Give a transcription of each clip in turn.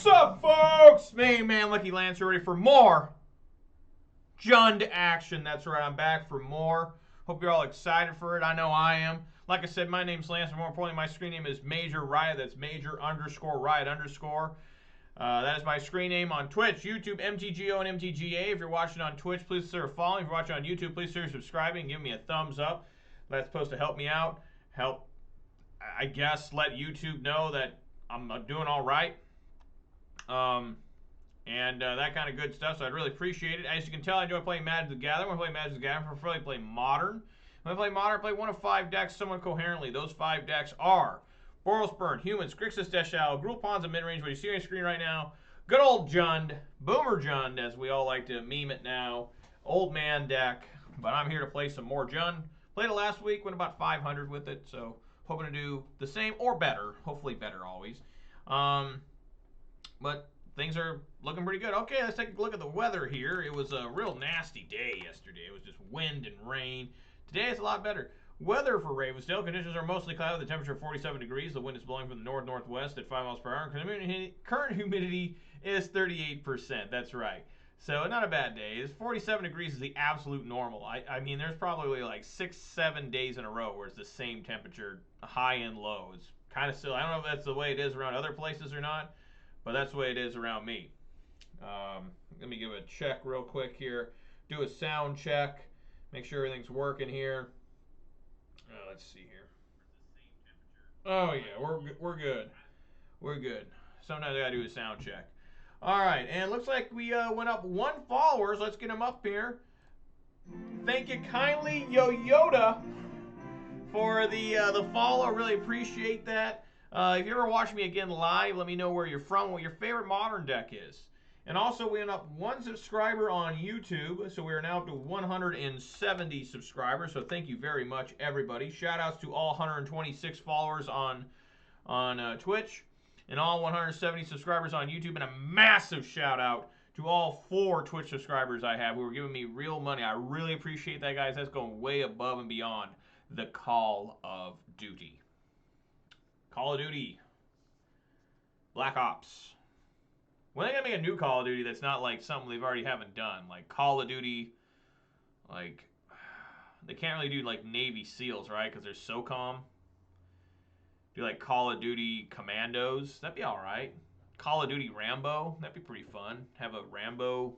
What's up, folks? Main man Lucky Lancer ready for more Jund action. That's right, I'm back for more. Hope you're all excited for it. I know I am. Like I said, my name's Lance. More importantly, my screen name is Major Riot. That's Major_Riot_. That is my screen name on Twitch, YouTube, MTGO, and MTGA. If you're watching on Twitch, please consider following. If you're watching on YouTube, please consider subscribing and give me a thumbs up. That's supposed to help me out. Help, I guess, let YouTube know that I'm doing all right. That kind of good stuff, so I'd really appreciate it. As you can tell, I enjoy playing Magic the Gathering. When I play Magic the Gathering, I prefer to play Modern. When I play Modern, I play one of 5 decks somewhat coherently. Those 5 decks are Boros Burn, Humans, Grixis Deschal, Gruul Pawns, and Midrange. What you see on your screen right now, good old Jund, Boomer Jund, as we all like to meme it now. Old man deck, but I'm here to play some more Jund. Played it last week, went about 500 with it, so hoping to do the same or better. Hopefully better always. But things are looking pretty good. Okay, let's take a look at the weather here. It was a real nasty day yesterday. It was just wind and rain. Today it's a lot better. Weather for Ravensdale. Conditions are mostly cloudy with a temperature of 47 degrees. The wind is blowing from the north-northwest at 5 miles per hour. Current humidity is 38%. That's right. So not a bad day. It's 47 degrees is the absolute normal. I mean, there's probably like 6-7 days in a row where it's the same temperature, high and low. It's kind of silly. I don't know if that's the way it is around other places or not, but that's the way it is around me. Let me give it a check real quick here. Do a sound check. Make sure everything's working here. Let's see here. Oh yeah, we're good. We're good. Sometimes I gotta do a sound check. All right, and it looks like we went up 1 follower. So let's get him up here. Thank you kindly, Yo Yoda, for the follow. Really appreciate that. If you ever watch me again live, let me know where you're from, what your favorite Modern deck is. And also, we went up 1 subscriber on YouTube, so we are now up to 170 subscribers. So thank you very much, everybody. Shout outs to all 126 followers on Twitch and all 170 subscribers on YouTube. And a massive shout out to all 4 Twitch subscribers I have who are giving me real money. I really appreciate that, guys. That's going way above and beyond the Call of Duty. Call of Duty. Black Ops. When are they gonna make a new Call of Duty that's not like something they've already haven't done? Like Call of Duty, like they can't really do like Navy SEALs, right? Because they're SOCOM. Do like Call of Duty Commandos. That'd be alright. Call of Duty Rambo. That'd be pretty fun. Have a Rambo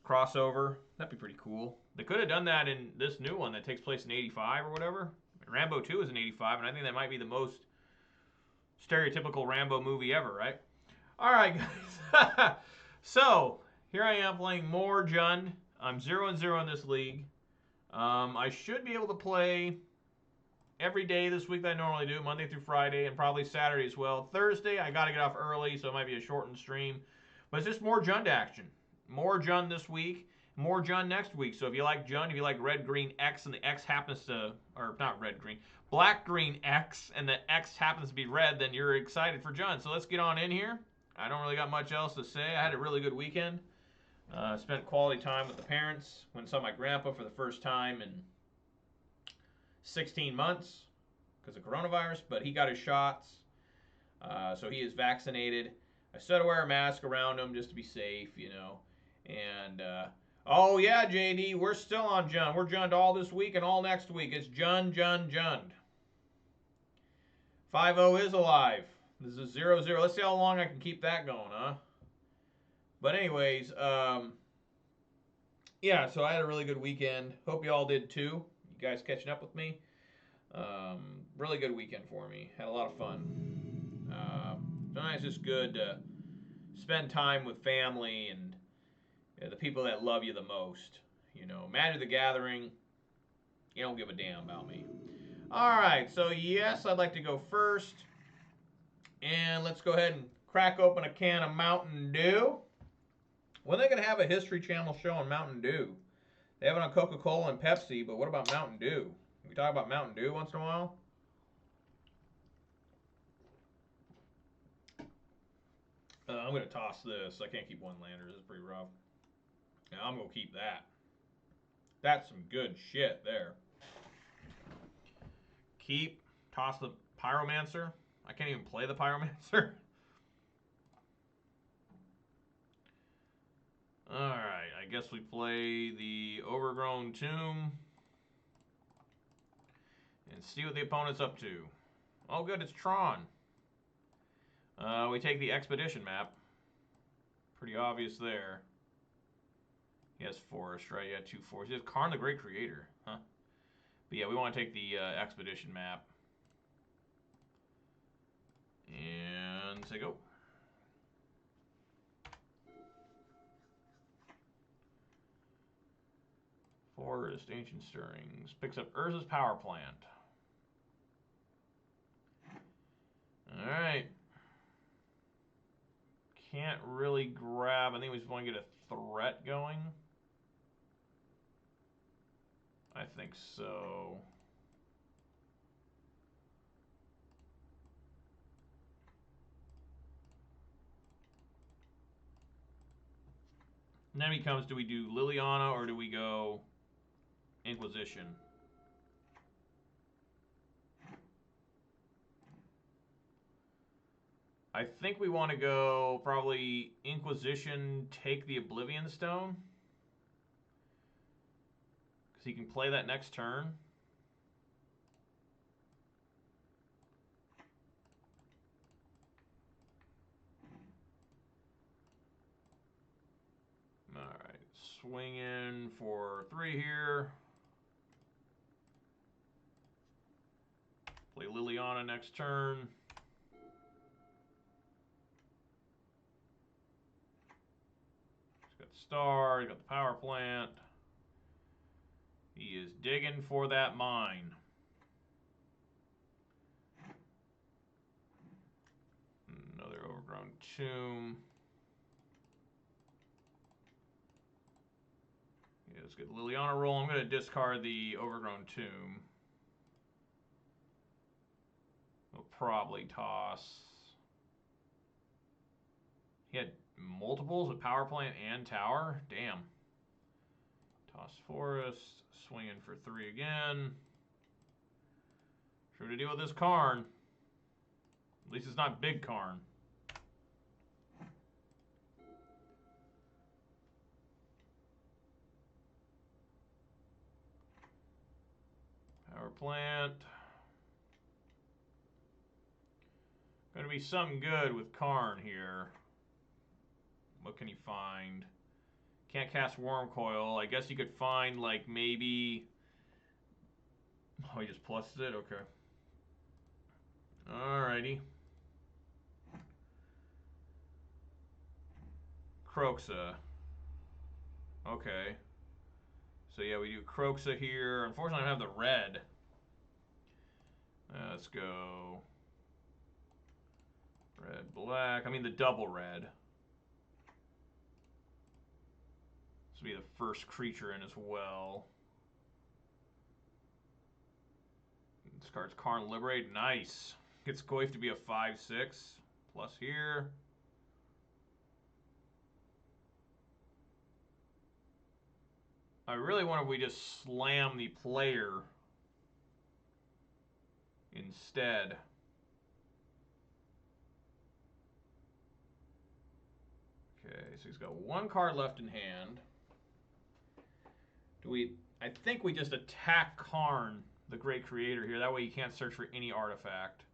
crossover. That'd be pretty cool. They could have done that in this new one that takes place in 85 or whatever. Rambo 2 is in 85, and I think that might be the most stereotypical Rambo movie ever, right? All right, guys. So here I am playing more Jund. I'm 0-0 in this league. I should be able to play every day this week that I normally do, Monday through Friday, and probably Saturday as well. Thursday, I got to get off early, so it might be a shortened stream. But it's just more Jund action. More Jund this week, more Jund next week. So if you like Jund, if you like red, green, X, and the X happens to, or not red, green, black, green, X, and the X happens to be red, then you're excited for Jund. So let's get on in here. I don't really got much else to say. I had a really good weekend. Spent quality time with the parents. Went and saw my grandpa for the first time in 16 months because of coronavirus, but he got his shots, so he is vaccinated. I still wear a mask around him just to be safe, you know. And oh yeah, JD, we're still on Jund. We're Jund all this week and all next week. It's Jund, Jund, Jund. 5-0 is alive. This is 0-0. Let's see how long I can keep that going, huh? But anyways, yeah, so I had a really good weekend. Hope you all did too. You guys catching up with me? Really good weekend for me. Had a lot of fun. Sometimes it's just good to spend time with family and the people that love you the most. You know, Magic the Gathering, you don't give a damn about me. All right, so yes, I'd like to go first. And let's go ahead and crack open a can of Mountain Dew. When are they going to have a History Channel show on Mountain Dew? They have it on Coca-Cola and Pepsi, but what about Mountain Dew? Can we talk about Mountain Dew once in a while? I'm going to toss this. I can't keep one lander. This is pretty rough. Now I'm going to keep that. That's some good shit there. Keep. Toss the Pyromancer. I can't even play the Pyromancer. Alright, I guess we play the Overgrown Tomb. And see what the opponent's up to. Oh good, it's Tron. We take the Expedition map. Pretty obvious there. He has Forest, right? Yeah, 2 forests. He has Karn the Great Creator. Huh. But yeah, we want to take the Expedition map. And say go. Forest, Ancient Stirrings. Picks up Urza's Power Plant. Alright. Can't really grab. I think we just want to get a threat going. I think so. And then becomes, do we do Liliana or do we go Inquisition? I think we want to go probably Inquisition, take the Oblivion Stone. Because he can play that next turn. Alright, swing in for 3 here. Play Liliana next turn. He's got the star, he's got the power plant. He is digging for that mine. Another Overgrown Tomb. Yeah, let's get Liliana roll. I'm going to discard the Overgrown Tomb. We'll probably toss. He had multiples of power plant and tower. Damn. Toss Forest. Swinging for 3 again. Sure to deal with this Karn. At least it's not big Karn. Power plant. Gonna be something good with Karn here. What can he find? Can't cast Worm Coil. I guess you could find, like, maybe... Oh, he just pluses it? Okay. Alrighty. Kroxa. Okay. So, yeah, we do Kroxa here. Unfortunately, I don't have the red. Let's go... Red, black. I mean, the double red. This will be the first creature in as well. This card's Karn Liberate. Nice. Gets Goyf to be a 5/6. Plus here. I really wonder if we just slam the player instead. Okay, so he's got 1 card left in hand. Do we... I think we just attack Karn, the Great Creator here. That way you can't search for any artifact.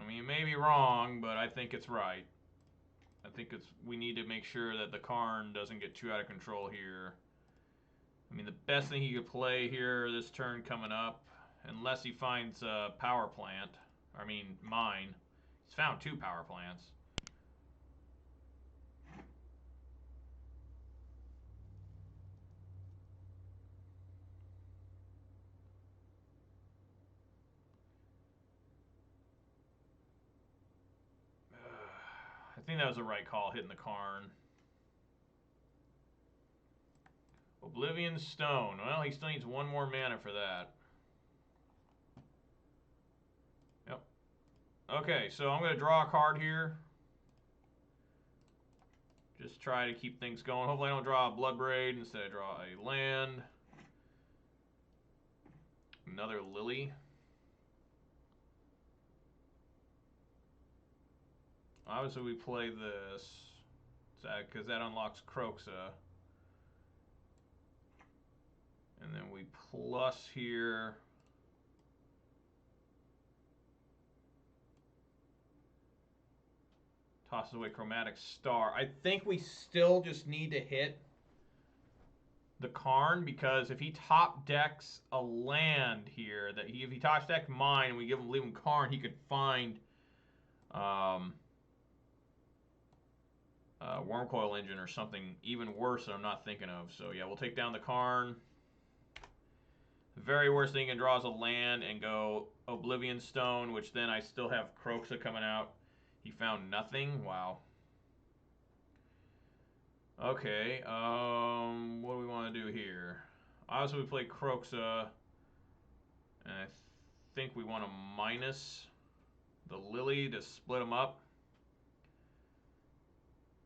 I mean, it may be wrong, but I think it's right. I think it's... We need to make sure that the Karn doesn't get too out of control here. I mean, the best thing he could play here this turn coming up, unless he finds a power plant. I mean, mine. He's found 2 power plants. I think that was the right call, hitting the Karn. Oblivion Stone. Well, he still needs 1 more mana for that. Yep. Okay, so I'm going to draw a card here. Just try to keep things going. Hopefully I don't draw a Bloodbraid. Instead I draw a land. Another Lily. Obviously we play this. because that unlocks Croxa. And then we plus here. Tosses away Chromatic Star. I think we still just need to hit the Karn, because if he top decks a land here, if he top decks mine and we leave him Karn, he could find Wormcoil Engine or something even worse that I'm not thinking of. So yeah, we'll take down the Karn. The very worst thing, he can draw is a land and go Oblivion Stone, which then I still have Croxa coming out. He found nothing. Wow. Okay, what do we want to do here? Obviously, we play Croxa, and I think we want to minus the Lily to split them up.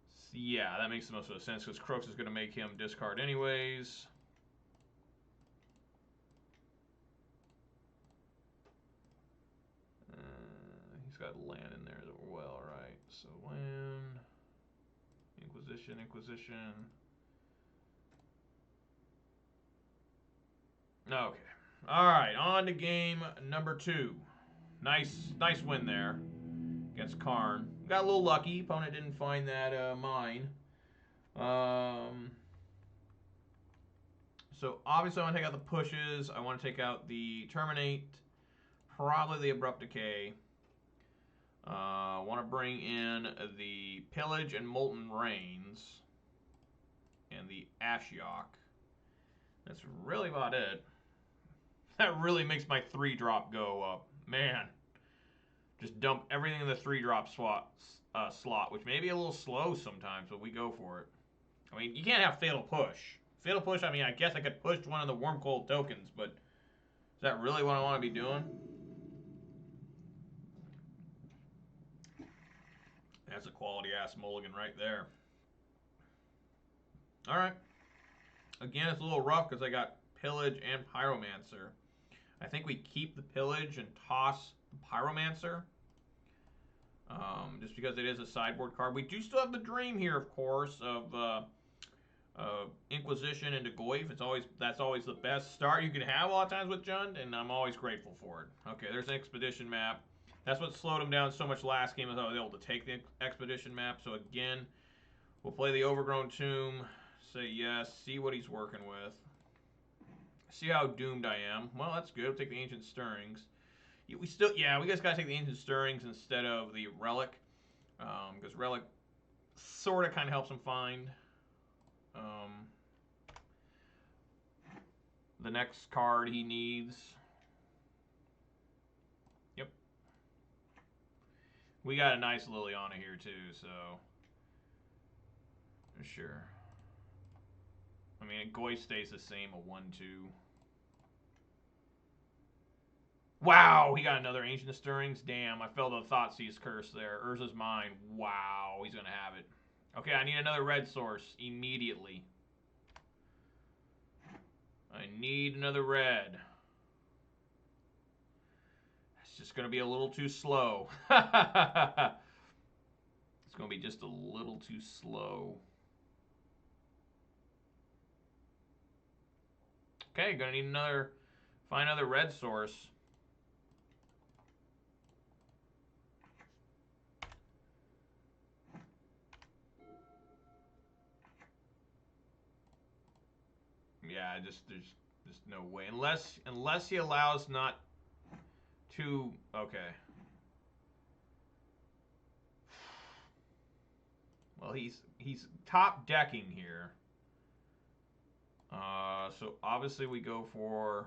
So, yeah, that makes the most of sense, because Croxa is going to make him discard anyways. He's got land in there as well, right? So land... Inquisition. Okay. All right, on to game number 2. Nice win there against Karn. Got a little lucky. Opponent didn't find that mine. So obviously I want to take out the pushes. I want to take out the Terminate. Probably the Abrupt Decay. I want to bring in the Pillage and Molten Rains. And the Ashiok. That's really about it. That really makes my 3-drop go up. Man. Just dump everything in the 3-drop slot, which may be a little slow sometimes, but we go for it. I mean, you can't have Fatal Push. Fatal Push, I mean, I guess I could push one of the Wormcoil tokens, but is that really what I want to be doing? That's a quality-ass mulligan right there. Alright. Again, it's a little rough because I got Pillage and Pyromancer. I think we keep the Pillage and toss the Pyromancer. Just because it is a sideboard card. We do still have the Dream here, of course, of Inquisition into Goyf. That's always the best start you can have a lot of times with Jund, and I'm always grateful for it. Okay, there's an Expedition map. That's what slowed him down so much last game, is I was able to take the Expedition map. So again, we'll play the Overgrown Tomb, say yes, see what he's working with. See how doomed I am. Well, that's good. We'll take the Ancient Stirrings. We just gotta take the Ancient Stirrings instead of the Relic, because Relic sort of kind of helps him find the next card he needs. Yep. We got a nice Liliana here too, so sure. I mean, Goy stays the same, a 1/2. Wow, he got another Ancient Stirrings. Damn, I felt a Thoughtseize curse there. Urza's Mine. Wow, he's going to have it. Okay, I need another red source immediately. I need another red. It's just going to be a little too slow. It's going to be just a little too slow. Okay, going to need find another red source. Yeah, there's just no way. Unless he allows not to. Okay. Well, he's top decking here. So obviously we go for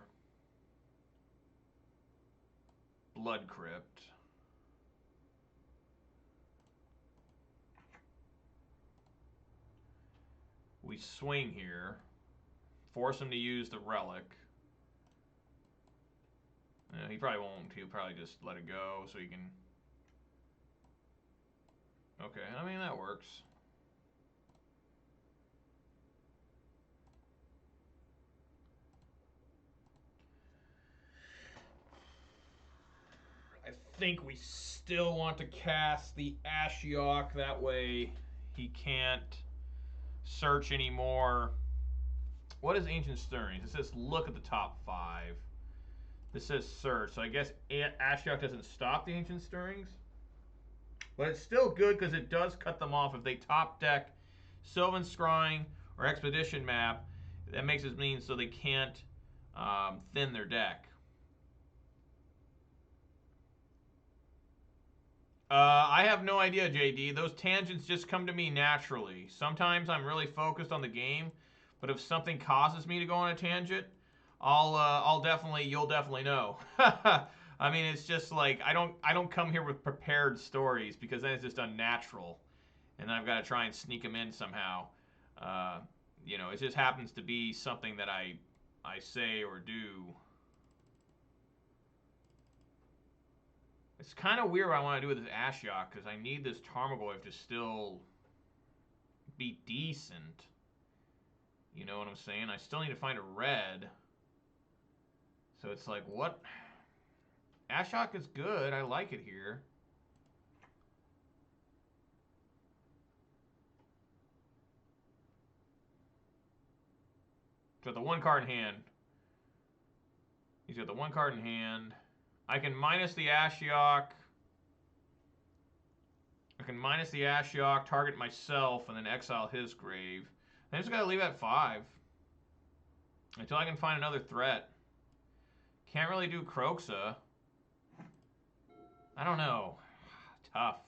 Blood Crypt. We swing here. Force him to use the Relic. He probably won't. He'll probably just let it go so he can... Okay, I mean, that works. I think we still want to cast the Ashiok. That way he can't search anymore. What is Ancient Stirrings? It says look at the top 5. This says search, so I guess Ashiok doesn't stop the Ancient Stirrings. But it's still good because it does cut them off. If they top deck Sylvan Scrying or Expedition Map, that makes it mean so they can't thin their deck. I have no idea, JD. Those tangents just come to me naturally. Sometimes I'm really focused on the game, but if something causes me to go on a tangent, you'll definitely know. I mean, it's just like I don't come here with prepared stories because then it's just unnatural, and then I've got to try and sneak them in somehow. You know, it just happens to be something that I say or do. It's kind of weird what I want to do with this Ashiok because I need this Tarmogoyf to still be decent. You know what I'm saying? I still need to find a red. So it's like, what? Ashiok is good. I like it here. He's got the 1 card in hand. He's got the 1 card in hand. I can minus the Ashiok. I can minus the Ashiok, target myself, and then exile his grave. I just gotta leave it at 5. Until I can find another threat. Can't really do Kroxa. I don't know. Tough.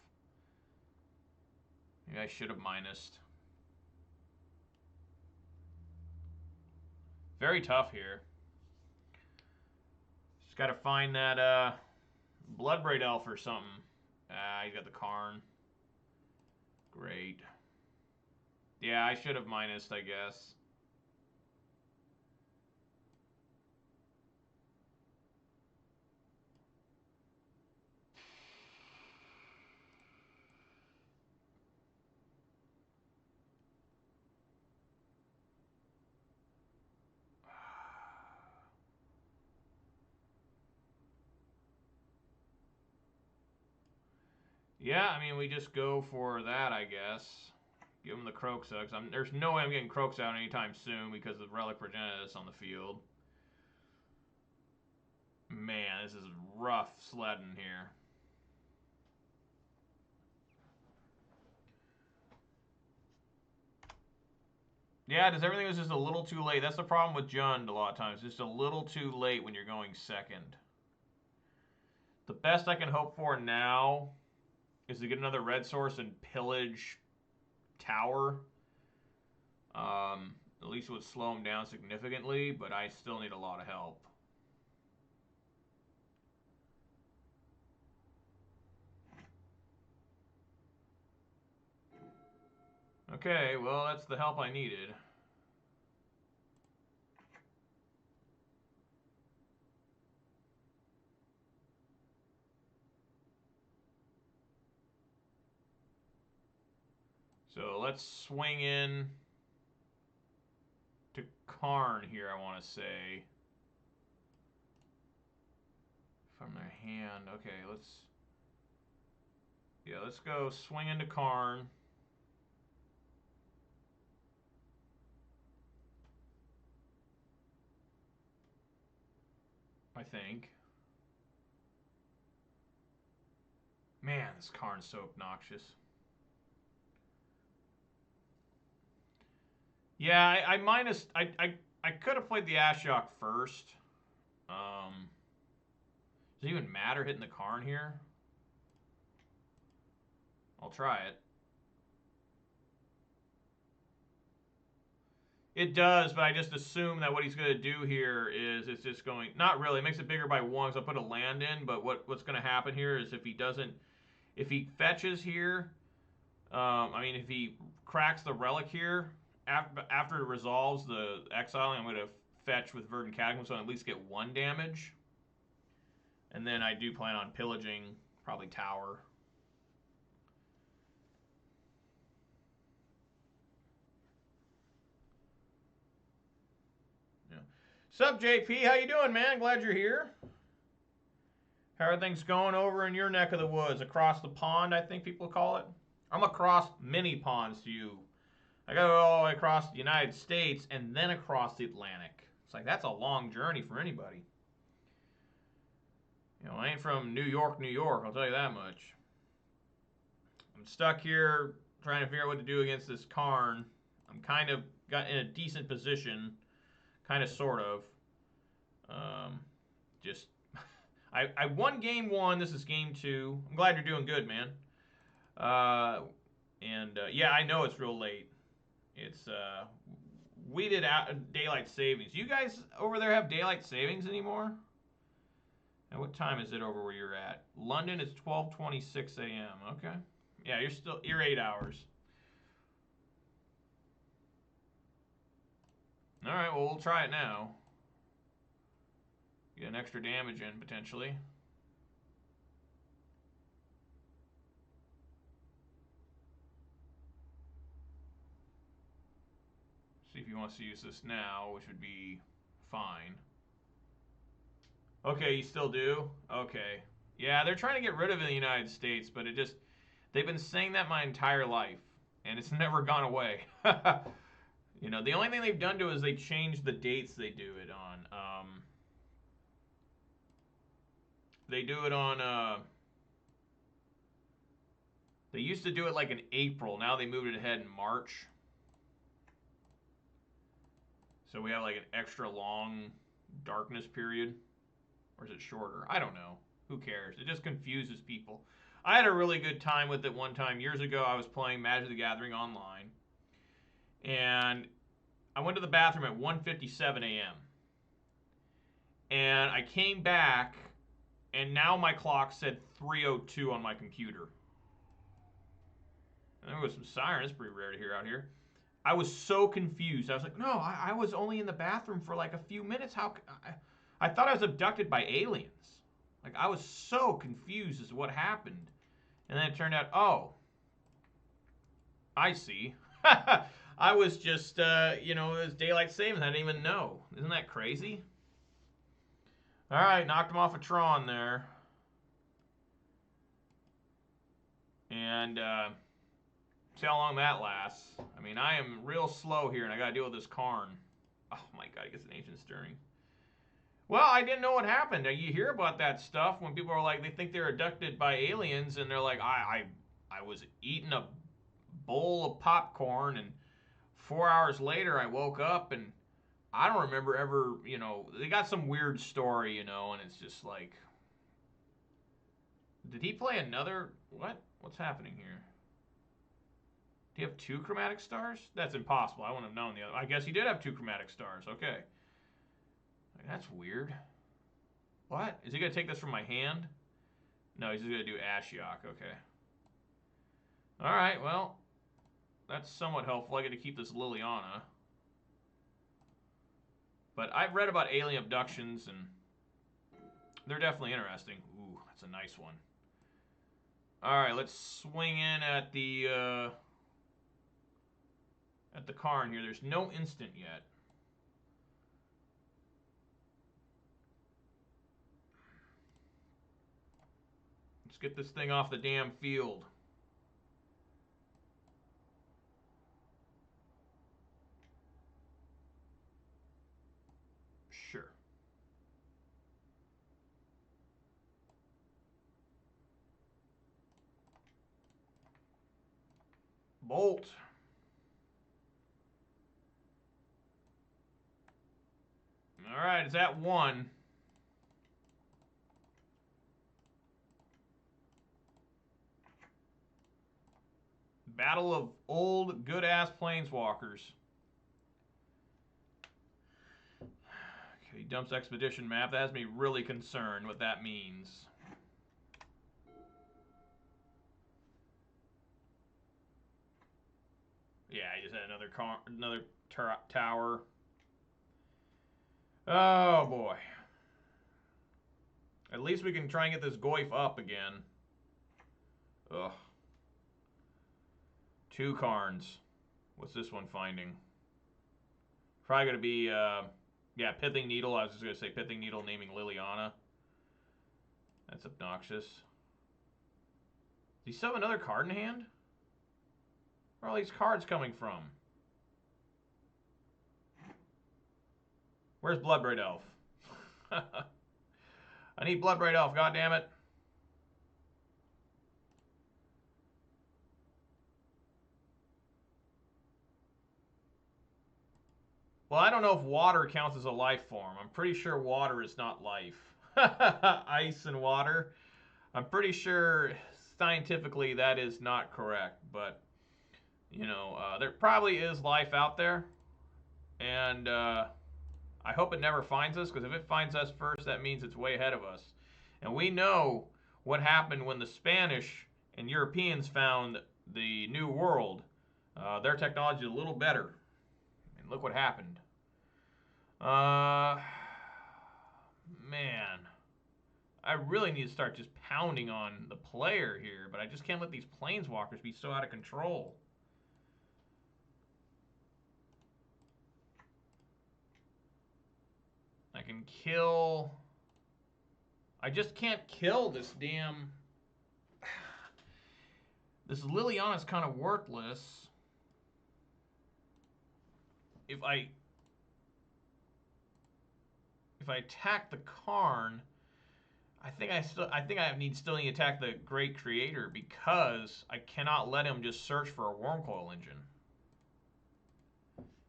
Maybe I should have minused. Very tough here. Just got to find that Bloodbraid Elf or something. He's got the Karn. Great. Yeah, I should have minused, I guess. Yeah, I mean, we just go for that, I guess. Give him the Kroxa, because there's no way I'm getting Kroxa out anytime soon because of Relic Progenitus on the field. Man, this is rough sledding here. Yeah, because everything was just a little too late. That's the problem with Jund a lot of times. Just a little too late when you're going second. The best I can hope for now is to get another red source and pillage tower. At least it would slow him down significantly, but I still need a lot of help. Okay, well, that's the help I needed. So let's swing in to Karn here, I want to say. From their hand. Okay, let's go swing into Karn. I think. Man, this Karn's so obnoxious. Yeah, I minus. I could have played the Ashiok first. Does it even matter hitting the Karn here? I'll try it. It does, but I just assume that what he's going to do here is it's just going... Not really. It makes it bigger by 1 because I'll put a land in, but what's going to happen here is if he doesn't... If he fetches here... I mean, if he cracks the Relic here, after it resolves the exiling, I'm going to fetch with Verdant Cataclysm so I at least get 1 damage. And then I do plan on pillaging, probably tower. Yeah. Sup, JP? How you doing, man? Glad you're here. How are things going over in your neck of the woods? Across the pond, I think people call it. I'm across many ponds to you. I gotta go all the way across the United States and then across the Atlantic. It's like, that's a long journey for anybody. You know, I ain't from New York, New York, I'll tell you that much. I'm stuck here trying to figure out what to do against this Karn. I'm kind of got in a decent position. Kind of, sort of. Just, I won game 1. This is game 2. I'm glad you're doing good, man. Yeah, I know it's real late. It's, we did daylight savings. You guys over there have daylight savings anymore? And what time is it over where you're at? London is 12:26 a.m. Okay. Yeah, you're 8 hours. All right, well, we'll try it now. Get an extra damage in, potentially. See if he wants to use this now, which would be fine. Okay, you still do? Okay. Yeah, they're trying to get rid of it in the United States, but it just... They've been saying that my entire life, and it's never gone away. You know, the only thing they've done to it is they changed the dates they do it on. They do it on... They used to do it like in April. Now they moved it ahead in March. So we have like an extra long darkness period. Or is it shorter? I don't know. Who cares? It just confuses people. I had a really good time with it one time. Years ago, I was playing Magic the Gathering online. And I went to the bathroom at 1:57 a.m. And I came back, and now my clock said 3:02 on my computer. And there was some sirens. It's pretty rare to hear out here. I was so confused. I was like, no, I was only in the bathroom for like a few minutes. I thought I was abducted by aliens. Like, I was so confused as to what happened. And then it turned out, oh, I see. I was just, it was daylight savings. I didn't even know. Isn't that crazy? All right, knocked him off a Tron there. And see how long that lasts. I mean, I am real slow here, and I got to deal with this Karn. Oh, my God, he gets an Ancient Stirring. Well, I didn't know what happened. You hear about that stuff when people are like, they think they're abducted by aliens, and they're like, I was eating a bowl of popcorn, and 4 hours later I woke up, and I don't remember ever, they got some weird story, and it's just like, did he play another, what? What's happening here? Do you have 2 chromatic stars? That's impossible. I wouldn't have known the other. I guess he did have 2 chromatic stars. Okay. That's weird. What? Is he going to take this from my hand? No, he's just going to do Ashiok. Okay. Alright, well, that's somewhat helpful. I get to keep this Liliana. But I've read about alien abductions, and they're definitely interesting. Ooh, that's a nice one. Alright, let's swing in at the Karn here. There's no instant yet. Let's get this thing off the damn field. Sure. Bolt. All right, it's at 1. Battle of old good-ass planeswalkers. Okay, dumps expedition map. That has me really concerned what that means. Yeah, I just had another tower. Oh, boy. At least we can try and get this Goyf up again. Ugh. 2 Karns. What's this one finding? Probably going to be, yeah, Pithing Needle. I was just going to say Pithing Needle naming Liliana. That's obnoxious. Does he still have another card in hand? Where are all these cards coming from? Where's Bloodbraid Elf? I need Bloodbraid Elf, goddammit. Well, I don't know if water counts as a life form. I'm pretty sure water is not life. Ice and water. I'm pretty sure scientifically that is not correct, but you know, there probably is life out there, and I hope it never finds us, because if it finds us first, that means it's way ahead of us. And we know what happened when the Spanish and Europeans found the New World. Their technology is a little better. And look what happened. Man. I really need to start just pounding on the player here, but I just can't let these planeswalkers be so out of control. I can kill... I just can't kill this damn... This Liliana's kind of worthless. If I attack the Karn, I think I still need to attack the Great Creator, because I cannot let him just search for a Wormcoil Engine.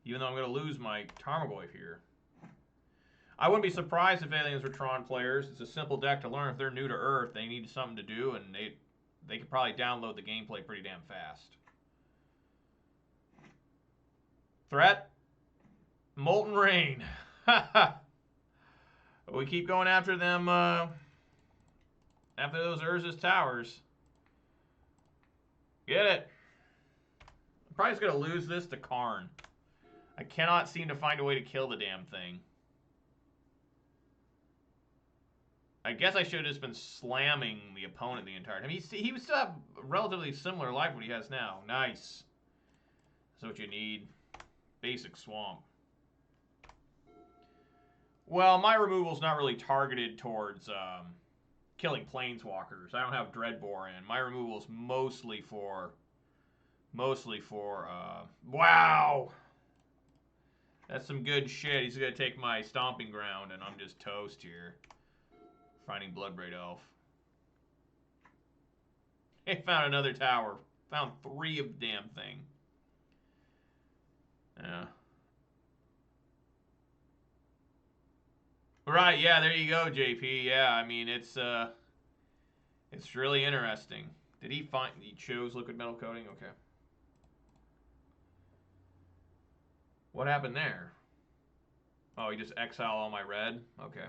Even though I'm going to lose my Tarmogoyf here. I wouldn't be surprised if aliens were Tron players. It's a simple deck to learn. If they're new to Earth, they need something to do, and they could probably download the gameplay pretty damn fast. Threat? Molten Rain. We keep going after them, after those Urza's Towers. Get it. I'm probably just going to lose this to Karn. I cannot seem to find a way to kill the damn thing. I guess I should have just been slamming the opponent the entire time. He would still have relatively similar life what he has now. Nice. That's what you need. Basic swamp. Well, my removal's not really targeted towards killing planeswalkers. I don't have Dreadbore in. My removal is mostly for wow! That's some good shit. He's gonna take my stomping ground, and I'm just toast here. Finding Bloodbraid Elf. He found another tower. Found 3 of the damn thing. Yeah. Right, yeah, there you go, JP. Yeah, I mean, it's really interesting. Did he chose liquid metal coating? Okay. What happened there? Oh, he just exiled all my red? Okay.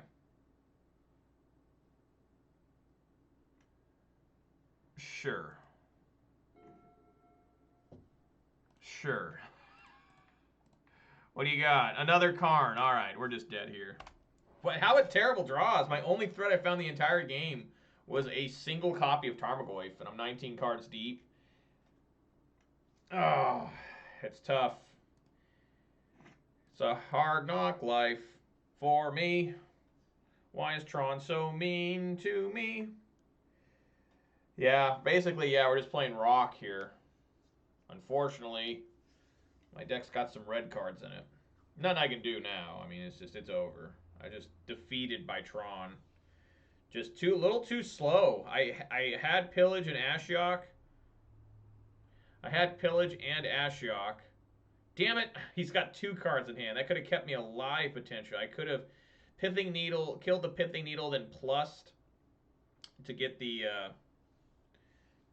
Sure. Sure. What do you got? Another Karn. All right, we're just dead here. What? How about terrible draws? My only threat I found the entire game was a single copy of Tarmogoyf, and I'm 19 cards deep. Oh, it's tough. It's a hard knock life for me. Why is Tron so mean to me? Yeah, basically, yeah, we're just playing rock here. Unfortunately, my deck's got some red cards in it. Nothing I can do now. I mean, it's over. I just defeated by Tron. Just a little too slow. I had Pillage and Ashiok. I had Pillage and Ashiok. Damn it, he's got 2 cards in hand. That could have kept me alive potentially. I could have Pithing Needle, killed the Pithing Needle, then plussed to get the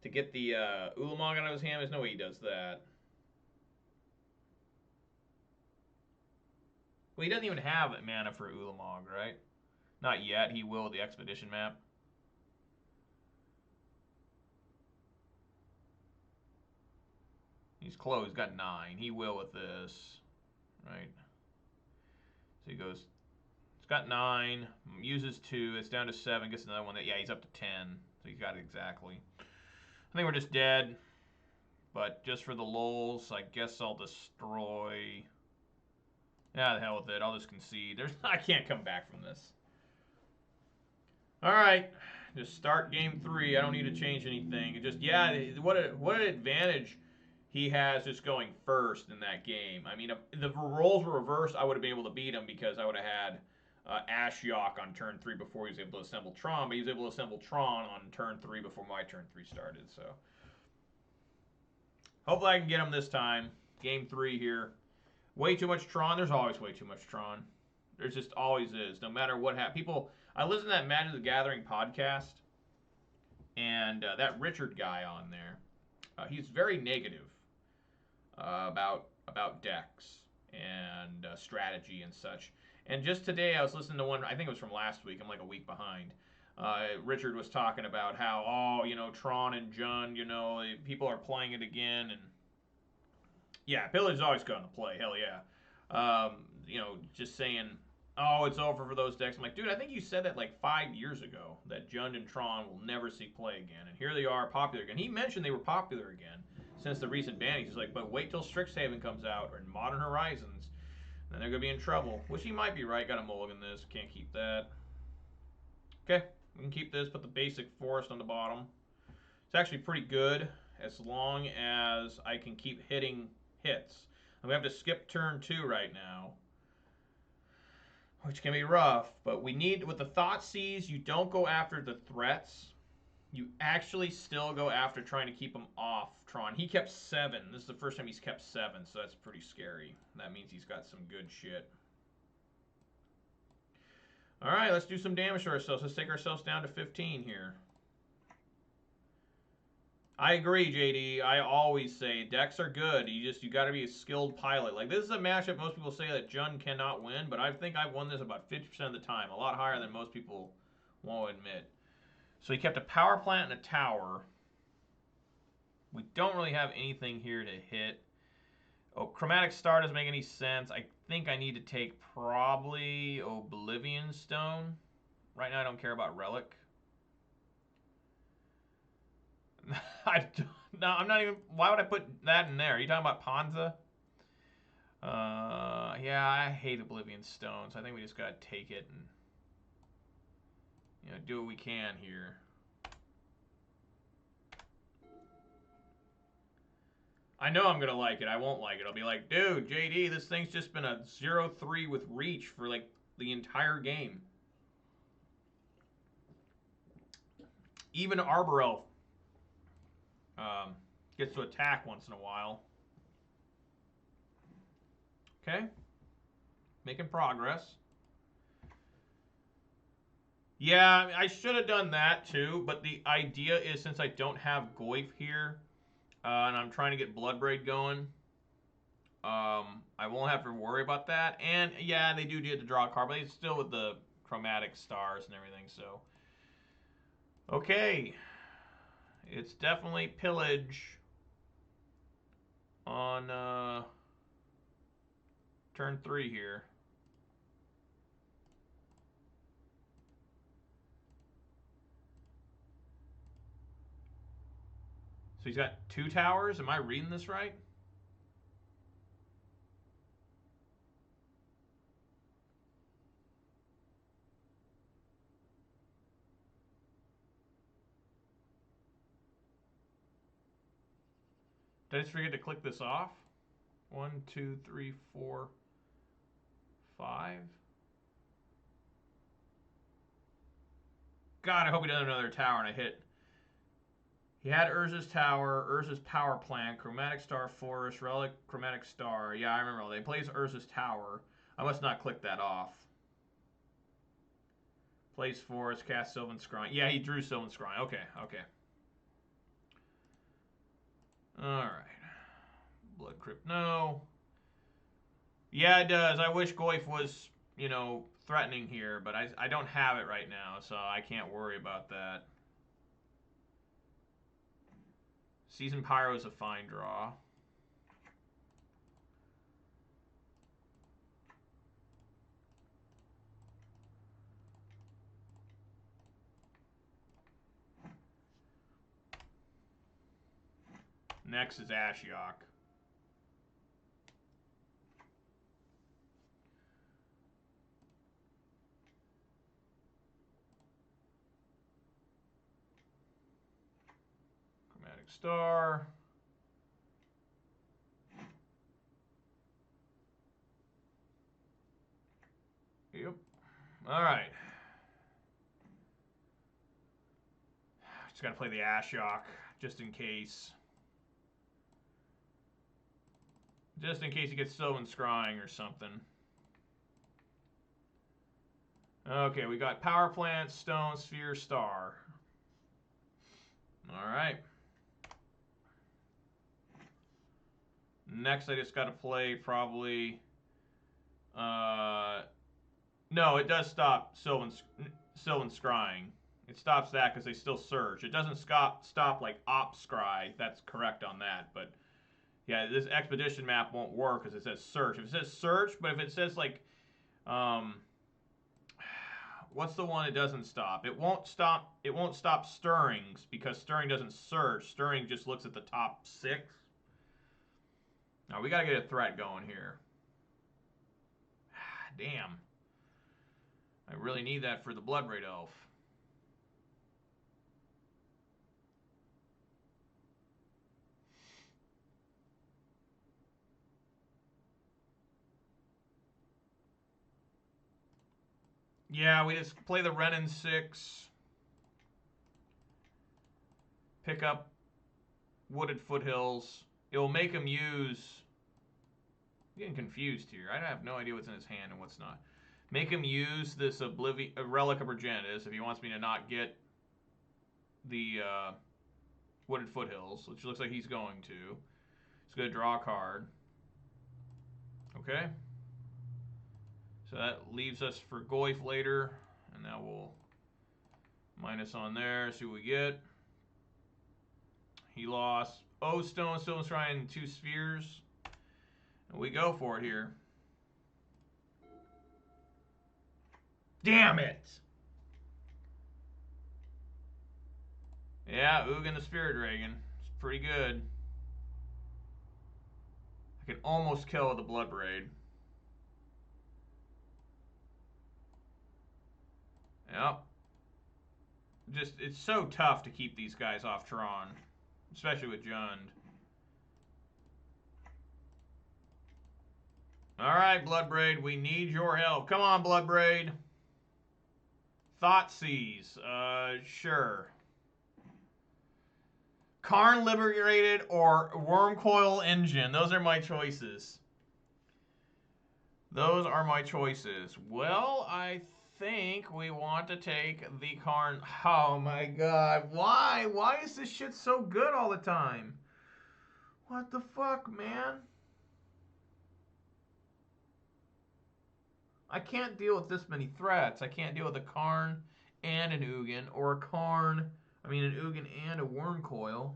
Ulamog out of his hand. There's no way he does that. Well, he doesn't even have mana for Ulamog, right? Not yet. He will with the Expedition map. He's close. He's got 9. He will with this, right? So he goes. He's got 9. Uses 2. It's down to 7. Gets another one. Yeah, he's up to 10. So he's got it exactly. I think we're just dead. But just for the lulz, I guess I'll destroy. Yeah, the hell with it. I'll just concede. I can't come back from this. All right, just start game 3. I don't need to change anything. Just, yeah, what an advantage he has just going first in that game. I mean, if the roles were reversed, I would have been able to beat him because I would have had Ashiok on turn 3 before he was able to assemble Tron, but he was able to assemble Tron on turn 3 before my turn 3 started. So hopefully I can get him this time. Game 3 here. Way too much Tron. There's always way too much Tron. There just always is. No matter what happens. People, I listen to that Magic the Gathering podcast, and that Richard guy on there, he's very negative about decks and strategy and such. And just today, I was listening to one. I think it was from last week. I'm like a week behind. Richard was talking about how, Tron and Jund, people are playing it again, and yeah, Pillage is always going to play. Hell yeah. Just saying, oh, it's over for those decks. I'm like, dude, I think you said that like 5 years ago, that Jund and Tron will never see play again. And here they are, popular again. He mentioned they were popular again since the recent bannings. He's like, but wait till Strixhaven comes out, or Modern Horizons, then they're going to be in trouble. Which he might be right. Got to mulligan this. Can't keep that. Okay, we can keep this. Put the basic forest on the bottom. It's actually pretty good as long as I can keep hitting hits. I'm going to have to skip turn 2 right now, which can be rough, but we need, with the Thoughtseize, you don't go after the threats. You actually still go after trying to keep him off Tron. He kept 7. This is the first time he's kept 7, so that's pretty scary. That means he's got some good shit. All right, let's do some damage to ourselves. Let's take ourselves down to 15 here. I agree, JD. I always say decks are good. You got to be a skilled pilot. Like, this is a matchup most people say that Jund cannot win, but I think I've won this about 50% of the time. A lot higher than most people won't admit. So he kept a power plant and a tower. We don't really have anything here to hit. Oh, Chromatic Star doesn't make any sense. I think I need to take probably Oblivion Stone. Right now I don't care about Relic. No, I'm not even. Why would I put that in there? Are you talking about Ponza? Yeah, I hate Oblivion Stone, so I think we just gotta take it and do what we can here. I know I'm gonna like it. I won't like it. I'll be like, dude, JD, this thing's just been a 0-3 with reach for like the entire game. Even Arbor Elf gets to attack once in a while. Okay. Making progress. Yeah, I should have done that too, but the idea is since I don't have Goyf here, and I'm trying to get Bloodbraid going, I won't have to worry about that. And yeah, they do get to draw a card, but it's still with the chromatic stars and everything, so. Okay. It's definitely pillage on turn 3 here. So he's got 2 towers. Am I reading this right? Did I just forget to click this off? 1, 2, 3, 4, 5. God, I hope he doesn't have another tower and I hit. He had Urza's Tower, Urza's Power Plant, Chromatic Star Forest, Relic, Chromatic Star. Yeah, I remember all that. He plays Urza's Tower. I must not click that off. Plays Forest, cast Sylvan Scrying. Yeah, he drew Sylvan Scrying. Okay, okay. Alright. Blood Crypt, no. Yeah, it does. I wish Goyf was, threatening here, but I don't have it right now, so I can't worry about that. Season Pyro is a fine draw. Next is Ashiok. Chromatic Star. All right. Just got to play the Ashok just in case. Just in case he gets Sylvan Scrying or something. Okay, we got Power Plant, Stone, Sphere, Star. All right. Next, I just got to play probably... no, it does stop Sylvan Scrying. It stops that because they still search. It doesn't stop like Op Scry. That's correct on that. But yeah, this expedition map won't work because it says search. If it says search, but if it says like... what's the one it doesn't stop? It won't stop stirrings because stirring doesn't search. Stirring just looks at the top 6. Now we gotta get a threat going here. Damn. I really need that for the Bloodbraid Elf. Yeah, we just play the Renin 6. Pick up Wooded Foothills. It will make him use... I'm getting confused here. I have no idea what's in his hand and what's not. Make him use this Relic of Progenitus if he wants me to not get the Wooded Foothills, which looks like he's going to. He's going to draw a card. Okay. So that leaves us for Goyf later. And now we'll minus on there, see what we get. He lost Stone, Sylvan Scrying, and 2 Spheres. And we go for it here. Damn it! Yeah, Ugin the Spirit Dragon. It's pretty good. I can almost kill with the Bloodbraid. Yep. Just, it's so tough to keep these guys off Tron. Especially with Jund. Alright, Bloodbraid, we need your help. Come on, Bloodbraid. Thoughtseize. Sure. Karn Liberated or Wormcoil Engine. Those are my choices. Those are my choices. Well, I think we want to take the Karn. Oh my god. Why? Why is this shit so good all the time? What the fuck, man? I can't deal with this many threats. I can't deal with a Karn and an Ugin, or a Karn, an Ugin and a Wormcoil.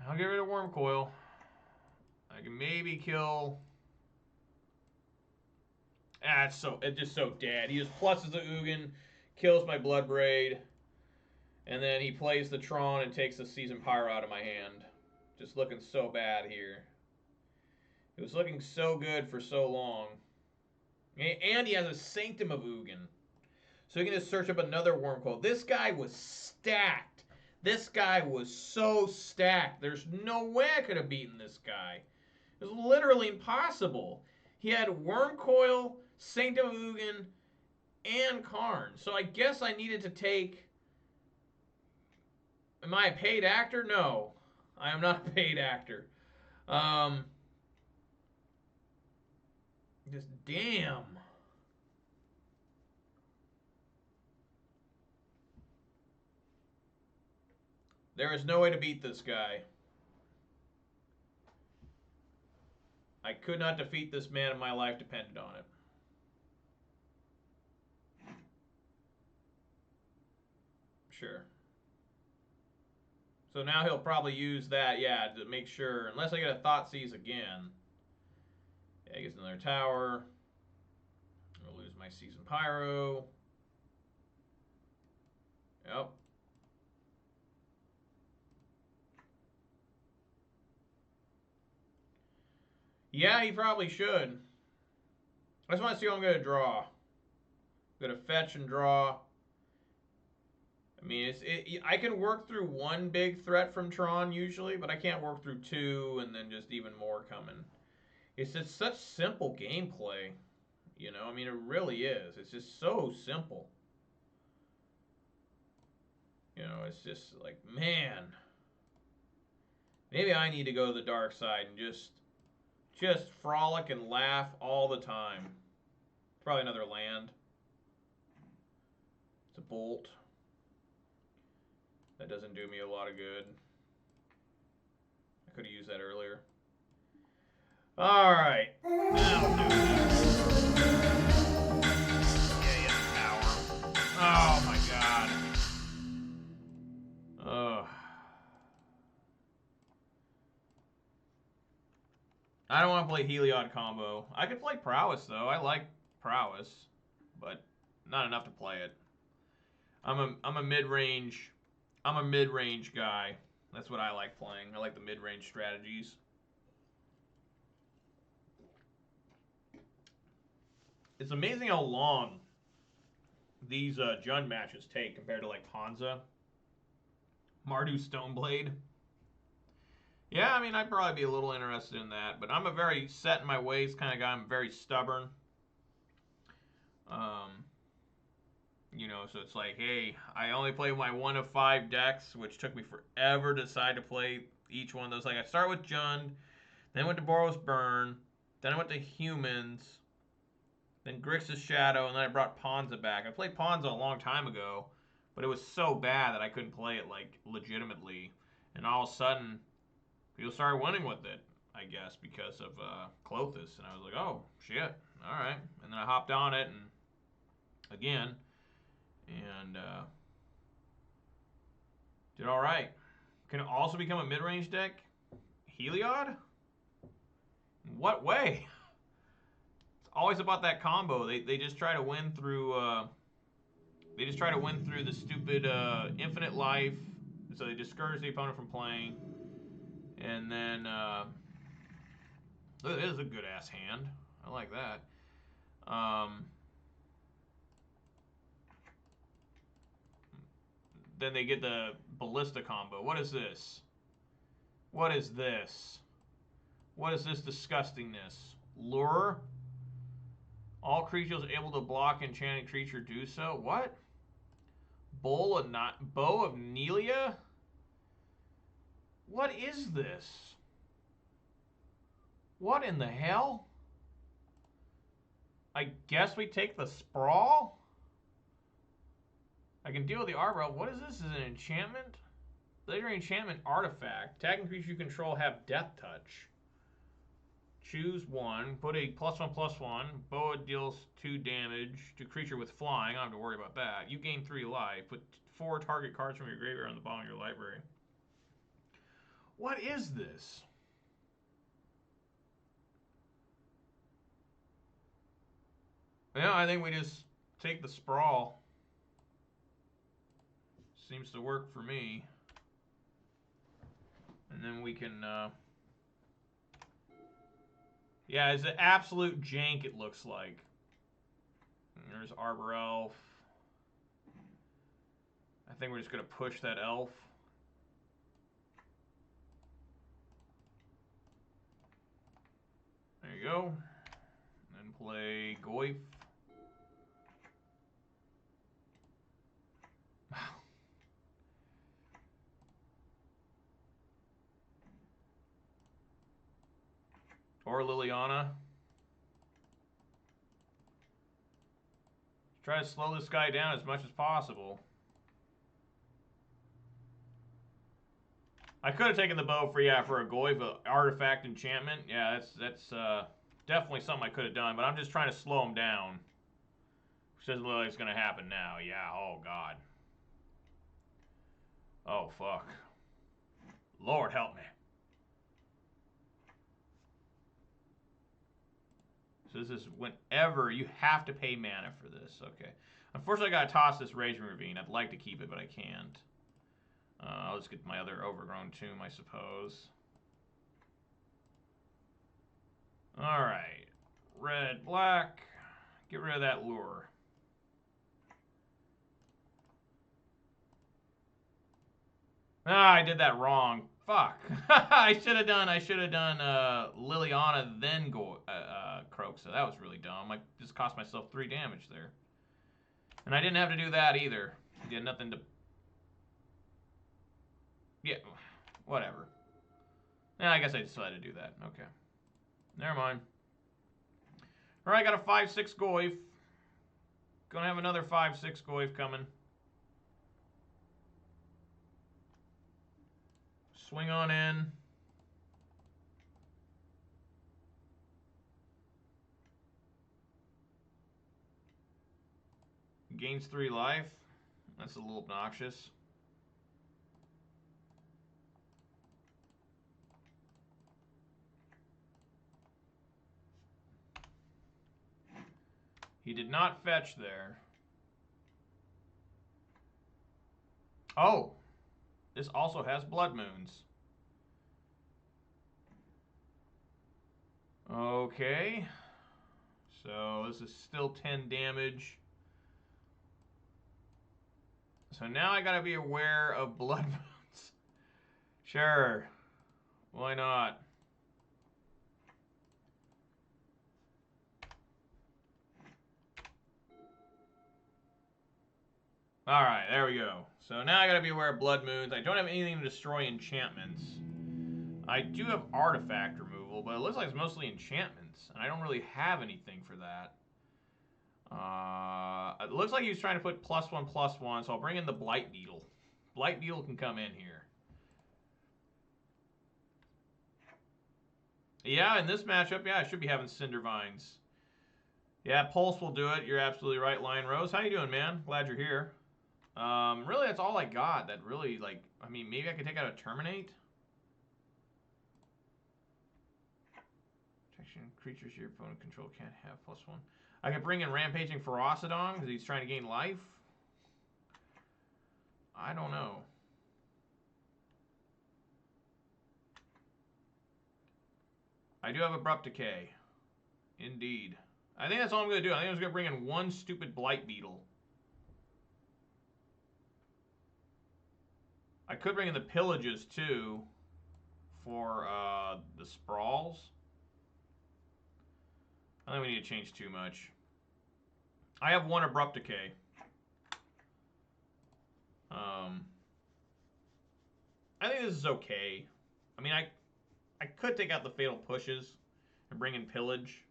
I'll get rid of Wormcoil. I can maybe kill... it's just so dead. He just pluses the Ugin, kills my Bloodbraid, and then he plays the Tron and takes the Seasoned Pyro out of my hand. Just looking so bad here. It was looking so good for so long. And he has a Sanctum of Ugin. So he can just search up another Wormcoil. This guy was stacked. This guy was so stacked. There's no way I could have beaten this guy. It was literally impossible. He had Wormcoil, Sanctum of Ugin, and Karn. So I guess I needed to take... Am I a paid actor? No. I am not a paid actor. Just damn. There is no way to beat this guy. I could not defeat this man and my life depended on it. Sure. So now he'll probably use that, yeah, to make sure, unless I get a Thoughtseize again. Yeah, he gets another tower. I'll lose my Seasoned Pyro. Yep. Yeah, he probably should. I just want to see what I'm going to draw. I'm going to fetch and draw. I mean, I can work through one big threat from Tron usually, but I can't work through two and then just even more coming. It's just such simple gameplay. You know, I mean, it really is. It's just so simple. You know, it's just like, man, maybe I need to go to the dark side and just frolic and laugh all the time. Probably another land. It's a bolt. That doesn't do me a lot of good. I could have used that earlier. All right. That'll do it. Yeah, power. Oh my god. Ugh. I don't want to play Heliod combo. I could play Prowess though. I like Prowess, but not enough to play it. I'm a mid-range guy. That's what I like playing. I like the mid-range strategies. It's amazing how long these Jund matches take compared to like Ponza, Mardu Stoneblade. Yeah, I mean, I'd probably be a little interested in that, but I'm a very set in my ways kind of guy. I'm very stubborn. You know, so it's like, hey, I only play my 1 of 5 decks, which took me forever to decide to play each one of those. Like, I start with Jund, then I went to Boros Burn, then I went to Humans, then Grixis Shadow, and then I brought Ponza back. I played Ponza a long time ago, but it was so bad that I couldn't play it, like, legitimately. And all of a sudden, people started winning with it, I guess, because of Clothis. And I was like, oh, shit, all right. And then I hopped on it, and again, and did all right. Can it also become a mid-range deck? Heliod? In what way? It's always about that combo. They just try to win through the stupid infinite life. So they discourage the opponent from playing. And then it is a good ass hand. I like that. Then they get the ballista combo. What is this? What is this? What is this disgustingness? Lure? All creatures able to block enchanted creature do so. What? Bow of Nelia? What is this? What in the hell? I guess we take the Sprawl? I can deal with the Arbor. What is this? Is it an enchantment? Legendary enchantment artifact. Attacking creatures you control have death touch. Choose one. Put a +1/+1. Boa deals 2 damage to creature with flying. I don't have to worry about that. You gain 3 life. Put 4 target cards from your graveyard on the bottom of your library. What is this? Yeah, I think we just take the Sprawl. Seems to work for me. And then we can... yeah, it's an absolute jank, it looks like. And there's Arbor Elf. I think we're just going to push that elf. There you go. And then play Goyf. Or Liliana. Try to slow this guy down as much as possible. I could have taken the bow for a Goyf artifact enchantment. Yeah, that's definitely something I could have done, but I'm just trying to slow him down. Which doesn't look like it's going to happen now. Yeah, oh god. Oh fuck. Lord help me. So this is whenever you have to pay mana for this. Okay. Unfortunately, I gotta toss this Raging Ravine. I'd like to keep it, but I can't. I'll just get my other Overgrown Tomb, I suppose. Alright. Red, black. Get rid of that lure. Ah, I did that wrong. Fuck. I should have done Liliana then go Croak, so that was really dumb. I just cost myself 3 damage there. And I didn't have to do that either. You had nothing to... Yeah, whatever. Yeah, I guess I decided to do that. Okay. Never mind. Alright, got a 5-6 Goyf. Gonna have another 5-6 Goyf coming. Swing on in. Gains 3 life. That's a little obnoxious. He did not fetch there. Oh! This also has Blood Moons. Okay. So this is still 10 damage. So now I gotta be aware of Blood Moons. Sure. Why not? Alright, there we go. So now I gotta be aware of Blood Moons. I don't have anything to destroy enchantments. I do have artifact removal, but it looks like it's mostly enchantments. And I don't really have anything for that. It looks like he was trying to put +1/+1, so I'll bring in the Blight Beetle. Blight Beetle can come in here. Yeah, in this matchup, yeah, I should be having Cinder Vines. Yeah, Pulse will do it. You're absolutely right, Lion Rose. How you doing, man? Glad you're here. Really, that's all I got. That really, like, I mean, maybe I could take out a Terminate. Protection creatures your opponent control can't have +1. I could bring in Rampaging Ferocidon because he's trying to gain life. I don't know. I do have Abrupt Decay. Indeed. I think that's all I'm going to do. I think I'm just going to bring in one stupid Blight Beetle. I could bring in the Pillages, too, for the Sprawls. I don't think we need to change too much. I have one Abrupt Decay. I think this is okay. I mean, I could take out the Fatal Pushes and bring in Pillage.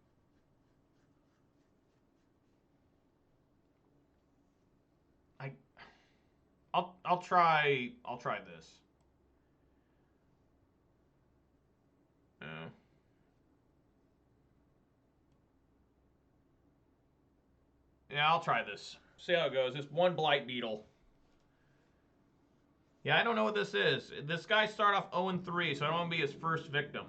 I'll try this. Yeah, I'll try this. See how it goes. Just one Blight Beetle. Yeah, I don't know what this is. This guy started off 0-3, so I don't want to be his first victim.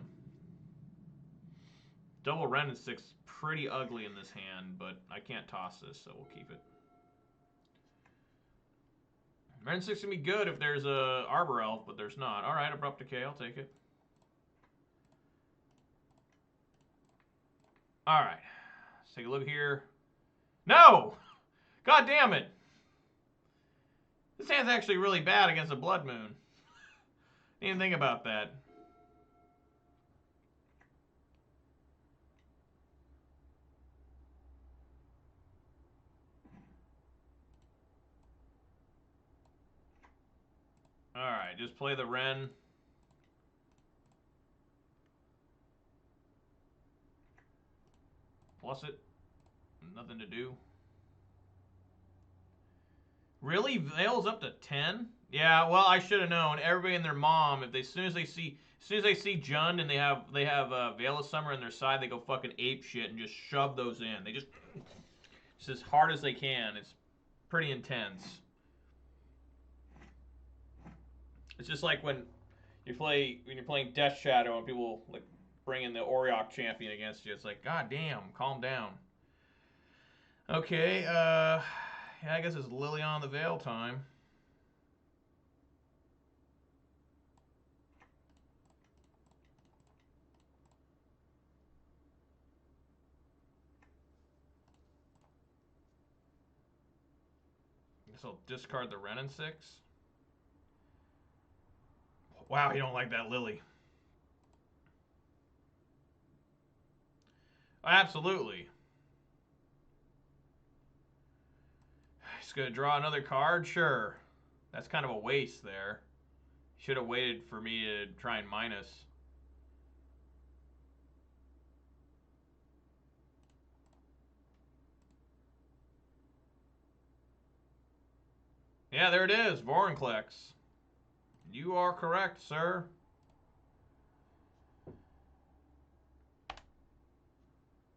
Double Ren and 6 pretty ugly in this hand, but I can't toss this, so we'll keep it. Ren 6 can be good if there's a Arbor Elf, but there's not. Alright, Abrupt Decay, I'll take it. Alright, let's take a look here. No! God damn it! This hand's actually really bad against a Blood Moon. Didn't even think about that. Alright, just play the Ren. Plus it. Nothing to do. Really? Veil's up to 10? Yeah, well, I should have known. Everybody and their mom, if they as soon as they see Jund and they have Veil of Summer on their side, they go fucking ape shit and just shove those in. They just as hard as they can. It's pretty intense. It's just like when you're playing Death Shadow and people like bring in the Oriok champion against you. It's like, god damn, calm down. Okay, yeah, I guess it's Liliana the Veil time. Guess I'll discard the Ren and 6. Wow, you don't like that Lily. Absolutely. He's going to draw another card? Sure. That's kind of a waste there. Should have waited for me to try and minus. Yeah, there it is. Vorinclex. You are correct, sir.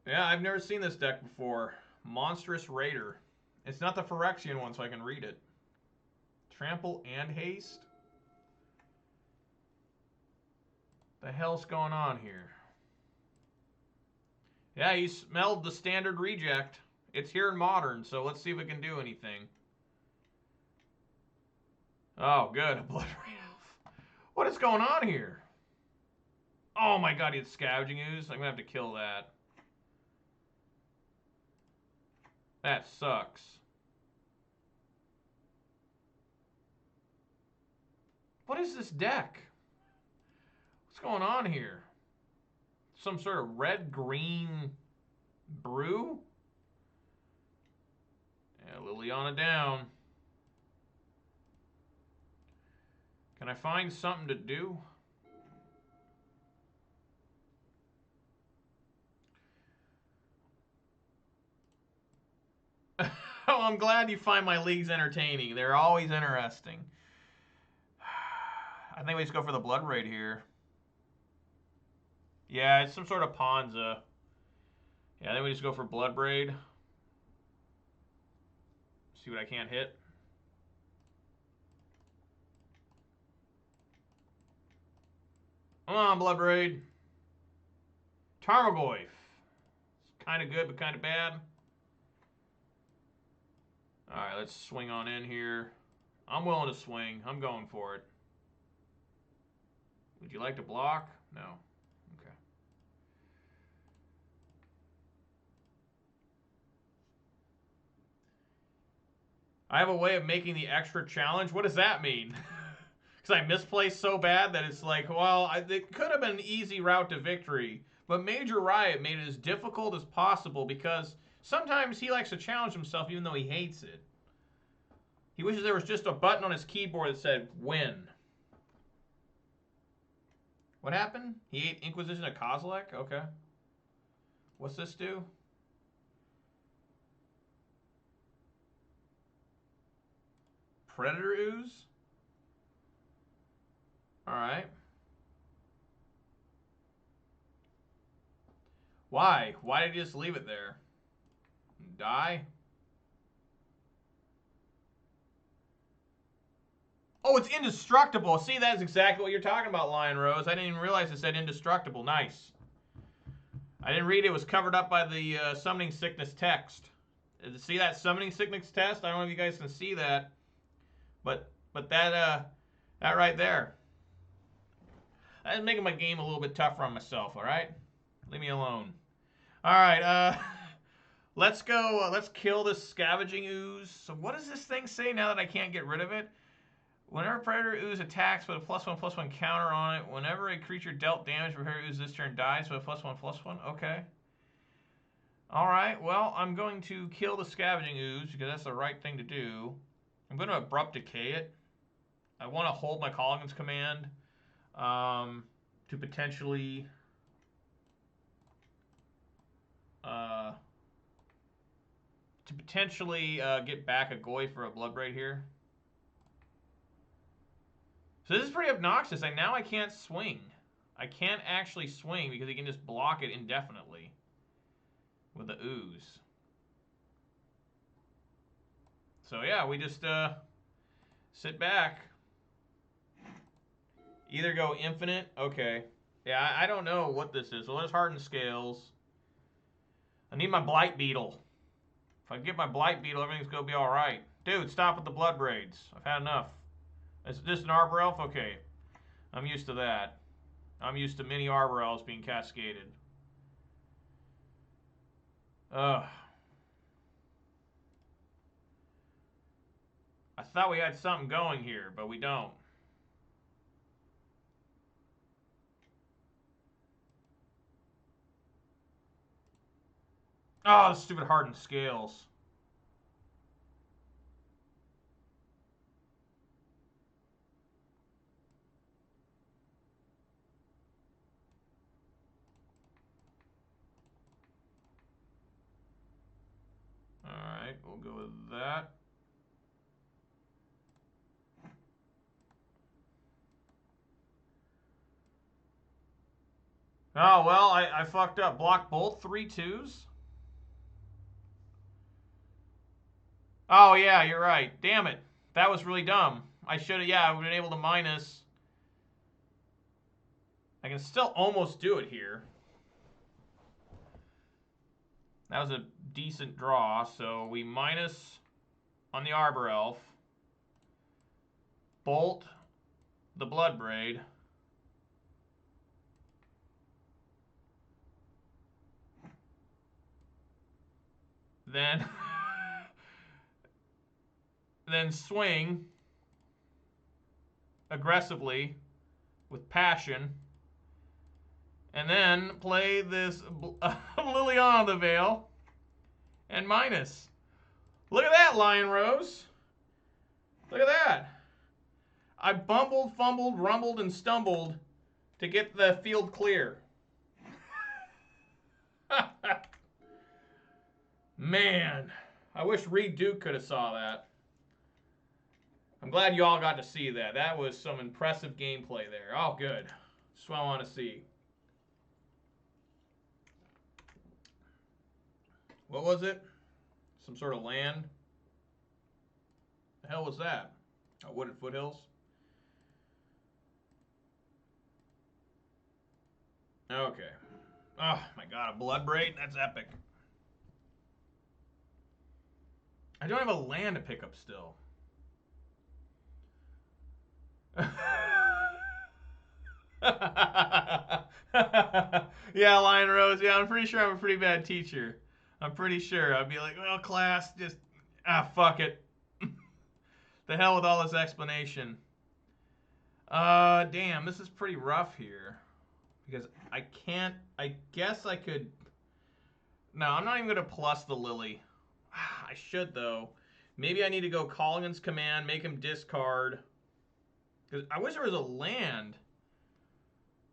Yeah, I've never seen this deck before. Monstrous Raider. It's not the Phyrexian one, so I can read it. Trample and haste? The hell's going on here? Yeah, he smelled the standard reject. It's here in Modern, so let's see if it can do anything. Oh, good. A Blood Rain Elf. What is going on here? Oh my god, he had Scavenging Ooze. I'm going to have to kill that. That sucks. What is this deck? What's going on here? Some sort of red-green brew? Yeah, Liliana down. Can I find something to do? Oh, I'm glad you find my leagues entertaining. They're always interesting. I think we just go for the Blood Raid here. Yeah, it's some sort of Ponza. Yeah, I think we just go for Blood Raid. See what I can't hit. Come on, Blood Raid. Tarmogoyf. It's kind of good, but kind of bad. Alright, let's swing on in here. I'm willing to swing. I'm going for it. Would you like to block? No. Okay. I have a way of making the extra challenge. What does that mean? Because I misplaced so bad that it's like, well, it could have been an easy route to victory. But Major Riot made it as difficult as possible because sometimes he likes to challenge himself even though he hates it. He wishes there was just a button on his keyboard that said, win. What happened? He ate Inquisition of Kozilek? Okay. What's this do? Predator Ooze? Alright. Why? Why did he just leave it there? Die? Oh, it's indestructible. See, that's exactly what you're talking about, Lion Rose. I didn't even realize it said indestructible. Nice. I didn't read it. It was covered up by the Summoning Sickness text. See that Summoning Sickness test? I don't know if you guys can see that. But that right there. That's making my game a little bit tougher on myself, all right? Leave me alone. All right, let's go. Let's kill this Scavenging Ooze. So what does this thing say now that I can't get rid of it? Whenever Predator Ooze attacks with a +1/+1 counter on it, whenever a creature dealt damage from Predator Ooze this turn dies with a +1/+1. Okay. Alright, well, I'm going to kill the Scavenging Ooze because that's the right thing to do. I'm going to Abrupt Decay it. I want to hold my Colligan's Command to potentially get back a Goy for a Blood Braid here. So this is pretty obnoxious. Now I can't swing. I can't actually swing because he can just block it indefinitely with the Ooze. So yeah, we just sit back. Either go infinite. Okay. Yeah, I don't know what this is. So let's harden scales. I need my Blight Beetle. If I get my Blight Beetle, everything's going to be alright. Dude, stop with the Blood Braids. I've had enough. Is this an Arbor Elf? Okay. I'm used to that. I'm used to many Arbor Elves being cascaded. Ugh. I thought we had something going here, but we don't. Oh, the stupid hardened scales. Alright, we'll go with that. Oh, well, I fucked up. Block both 3-2s? Oh, yeah, you're right. Damn it. That was really dumb. I should have, yeah, I would have been able to minus. I can still almost do it here. That was a decent draw, so we minus on the Arbor Elf. Bolt the Bloodbraid. Then then swing aggressively with passion, and then play this Liliana the Veil and minus. Look at that, Lion Rose. Look at that. I bumbled, fumbled, rumbled, and stumbled to get the field clear. Man, I wish Reed Duke could have saw that. I'm glad you all got to see that. That was some impressive gameplay there. Oh, good. That's what I want to see. What was it? Some sort of land? The hell was that? Oh, Wooded Foothills? Okay. Oh, my God. A Bloodbraid? That's epic. I don't have a land to pick up still. Yeah, Lion Rose. Yeah, I'm pretty sure I'm a pretty bad teacher. I'm pretty sure. I'd be like, well, class, just, fuck it. The hell with all this explanation. Damn, this is pretty rough here. Because I can't, I guess I could, no, I'm not even going to plus the Lily. I should, though. Maybe I need to go Colligan's Command, make him discard. Because I wish there was a land.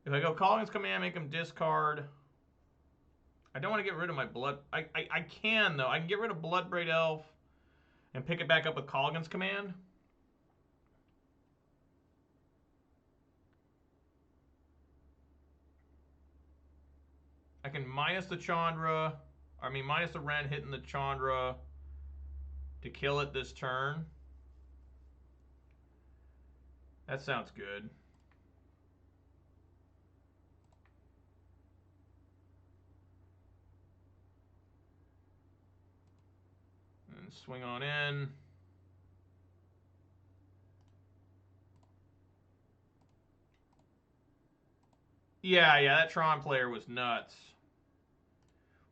If I go Colligan's Command, make him discard. I don't want to get rid of my blood. I can, though. I can get rid of Bloodbraid Elf and pick it back up with Colligan's Command. I can minus the Chandra. I mean, minus the Ren hitting the Chandra to kill it this turn. That sounds good. And swing on in. Yeah, that Tron player was nuts.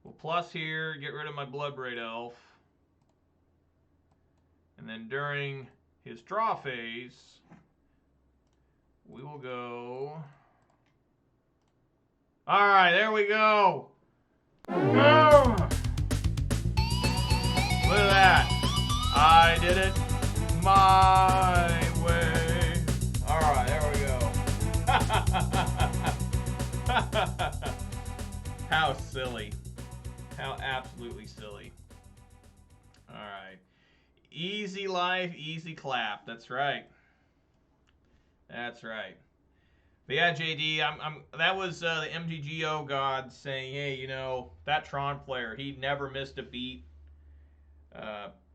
We'll plus here, get rid of my Bloodbraid Elf. And then during his draw phase, we will go. All right, there we go. Oh! Look at that. I did it my way. All right, there we go. How silly. How absolutely silly. All right. Easy life, easy clap. That's right. That's right. But yeah, JD, that was the MTGO gods saying, hey, you know, that Tron player, he never missed a beat.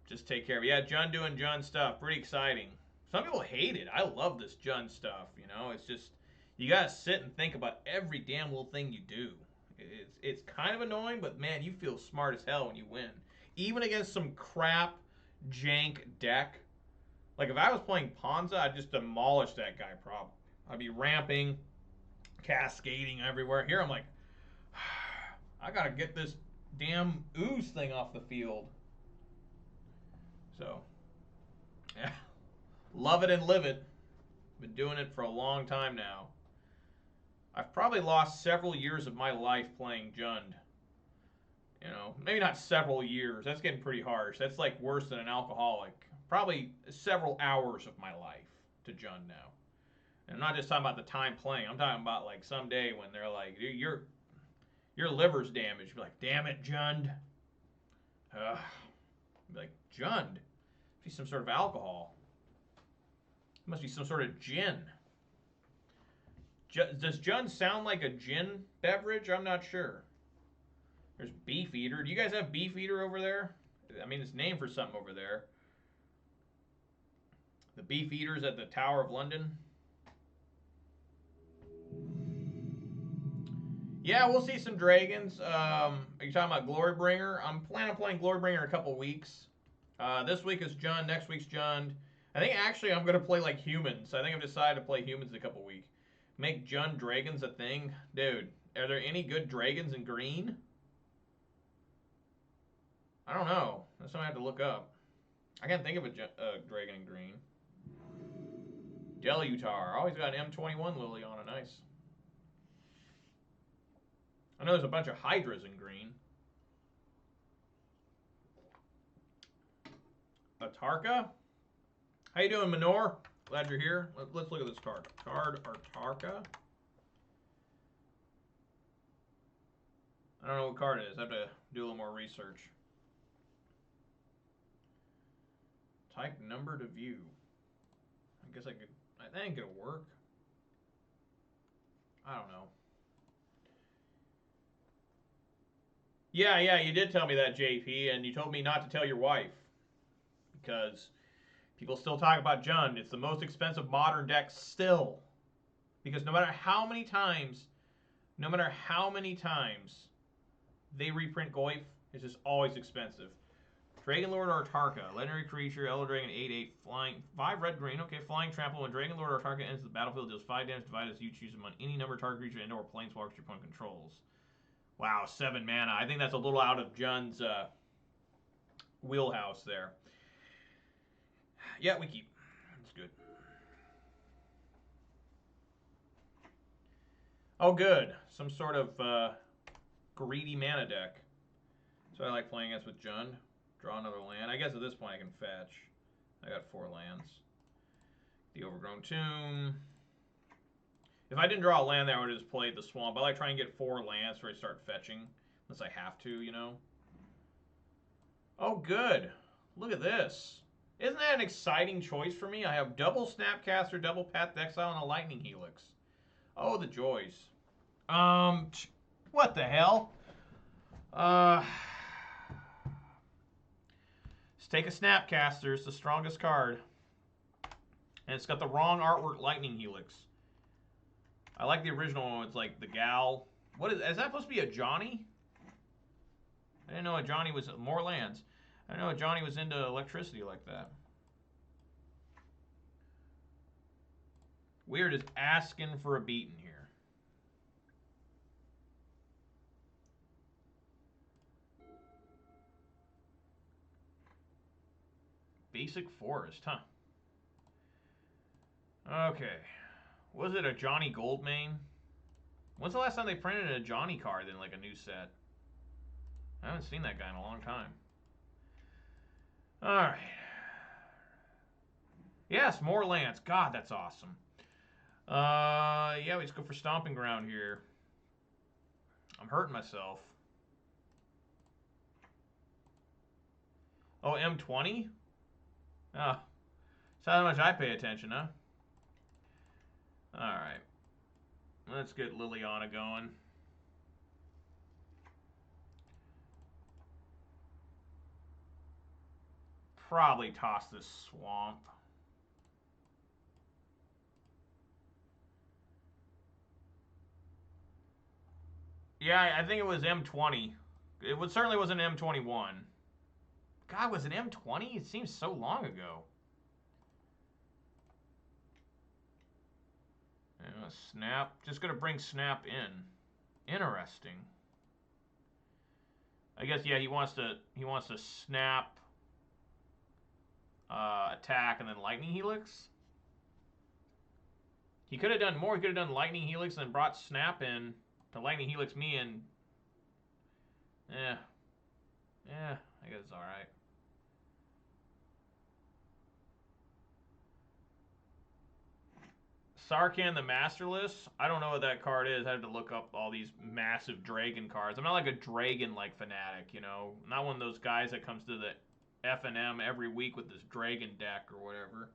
Just take care of it. Yeah, Jun doing Jun stuff. Pretty exciting. Some people hate it. I love this Jun stuff, you know. It's just, you got to sit and think about every damn little thing you do. It's kind of annoying, but man, you feel smart as hell when you win. Even against some crap, jank deck. Like, if I was playing Ponza, I'd just demolish that guy probably. I'd be ramping, cascading everywhere. Here, I'm like, I got to get this damn ooze thing off the field. So, yeah, Love it and live it. Been doing it for a long time now. I've probably lost several years of my life playing Jund. You know, maybe not several years. That's getting pretty harsh. That's like worse than an alcoholic. Probably several hours of my life to Jund now. And I'm not just talking about the time playing. I'm talking about like someday when they're like, your liver's damaged. Be like, damn it, Jund. Be like, Jund? Must be some sort of alcohol. It must be some sort of gin. Does Jund sound like a gin beverage? I'm not sure. There's Beefeater. Do you guys have Beefeater over there? I mean, it's named for something over there. The Beefeaters at the Tower of London. Yeah, we'll see some dragons. Are you talking about Glorybringer? I'm planning on playing Glorybringer in a couple weeks. This week is Jund. Next week's Jund. I think actually I'm going to play like humans. I think I've decided to play humans in a couple weeks. Make Jund dragons a thing. Dude, are there any good dragons in green? I don't know. That's something I have to look up. I can't think of a dragon in green. Delutar. Always got an M21 Lily on it. Nice. I know there's a bunch of Hydras in green. Atarka? How you doing, Minor? Glad you're here. Let's look at this card. Card Atarka. I don't know what card it is. I have to do a little more research. Type number to view. I guess I could. I think it'll work. I don't know. Yeah, you did tell me that, JP, and you told me not to tell your wife. Because people still talk about Jund. It's the most expensive modern deck still. Because no matter how many times they reprint Goyf, it's just always expensive. Dragon Lord Artarka, legendary creature, Elder Dragon 8/8, flying, 5 red green. Okay, flying trample. When Dragon Lord Artarka enters the battlefield, deals 5 damage divided as you choose among any number of target creature and/or planeswalkers your opponent controls. Wow, 7 mana. I think that's a little out of Jund's wheelhouse there. Yeah, we keep. That's good. Oh, good. Some sort of greedy mana deck. So I like playing against with Jund. Draw another land. I guess at this point I can fetch. I got 4 lands. The Overgrown Tomb. If I didn't draw a land there, I would have just played the Swamp. I like trying to get 4 lands before I start fetching. Unless I have to, you know. Oh, good. Look at this. Isn't that an exciting choice for me? I have double Snapcaster, double Path to Exile, and a Lightning Helix. Oh, the joys. What the hell? Let's take a Snapcaster. It's the strongest card. And it's got the wrong artwork Lightning Helix. I like the original one. It's like the Gal. What is that supposed to be a Johnny? I didn't know a Johnny was more lands. I didn't know a Johnny was into electricity like that. Weird is asking for a beating here. Basic Forest, huh? Okay. Was it a Johnny Goldmane? When's the last time they printed a Johnny card in like a new set? I haven't seen that guy in a long time. Alright. Yes, more lands. God, that's awesome. Yeah, we just go for Stomping Ground here. I'm hurting myself. Oh, M20? Oh. That's how much I pay attention, huh? Alright. Let's get Liliana going. Probably toss this Swamp. Yeah, I think it was M20. It certainly wasn't M21. God, was it M20? It seems so long ago. Snap. Just gonna bring Snap in. Interesting. I guess yeah, he wants to snap attack, and then Lightning Helix. He could have done more. He could have done Lightning Helix and brought Snap in to Lightning Helix me and... Yeah, I guess it's alright. Sarkhan the Masterless. I don't know what that card is. I had to look up all these massive dragon cards. I'm not like a dragon-like fanatic, you know. I'm not one of those guys that comes to the F&M every week with this dragon deck or whatever.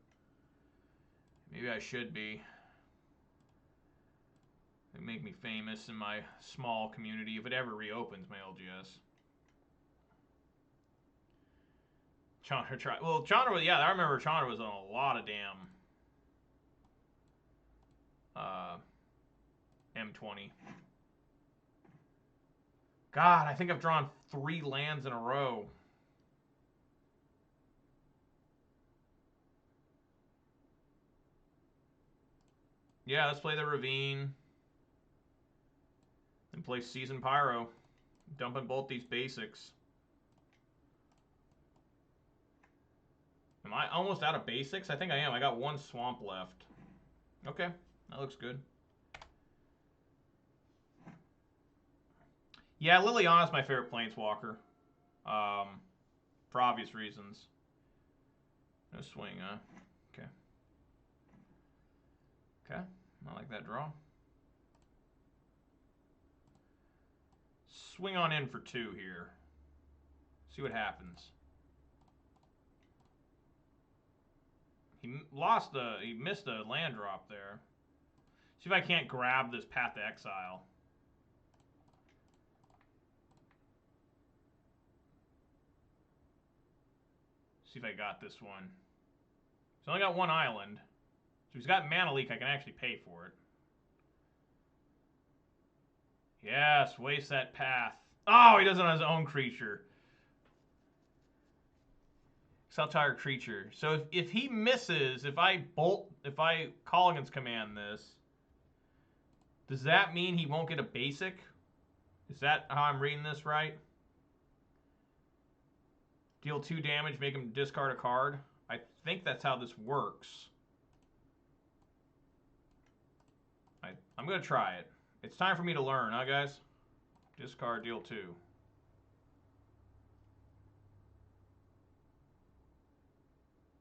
Maybe I should be. It make me famous in my small community if it ever reopens my LGS. Chandra tried. Well, Chandra was, yeah, I remember Chandra was on a lot of damn M20. God, I think I've drawn 3 lands in a row. Yeah, let's play the Ravine. And play Season Pyro. Dumping both these basics. Am I almost out of basics? I think I am. I got 1 swamp left. Okay, that looks good. Yeah, Liliana's my favorite planeswalker. For obvious reasons. No swing, huh? Okay. Okay, I like that draw. Swing on in for 2 here. See what happens. He missed a land drop there. See if I can't grab this Path to Exile. See if I got this one. He's only got 1 island. So he's got Mana Leak, I can actually pay for it. Yes, waste that path. Oh, he does it on his own creature. Exile creature. So if he misses, if I Colligan's command this, does that mean he won't get a basic? Is that how I'm reading this right? Deal 2 damage, make him discard a card. I think that's how this works. I'm going to try it. It's time for me to learn, huh, guys? Discard, deal 2.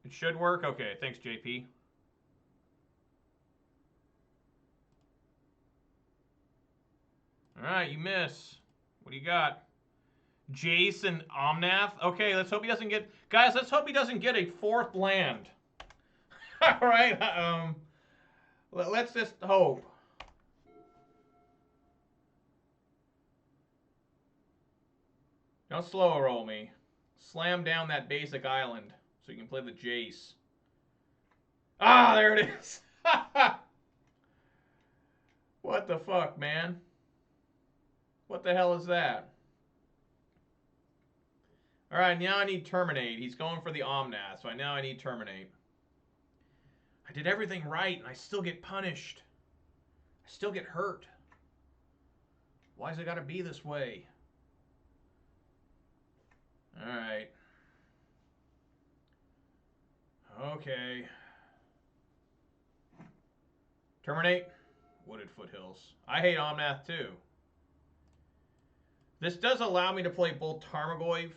It should work? Okay, thanks, JP. Alright, you miss. What do you got? Jason Omnath? Okay, let's hope he doesn't get... Guys, let's hope he doesn't get a 4th land. Alright, let's just hope. Don't slow roll me. Slam down that basic island so you can play the Jace. Ah, there it is. What the fuck, man? What the hell is that? Alright, now I need Terminate. He's going for the Omnath, so now I need Terminate. I did everything right, and I still get punished. I still get hurt. Why's it gotta be this way? Alright. Okay. Terminate. Wooded Foothills. I hate Omnath too. This does allow me to play both Tarmogoyf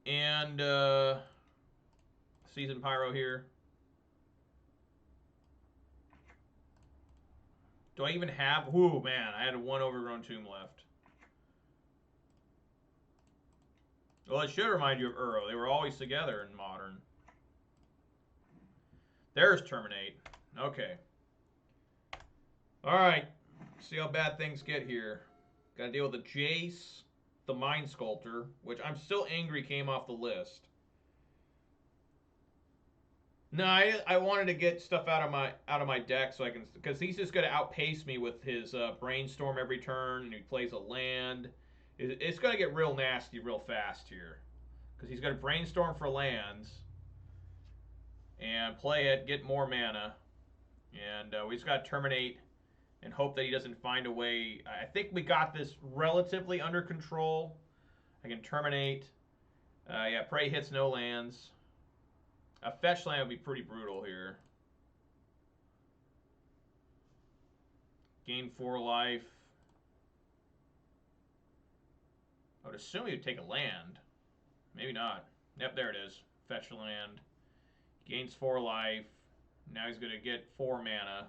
and Season Pyro here. Do I even have... Ooh, man, I had 1 Overgrown Tomb left. Well, it should remind you of Uro. They were always together in Modern. There's Terminate. Okay. Alright. See how bad things get here. Gotta deal with the Jace, the Mind Sculptor, which I'm still angry came off the list. No, I wanted to get stuff out of my deck so I can... Because he's just gonna outpace me with his Brainstorm every turn, and he plays a land. It's going to get real nasty real fast here. Because he's going to Brainstorm for lands. And play it, get more mana. And we just got to Terminate and hope that he doesn't find a way. I think we got this relatively under control. I can Terminate. Yeah, Prey hits no lands. A fetch land would be pretty brutal here. Gain 4 life. I would assume he'd take a land. Maybe not. Yep, there it is. Fetch land. Gains 4 life. Now he's going to get 4 mana.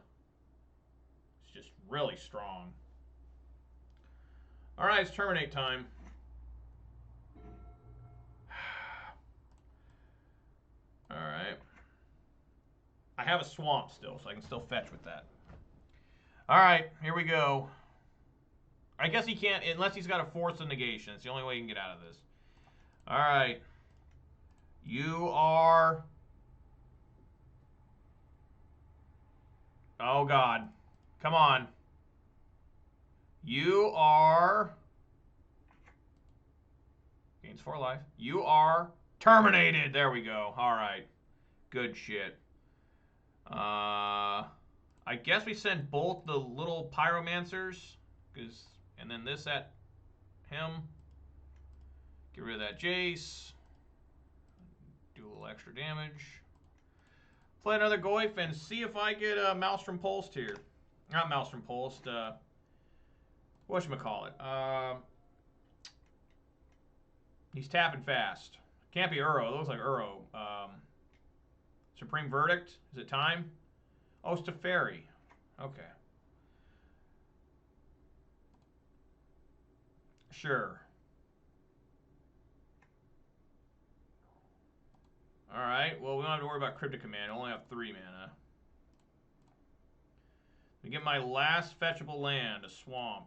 It's just really strong. Alright, it's terminate time. Alright. I have a swamp still, so I can still fetch with that. Alright, here we go. I guess he can't, unless he's got a force of negation. It's the only way he can get out of this. Alright. You are... Oh, God. Come on. You are... Gains 4 life. You are terminated. There we go. Alright. Good shit. I guess we send both the little pyromancers. And then this at him. Get rid of that Jace. Do a little extra damage. Play another Goyf and see if I get a Maelstrom Pulsed here. Not Maelstrom Pulsed. Whatchamacallit? He's tapping fast. Can't be Uro. It looks like Uro. Supreme Verdict. Is it time? Oh, it's Teferi. Okay. Sure. Alright, well, we don't have to worry about Cryptic Command. I only have 3 mana. We get my last fetchable land, a swamp.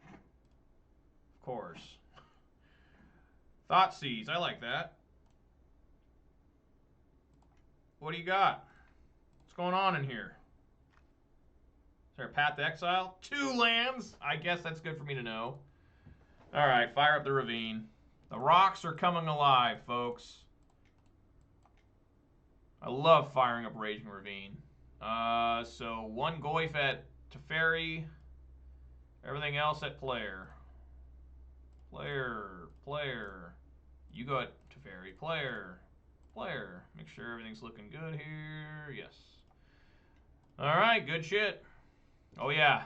Of course. Thoughtseize, I like that. What do you got? What's going on in here? Is there a Path to Exile? 2 lands? I guess that's good for me to know. Alright, fire up the Ravine. The rocks are coming alive, folks. I love firing up Raging Ravine. So 1 Goyf at Teferi. Everything else at player. Player. You go at Teferi. Player. Make sure everything's looking good here. Yes. Alright, good shit. Oh yeah.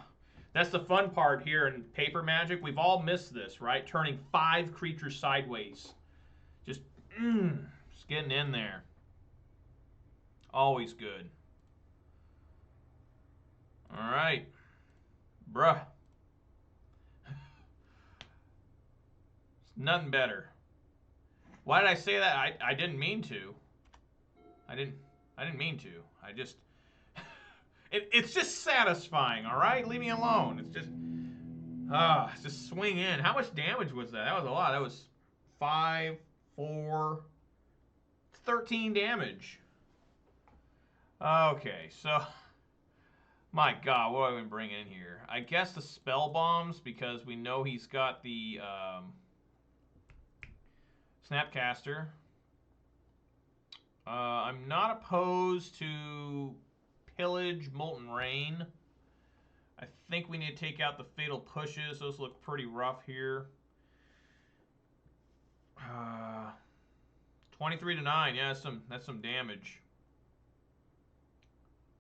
That's the fun part here in Paper Magic. We've all missed this, right? Turning 5 creatures sideways. Just getting in there. Always good. Alright. Bruh. It's nothing better. Why did I say that? I didn't mean to. I didn't mean to. I just... It's just satisfying, all right? Leave me alone. It's just swing in. How much damage was that? That was a lot. That was 5, 4, 13 damage. Okay, so... My God, what have I been bringing in here? I guess the Spell Bombs, because we know he's got the Snapcaster. I'm not opposed to Pillage, Molten Rain. I think we need to take out the Fatal Pushes. Those look pretty rough here. 23 to 9. Yeah, that's some damage.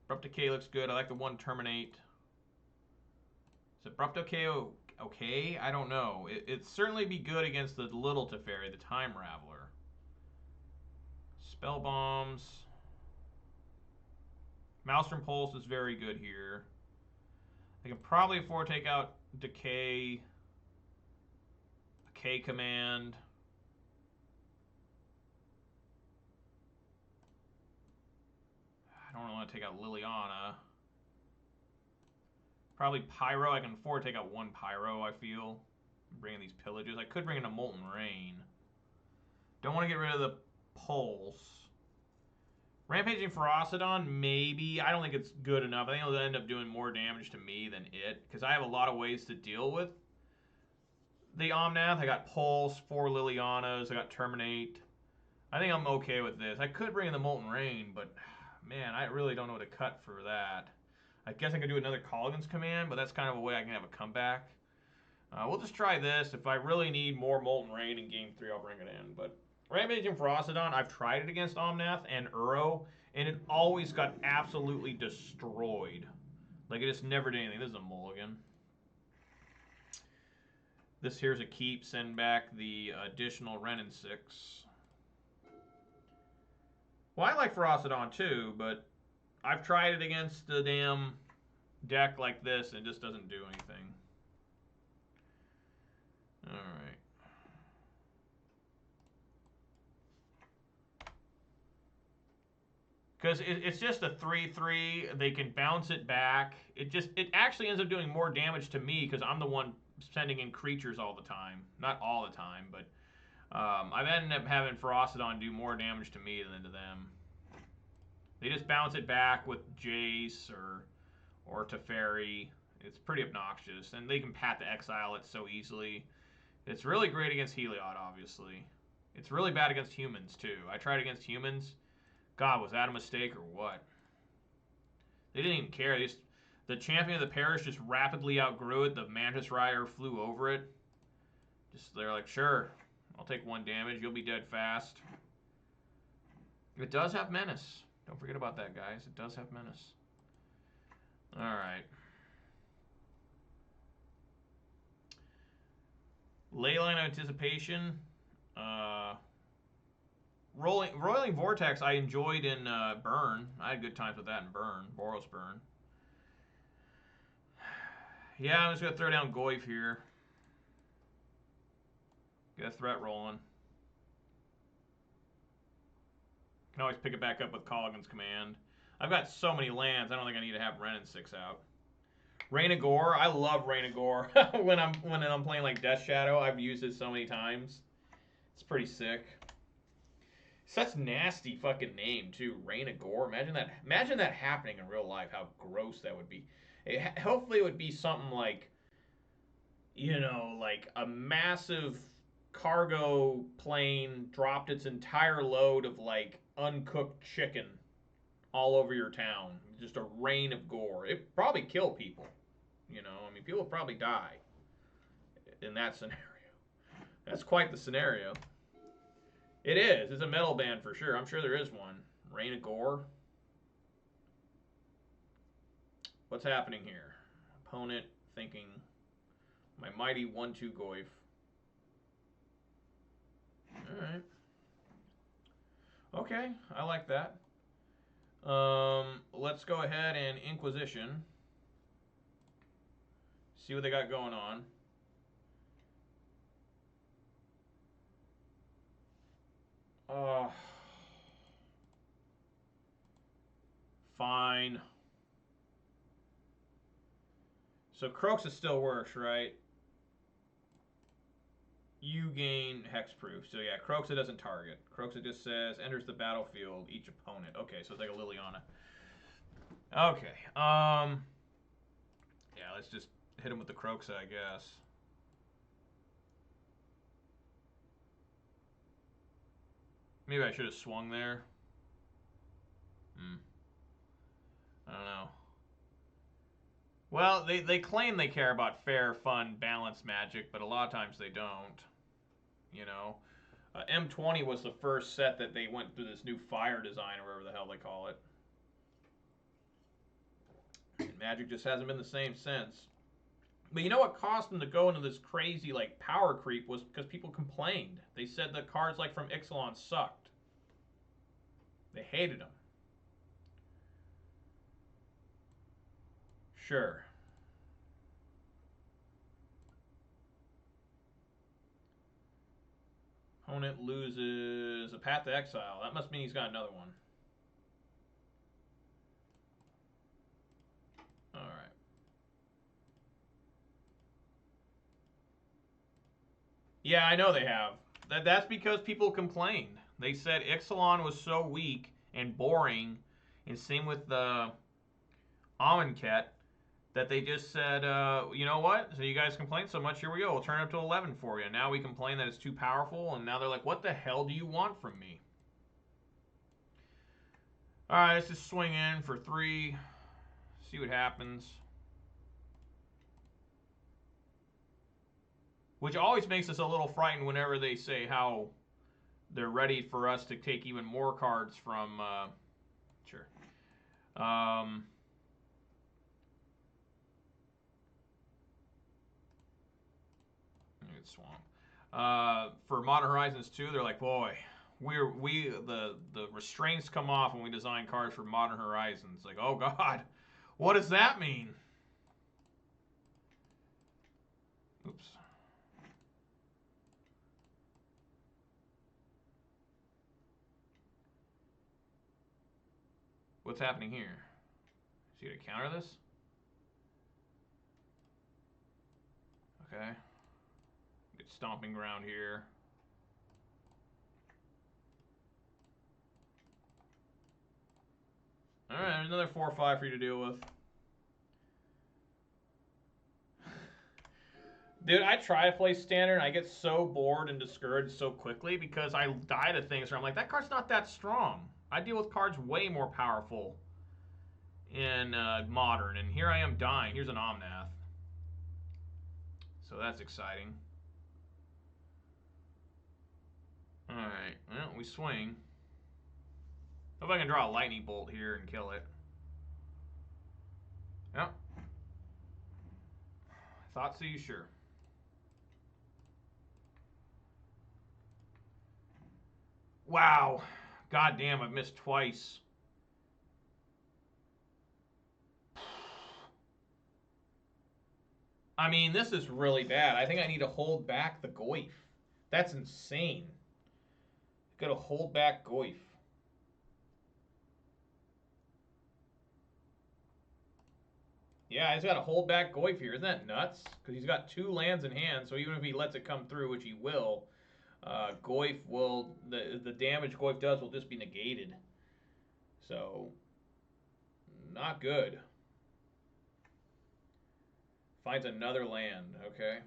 Abrupt Decay looks good. I like the 1 Terminate. Is Abrupt Decay okay? I don't know. It'd certainly be good against the little Teferi, the Time Raveler. Spell Bombs. Maelstrom Pulse is very good here. I can probably afford to take out Decay. Decay Command. I don't really want to take out Liliana. Probably Pyro. I can afford to take out 1 Pyro, I feel. Bring in these Pillages. I could bring in a Molten Rain. Don't want to get rid of the Pulse. Rampaging Ferocidon, maybe. I don't think it's good enough. I think it'll end up doing more damage to me than it. Because I have a lot of ways to deal with the Omnath. I got Pulse, 4 Lilianas. I got Terminate. I think I'm okay with this. I could bring in the Molten Rain, but... Man, I really don't know what to cut for that. I guess I could do another Colligan's Command, but that's kind of a way I can have a comeback. We'll just try this. If I really need more Molten Rain in Game 3, I'll bring it in. But Rampaging Ferocidon, I've tried it against Omnath and Uro, and it always got absolutely destroyed. Like, it just never did anything. This is a mulligan. This here's a keep. Send back the additional Renin 6. Well, I like Ferocidon too, but I've tried it against the damn deck like this, and it just doesn't do anything. Alright. Because it's just a 3/3. They can bounce it back. It actually ends up doing more damage to me because I'm the one sending in creatures all the time. Not all the time, but I've ended up having Ferocidon do more damage to me than to them. They just bounce it back with Jace or Teferi. It's pretty obnoxious. And they can Path to Exile it so easily. It's really great against Heliod, obviously. It's really bad against humans, too. I tried against humans. God, was that a mistake or what? They didn't even care. The champion of the parish just rapidly outgrew it. The Mantis Rider flew over it. They're like, sure, I'll take 1 damage. You'll be dead fast. It does have Menace. Don't forget about that, guys. It does have Menace. Alright. Leyline of Anticipation. Roiling Vortex I enjoyed in Burn. I had good times with that in Burn. Boros Burn. Yeah, I'm just going to throw down Goyf here. Get a threat rolling. Can always pick it back up with Colligan's Command. I've got so many lands, I don't think I need to have Renin 6 out. Rain of Gore, I love Rain of Gore. when I'm playing like Death Shadow, I've used it so many times. It's pretty sick. Such nasty fucking name too, Rain of Gore. Imagine that happening in real life. How gross that would be. Hopefully it would be something like, you know, like a massive cargo plane dropped its entire load of like uncooked chicken all over your town. Just a rain of gore. It'd probably kill people. You know, I mean, people would probably die in that scenario. That's quite the scenario. It is. It's a metal band for sure. I'm sure there is one. Rain of Gore. What's happening here? Opponent thinking my mighty 1/2 Goyf. Alright. Okay, I like that. Let's go ahead and Inquisition. See what they got going on. Fine. So Croxa still works, right? You gain hexproof. So yeah, Croxa doesn't target. Croxa just says enters the battlefield each opponent. Okay, so it's like a Liliana. Okay. Yeah, let's just hit him with the Croxa, I guess. Maybe I should have swung there. I don't know. Well, they claim they care about fair, fun, balanced Magic, but a lot of times they don't. You know, M20 was the first set that they went through this new fire design, or whatever the hell they call it. And Magic just hasn't been the same since. But you know what caused them to go into this crazy like power creep was because people complained. They said the cards like from Ixalan sucked. They hated them. Sure. Opponent loses a Path to Exile. That must mean he's got another one. Alright. Yeah, I know they have. That's because people complained. They said Ixalan was so weak and boring, and same with the Amonkhet, that they just said, you know what? So you guys complain so much, here we go. We'll turn it up to 11 for you. Now we complain that it's too powerful, and now they're like, what the hell do you want from me? Alright, let's just swing in for 3. See what happens. which always makes us a little frightened whenever they say how they're ready for us to take even more cards from. Sure. Swamp. For Modern Horizons 2, they're like, boy, the restraints come off when we design cards for Modern Horizons. Like, oh god, what does that mean? Oops. What's happening here? Is he gonna counter this? Okay. Get stomping ground here. Alright, another 4 or 5 for you to deal with. Dude, I try to play standard and I get so bored and discouraged so quickly because I die to things where I'm like, that card's not that strong. I deal with cards way more powerful in modern, and here I am dying. Here's an Omnath. So that's exciting. Alright, well, we swing. Hope I can draw a lightning bolt here and kill it. Yep. Thought so, you sure. Wow. God damn, I've missed twice. I mean, this is really bad. I think I need to hold back the Goyf. That's insane. Gotta hold back Goyf. Yeah, I just gotta hold back Goyf here. Isn't that nuts? Because he's got 2 lands in hand, so even if he lets it come through, which he will, Goyf will, the damage Goyf does will just be negated. So, not good. Finds another land, okay.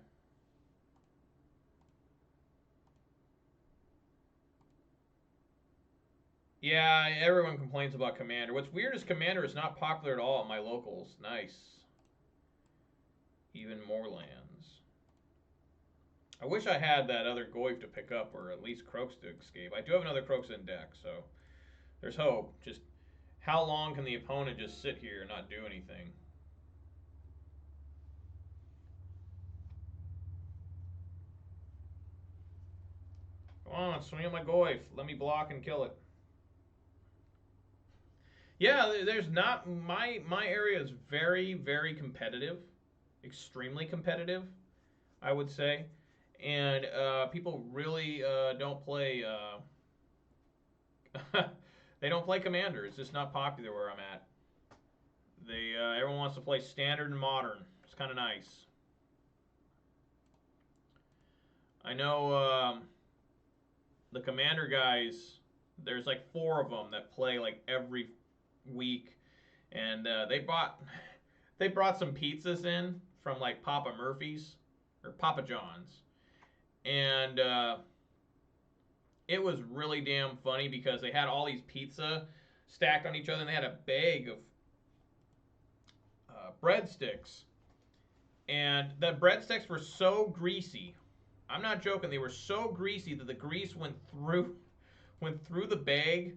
Yeah, everyone complains about Commander. What's weird is Commander is not popular at all at my locals. Nice. Even more lands. I wish I had that other Goyf to pick up, or at least Croaks to escape. I do have another Croaks in deck, so there's hope. Just how long can the opponent just sit here and not do anything? Come on, swing at my Goyf. Let me block and kill it. Yeah, there's not my area is very, very competitive, extremely competitive, I would say, and people really don't play. They don't play Commander. It's just not popular where I'm at. Everyone wants to play Standard and Modern. It's kind of nice. I know the Commander guys. There's like 4 of them that play like every week, and they brought some pizzas in from like Papa Murphy's or Papa John's, and it was really damn funny because they had all these pizza stacked on each other, and they had a bag of breadsticks, and the breadsticks were so greasy. I'm not joking. They were so greasy that the grease went through the bag,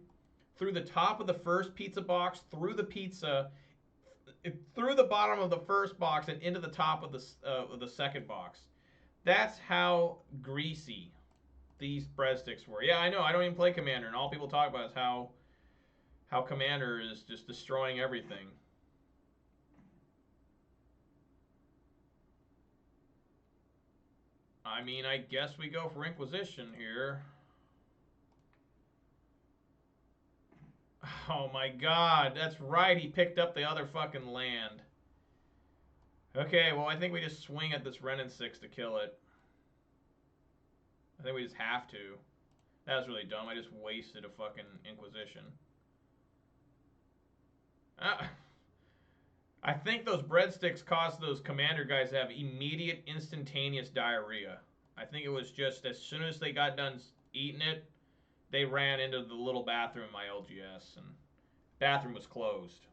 through the top of the first pizza box, through the pizza, through the bottom of the first box, and into the top of the second box. That's how greasy these breadsticks were. Yeah, I know. I don't even play Commander, and all people talk about is how Commander is just destroying everything. I mean, I guess we go for Inquisition here. Oh my god, that's right, he picked up the other fucking land. Okay, well, I think we just swing at this Renin 6 to kill it. I think we just have to. That was really dumb. I just wasted a fucking Inquisition. I think those breadsticks caused those Commander guys to have immediate, instantaneous diarrhea. I think it was just as soon as they got done eating it, they ran into the little bathroom in my LGS, and bathroom was closed.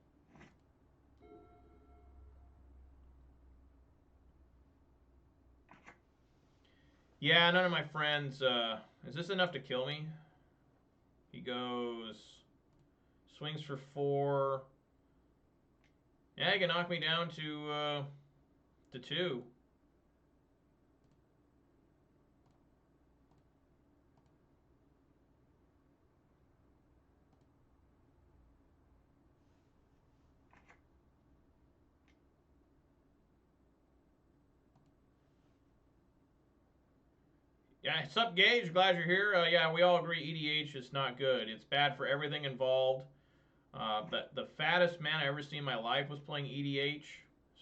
Yeah, none of my friends. Is this enough to kill me? He goes, swings for 4. Yeah, he can knock me down to 2. Yeah, what's up, Gage? Glad you're here. Yeah, we all agree EDH is not good. It's bad for everything involved. But the fattest man I ever seen in my life was playing EDH,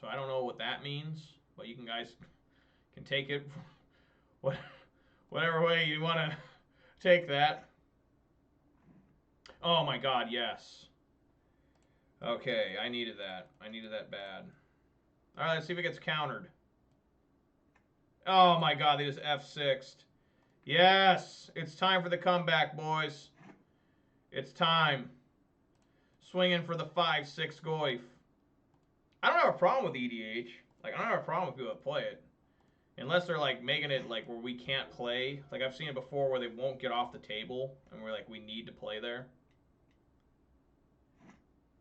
so I don't know what that means. But you guys can take it whatever way you want to take that. Oh my God, yes. Okay, I needed that. I needed that bad. All right, let's see if it gets countered. Oh my God, they just F6'd. Yes, it's time for the comeback, boys. It's time. Swinging for the 5-6 Goif. I don't have a problem with EDH. Like, I don't have a problem with people that play it. Unless they're, like, making it, like, where we can't play. Like, I've seen it before where they won't get off the table. And we're like, we need to play there.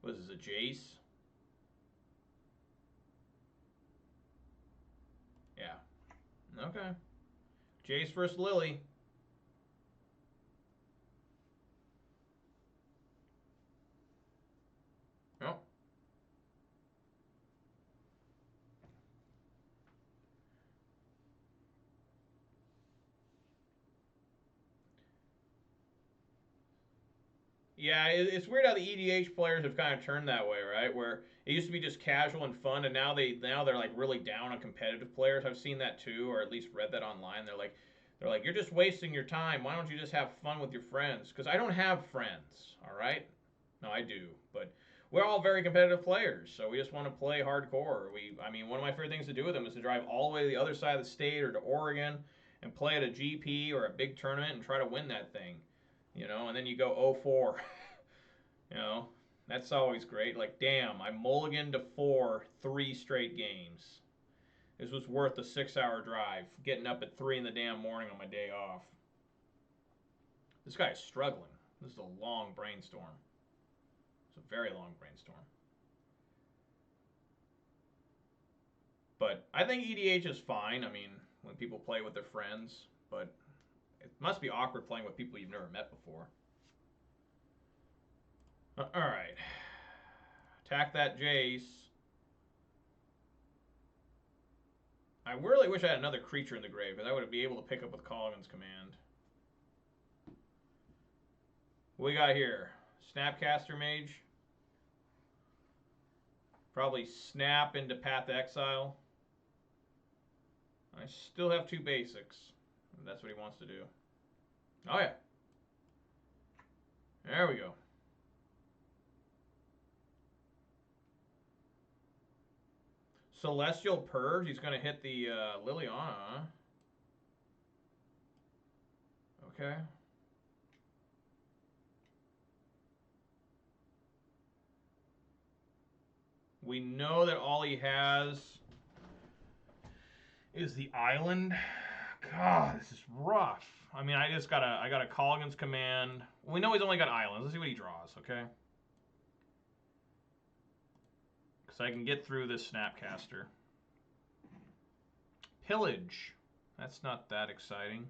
What is this, a Jace? Yeah. Okay. Jace versus Lily. Oh. Yeah, it's weird how the EDH players have kind of turned that way, right? Where it used to be just casual and fun, and now they're like really down on competitive players. I've seen that too, or at least read that online. They're like you're just wasting your time. Why don't you just have fun with your friends? Because I don't have friends. All right, no, I do, but we're all very competitive players, so we just want to play hardcore. I mean, one of my favorite things to do with them is to drive all the way to the other side of the state or to Oregon and play at a GP or a big tournament and try to win that thing. And then you go 0-4. you know, that's always great. Like, damn, I mulliganed to 4 3 straight games. This was worth the 6-hour drive, getting up at 3 in the damn morning on my day off. This guy is struggling. This is a long brainstorm. It's a very long brainstorm. But I think EDH is fine. I mean, when people play with their friends, but it must be awkward playing with people you've never met before. Alright. Attack that Jace. I really wish I had another creature in the grave, because I would be able to pick up with Colligan's command. What we got here? Snapcaster Mage. Probably snap into Path to Exile. I still have 2 basics. That's what he wants to do. Oh yeah. There we go. Celestial Purge. He's going to hit the Liliana. Okay. We know that all he has is the island. God, this is rough. I mean, I got a Colligan's command. We know he's only got islands. Let's see what he draws, okay? Because I can get through this Snapcaster. Pillage. That's not that exciting.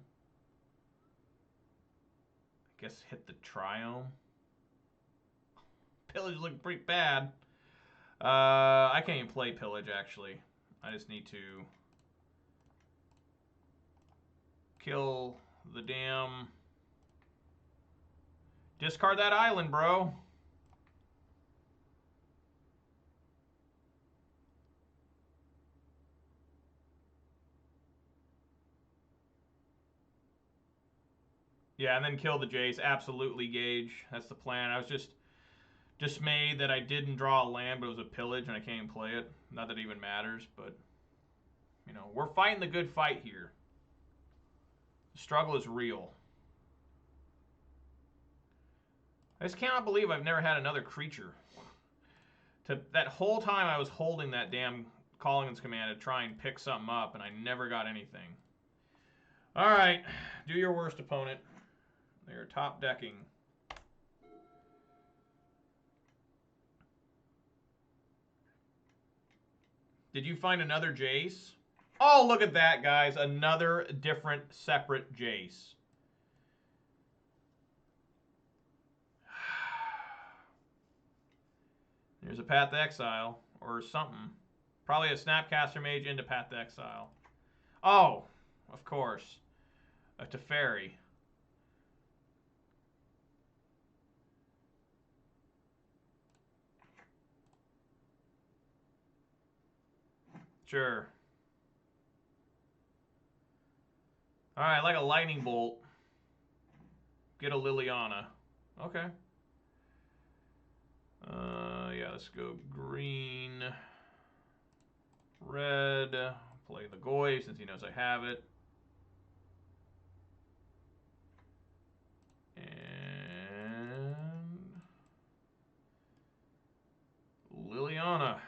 I guess hit the Triome. Pillage looking pretty bad. I can't even play Pillage, actually. I just need to kill the damn... Discard that island, bro. Yeah, and then kill the Jace. Absolutely, Gage. That's the plan. I was just dismayed that I didn't draw a land, but it was a pillage, and I can't even play it. Not that it even matters, but, we're fighting the good fight here. The struggle is real. I just cannot believe I've never had another creature. That whole time I was holding that damn Colligan's command to try and pick something up, and I never got anything. All right, do your worst opponent. They're top decking. Did you find another Jace? Oh, look at that, guys. Another different, separate Jace. There's a Path to Exile or something. Probably a Snapcaster Mage into Path to Exile. Oh, of course. A Teferi. Sure. Alright, like a lightning bolt. Get a Liliana. Okay. Yeah, let's go green. Red. Play the Goy since he knows I have it. And Liliana.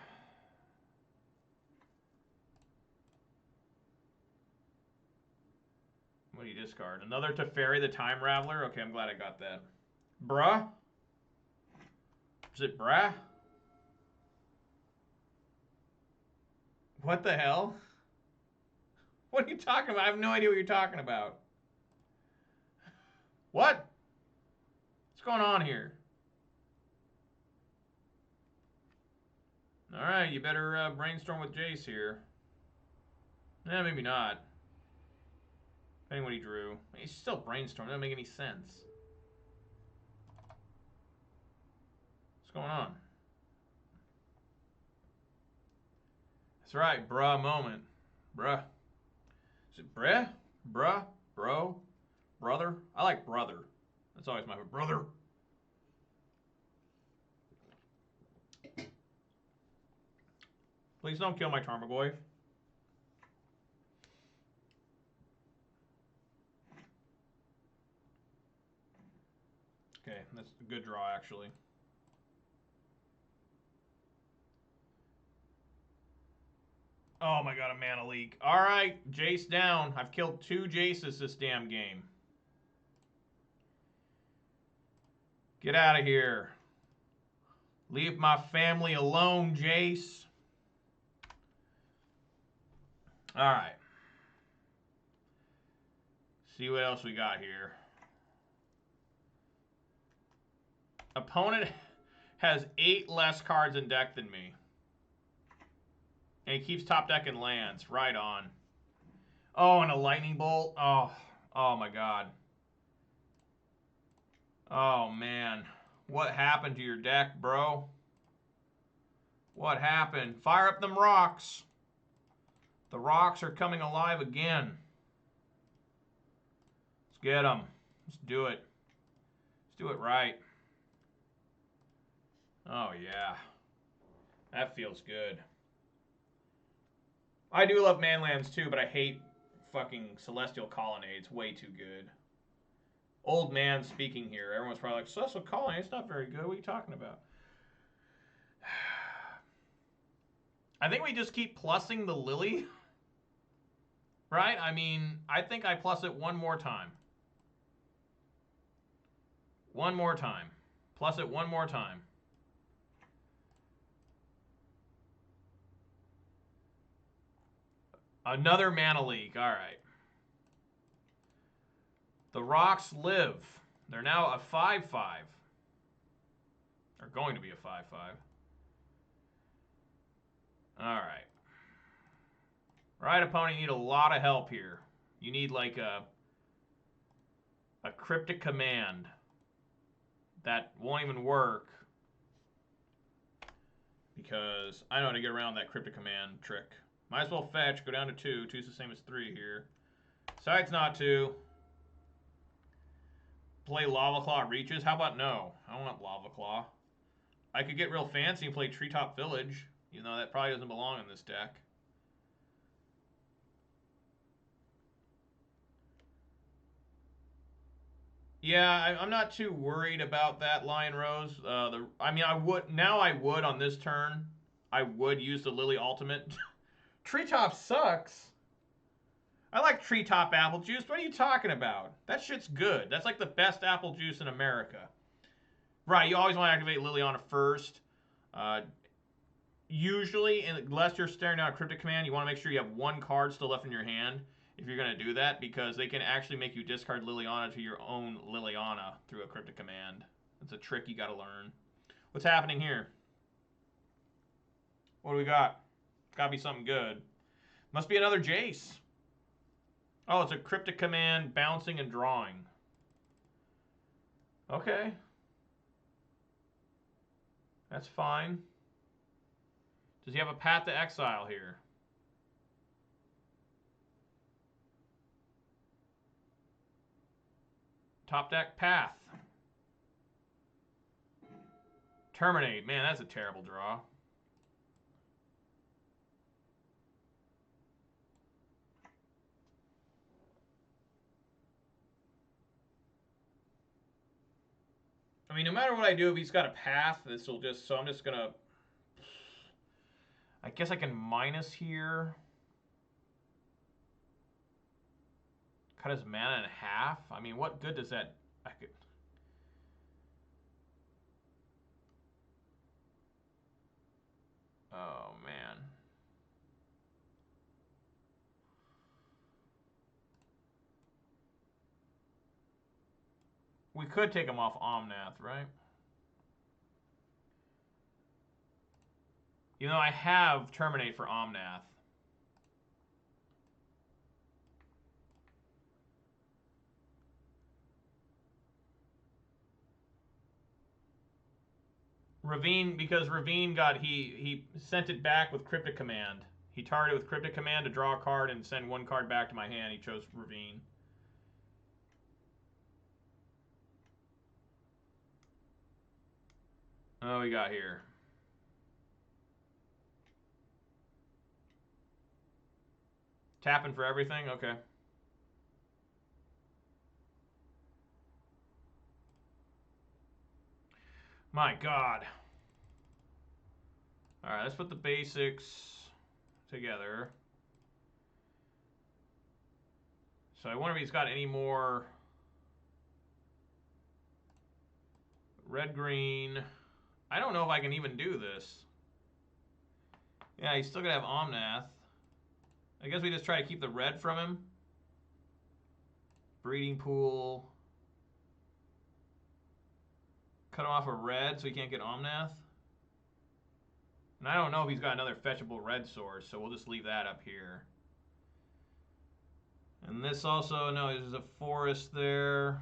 What do you discard? Another Teferi, the Time Raveler? Okay, I'm glad I got that. Bruh? Is it bruh? What the hell? What are you talking about? I have no idea what you're talking about. What? What's going on here? Alright, you better brainstorm with Jace here. Eh, maybe not. Depending what he drew. He's still brainstorming. Doesn't make any sense. What's going on? That's right, bruh moment. Bruh. Is it bruh? Bruh? Bro? Brother? I like brother. That's always my favorite. Brother. Please don't kill my Tarmogoyf. Okay, that's a good draw, actually. Oh my god, a mana leak. Alright, Jace down. I've killed 2 Jaces this damn game. Get out of here. Leave my family alone, Jace. Alright. See what else we got here. Opponent has 8 less cards in deck than me. And he keeps top decking lands. Right on. Oh, and a lightning bolt. Oh my god. Oh, man. What happened to your deck, bro? What happened? Fire up them rocks. The rocks are coming alive again. Let's get them. Let's do it. Let's do it right. Oh, yeah. That feels good. I do love manlands too, but I hate fucking Celestial Colonnades. Way too good. Old man speaking here. Everyone's probably like, Celestial Colonnade, it's not very good. What are you talking about? I think we just keep plussing the Lily. Right? I mean, I think I plus it one more time. One more time. Plus it one more time. Another mana leak. All right. The rocks live. They're now a 5/5. They're going to be a 5/5. All right. Right, opponent, you need a lot of help here. You need like a cryptic command that won't even work because I know how to get around that cryptic command trick. Might as well fetch, go down to 2. 2's the same as 3 here. Decides not to. Play Lava Claw Reaches. How about no? I don't want Lava Claw. I could get real fancy and play Treetop Village, even though that probably doesn't belong in this deck. Yeah, I'm not too worried about that, Lion Rose. I mean, I would on this turn. I would use the Lily Ultimate. Treetop sucks. I like treetop apple juice. What are you talking about? That shit's good. That's like the best apple juice in America. Right, you always want to activate Liliana first. Usually, unless you're staring down a cryptic command, you want to make sure you have one card still left in your hand if you're going to do that, because they can actually make you discard Liliana to your own Liliana through a cryptic command. It's a trick you got to learn. What's happening here? What do we got? Gotta be something good. Must be another Jace. Oh, it's a cryptic command, bouncing and drawing. Okay. That's fine. Does he have a Path to Exile here? Top deck Path. Terminate. Man, that's a terrible draw. I mean, no matter what I do, if he's got a Path, this will just... So I'm just going to... I guess I can minus here. Cut his mana in half. I mean, what good does that... I could... Oh, man. We could take him off Omnath, right? Even though I have Terminate for Omnath. Ravine, because Ravine got, he sent it back with Cryptic Command. He targeted with Cryptic Command to draw a card and send one card back to my hand. He chose Ravine. Oh, we got here. Tapping for everything? Okay. My God. Alright, let's put the basics together. So I wonder if he's got any more red-green. I don't know if I can even do this. Yeah, he's still going to have Omnath. I guess we just try to keep the red from him. Breeding Pool. Cut him off a red so he can't get Omnath. And I don't know if he's got another fetchable red source, so we'll just leave that up here. And this also, no, there's a forest there.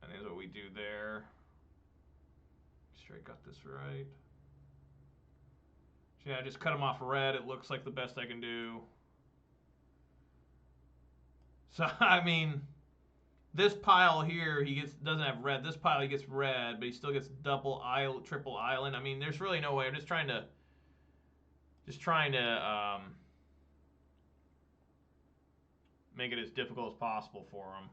I think that's what we do there. Sure I got this right. So yeah, I just cut him off red. It looks like the best I can do. So, I mean, this pile here, he doesn't have red. This pile, he gets red, but he still gets double island, triple island. I mean, there's really no way. I'm just trying to make it as difficult as possible for him.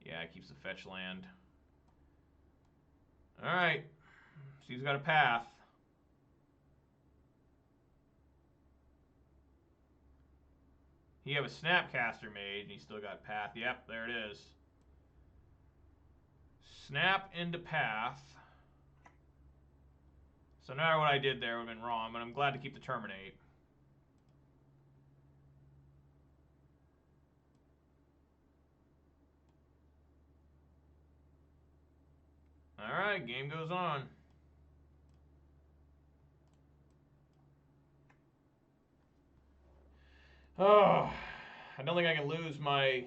Yeah, it keeps the fetch land. All right, so he's got a path. He have a Snapcaster Mage, and he's still got path. Yep, there it is. Snap into path. So no matter what I did there would have been wrong, but I'm glad to keep the Terminate. Alright, game goes on. Oh, I don't think I can lose my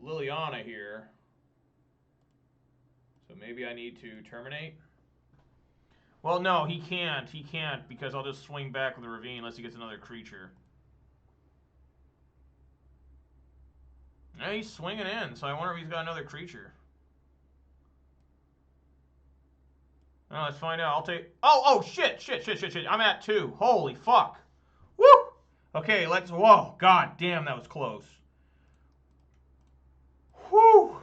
Liliana here. So maybe I need to terminate. Well, no, he can't. He can't because I'll just swing back with a Ravine unless he gets another creature. Yeah, he's swinging in, so I wonder if he's got another creature. Oh, let's find out. I'll take... Oh, shit. I'm at 2. Holy fuck. Woo! Okay, let's... Whoa, god damn, that was close. Whew.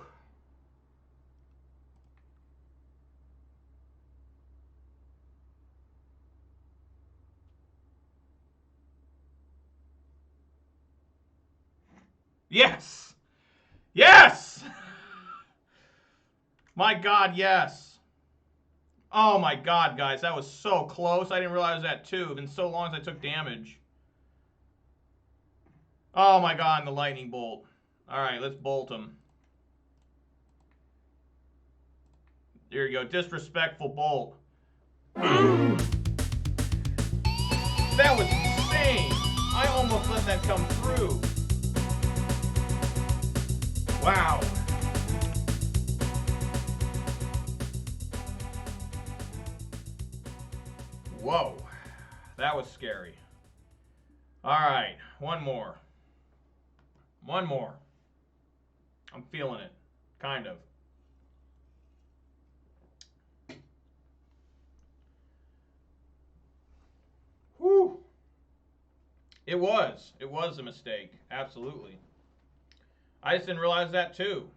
Yes! Yes! My God, yes. Oh my God, guys, that was so close. I didn't realize that too. It's been so long since I took damage. Oh my God, and the lightning bolt. All right, let's bolt him. There you go, disrespectful bolt. Boom! That was insane. I almost let that come through. Wow. Whoa. That was scary. All right, one more. One more. I'm feeling it. Kind of. Whew. It was. It was a mistake. Absolutely. I just didn't realize that too.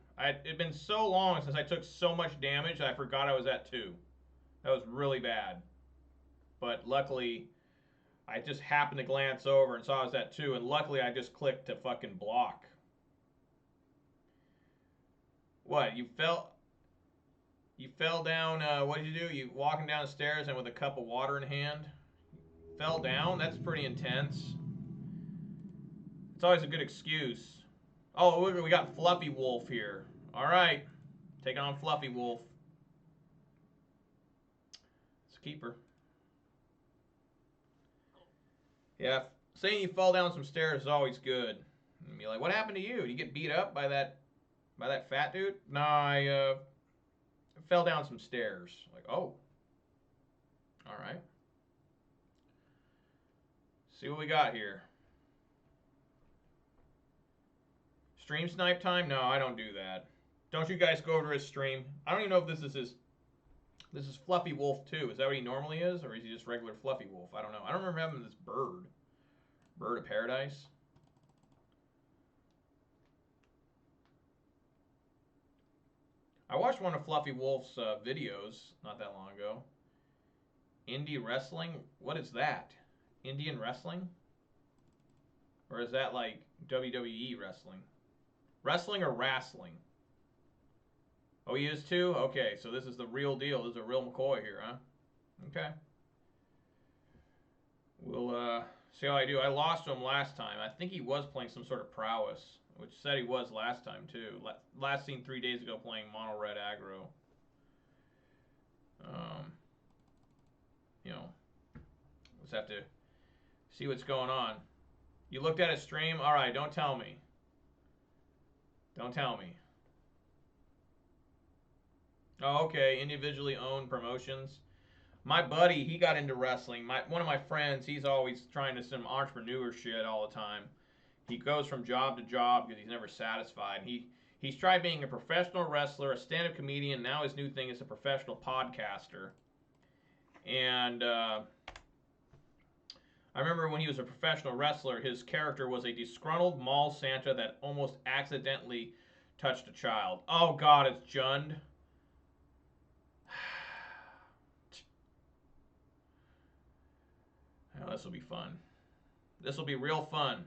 It'd been so long since I took so much damage I forgot I was at 2. That was really bad. But luckily, I just happened to glance over and saw I was at 2, and luckily I just clicked to fucking block. What? You fell down, what did you do? You walking down the stairs and with a cup of water in hand? Fell down? That's pretty intense. It's always a good excuse. Oh, look, we got Fluffy Wolf here. All right. Taking on Fluffy Wolf. It's a keeper. Yeah, saying you fell down some stairs is always good. And be like, what happened to you? Did you get beat up by that fat dude? No, I fell down some stairs. Like, oh. All right. See what we got here. Stream snipe time? No, I don't do that. Don't you guys go over to his stream? I don't even know if this is his. This is Fluffy Wolf too. Is that what he normally is, or is he just regular Fluffy Wolf? I don't know. I don't remember having this bird. Bird of Paradise. I watched one of Fluffy Wolf's videos not that long ago. Indie wrestling? What is that? Indian wrestling? Or is that like WWE wrestling? Wrestling or wrestling? Oh, he is too? Okay, so this is the real deal. This is a real McCoy here, huh? Okay. We'll see how I do. I lost to him last time. I think he was playing some sort of prowess, which said he was last time too. Last seen 3 days ago playing mono red aggro. You know, let's have to see what's going on. You looked at his stream? All right, don't tell me. Don't tell me. Oh, okay. Individually owned promotions. My buddy, he got into wrestling. One of my friends, he's always trying to some entrepreneur shit all the time. He goes from job to job because he's never satisfied. He's tried being a professional wrestler, a stand-up comedian. Now his new thing is a professional podcaster. And I remember when he was a professional wrestler, his character was a disgruntled mall Santa that almost accidentally touched a child. Oh God, it's Jund. Oh, this will be fun. This will be real fun.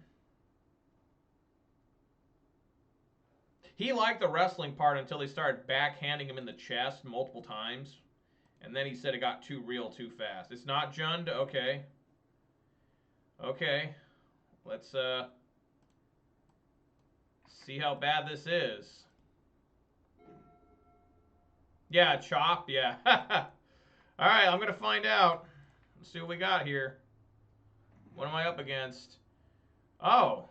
He liked the wrestling part until he started backhanding him in the chest multiple times. And then he said it got too real too fast. It's not Jund? Okay. Okay. Let's see how bad this is. Yeah, chop. Yeah. All right, I'm going to find out. Let's see what we got here. What am I up against? Oh.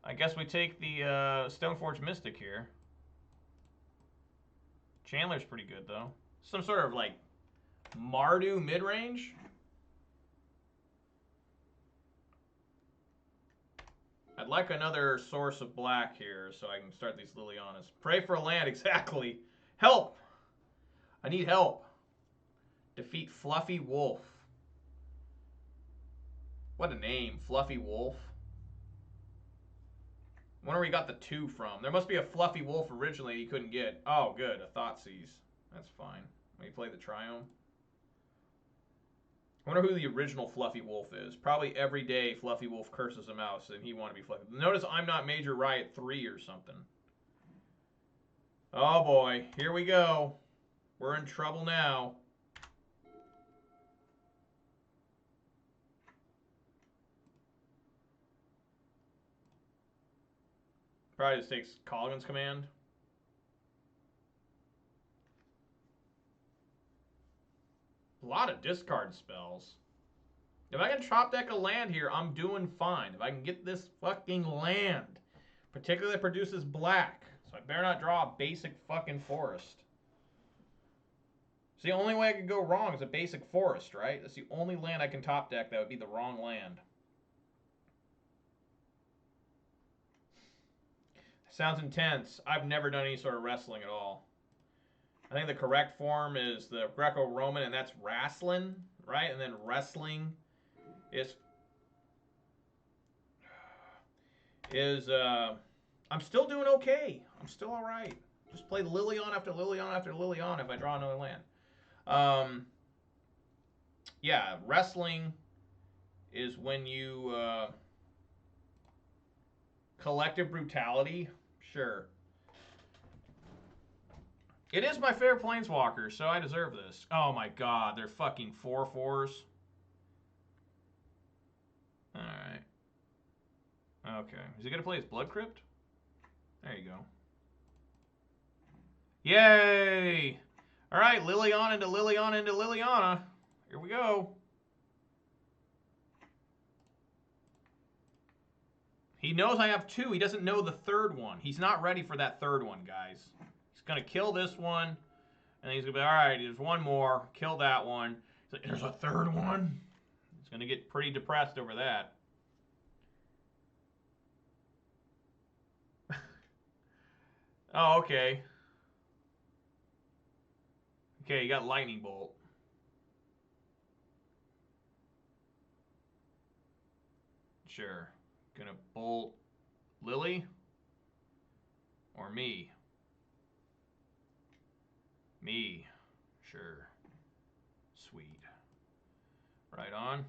I guess we take the Stoneforge Mystic here. Chandler's pretty good, though. Some sort of, like, Mardu mid-range? I'd like another source of black here so I can start these Lilianas. Pray for a land, exactly. Help! I need help. Defeat Fluffy Wolf. What a name, Fluffy Wolf. I wonder where he got the 2 from. There must be a Fluffy Wolf originally he couldn't get. Oh, good, a Thoughtseize. That's fine. Let me play the Triome. I wonder who the original Fluffy Wolf is. Probably every day Fluffy Wolf curses a mouse and he want to be Fluffy. Notice I'm not Major Riot 3 or something. Oh boy, here we go. We're in trouble now. Probably just takes Colligan's command. A lot of discard spells. If I can top deck a land here, I'm doing fine. If I can get this fucking land, particularly that produces black, so I better not draw a basic fucking forest. It's the only way I could go wrong is a basic forest, right? That's the only land I can top deck that would be the wrong land. Sounds intense. I've never done any sort of wrestling at all. I think the correct form is the Greco-Roman, and that's wrestling, right? And then wrestling is I'm still doing okay. I'm still all right. Just play Liliana after Liliana after Liliana if I draw another land. Yeah, wrestling is when you collective brutality. Sure. It is my favorite Planeswalker, so I deserve this. Oh my god, they're fucking 4/4s. Alright. Okay. Is he going to play his Blood Crypt? There you go. Yay! Alright, Liliana into Liliana into Liliana. Here we go. He knows I have two. He doesn't know the third one. He's not ready for that third one, guys. He's going to kill this one. And he's going to be, alright, there's one more. Kill that one. He's like, there's a third one? He's going to get pretty depressed over that. Oh, okay. Okay, you got Lightning Bolt. Sure. Gonna bolt Lily or me? Me. Sure. Sweet. Right on.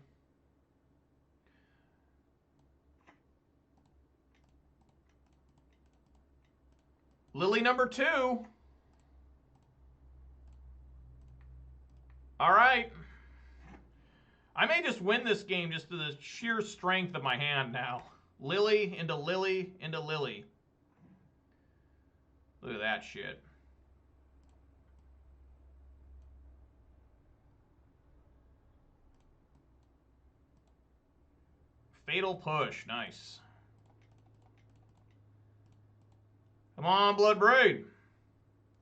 Lily number 2. All right. I may just win this game just to the sheer strength of my hand now. Lily into Lily into Lily. Look at that shit. Fatal Push. Nice. Come on, Blood Braid.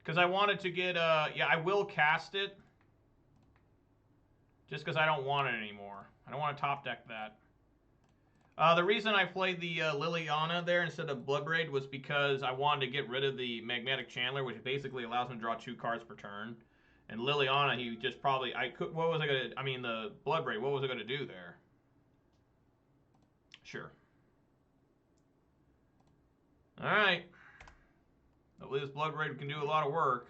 Because I wanted to get, yeah, I will cast it. Just because I don't want it anymore. I don't want to top deck that. The reason I played the Liliana there instead of Blood Braid was because I wanted to get rid of the Magnetic Chandler, which basically allows me to draw 2 cards per turn. And Liliana, he just probably, what was I going to, I mean, the Blood Braid, what was I going to do there? Sure. Alright. Hopefully this Blood Braid can do a lot of work.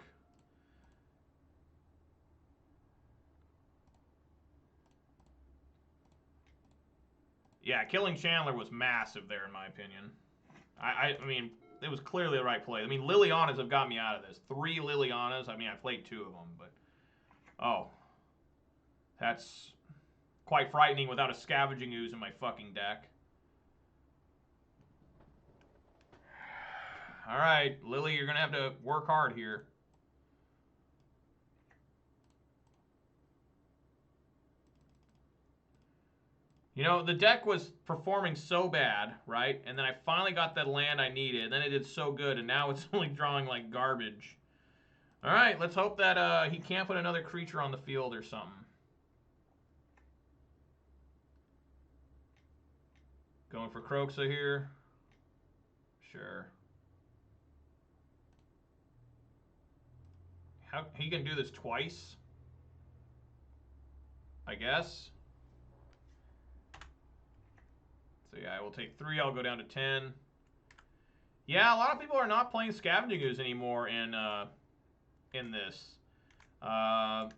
Yeah, killing Chandler was massive there, in my opinion. I mean, it was clearly the right play. I mean, Lilianas have got me out of this. 3 Lilianas. I mean, I played 2 of them, but... Oh. That's quite frightening without a Scavenging Ooze in my fucking deck. Alright, Lily, you're going to have to work hard here. You know, the deck was performing so bad, right? And then I finally got that land I needed. And then it did so good, and now it's only drawing like garbage. Alright, let's hope that he can't put another creature on the field or something. Going for Kroxa here. Sure. How he can do this twice? I guess. So yeah, I will take 3. I'll go down to 10. Yeah, a lot of people are not playing Scavenging Ooze anymore in this. I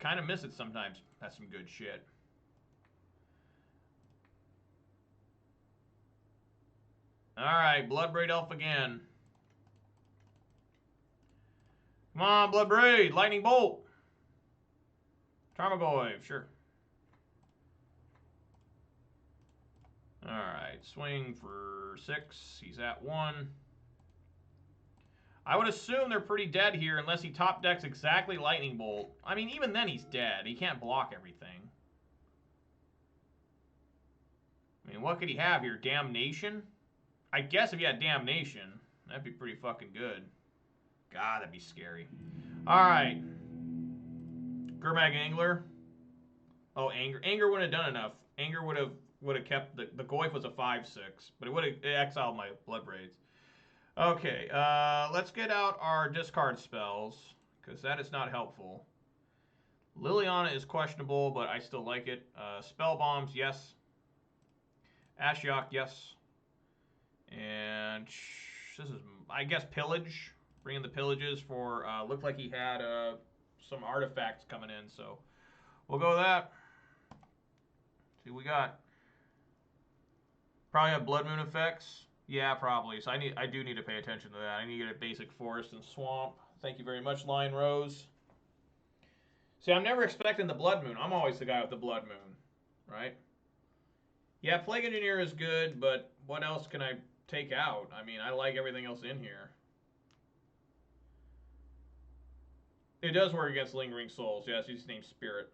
kind of miss it sometimes. That's some good shit. Alright, Bloodbraid Elf again. Come on, Bloodbraid! Lightning Bolt! Tarmogoyf, sure. Alright, swing for 6. He's at 1. I would assume they're pretty dead here unless he top decks exactly Lightning Bolt. I mean, even then he's dead. He can't block everything. I mean, what could he have here? Damnation? I guess if he had Damnation, that'd be pretty fucking good. God, that'd be scary. Alright. Gurmag Angler. Oh, Anger. Anger wouldn't have done enough. Anger would have kept... The Goyf was a 5-6, but it would have exiled my Bloodbraids. Okay, let's get out our discard spells, because that is not helpful. Liliana is questionable, but I still like it. Spell Bombs, yes. Ashiok, yes. And this is, I guess, Pillage. Bring in the Pillages for, looked like he had some artifacts coming in, so we'll go with that. See what we got. Probably have Blood Moon effects. Yeah, probably. So I do need to pay attention to that. I need to get a basic Forest and Swamp. Thank you very much, Lion Rose. See, I'm never expecting the Blood Moon. I'm always the guy with the Blood Moon, right? Yeah, Plague Engineer is good, but what else can I take out? I mean, I like everything else in here. It does work against Lingering Souls. Yes, he's named Spirit.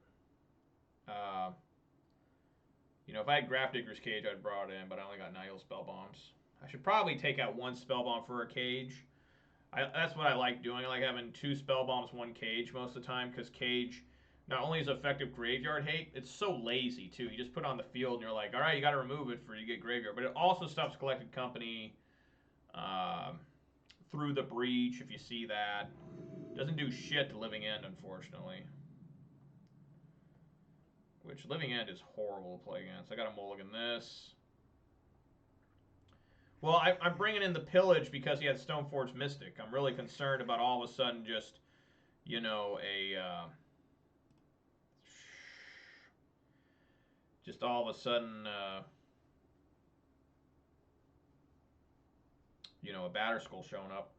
You know, if I had Grafdigger's Cage, I'd brought it in, but I only got Nihil Spell Bombs. I should probably take out 1 Spell Bomb for a Cage. That's what I like doing. I like having 2 Spell Bombs, 1 Cage most of the time, because Cage not only is effective graveyard hate, it's so lazy, too. You just put it on the field, and you're like, all right, you got to remove it for you to get graveyard. But it also stops Collected Company through the Breach, if you see that. Doesn't do shit to Living End, unfortunately. Which, Living End is horrible to play against. I got to mulligan this. Well, I'm bringing in the Pillage because he had Stoneforge Mystic. I'm really concerned about all of a sudden just, you know, just all of a sudden, you know, a Batterskull showing up.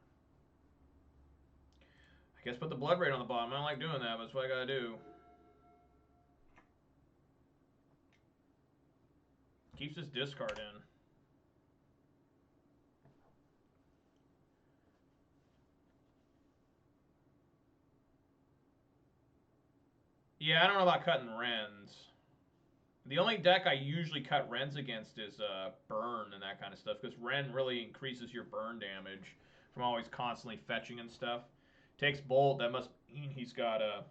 I guess put the Bloodbraid on the bottom. I don't like doing that, but that's what I gotta do. Keeps his discard in. Yeah, I don't know about cutting Wrens. The only deck I usually cut Wrens against is Burn and that kind of stuff, because Wren really increases your burn damage from always constantly fetching and stuff. Takes Bolt, that must mean he's got a...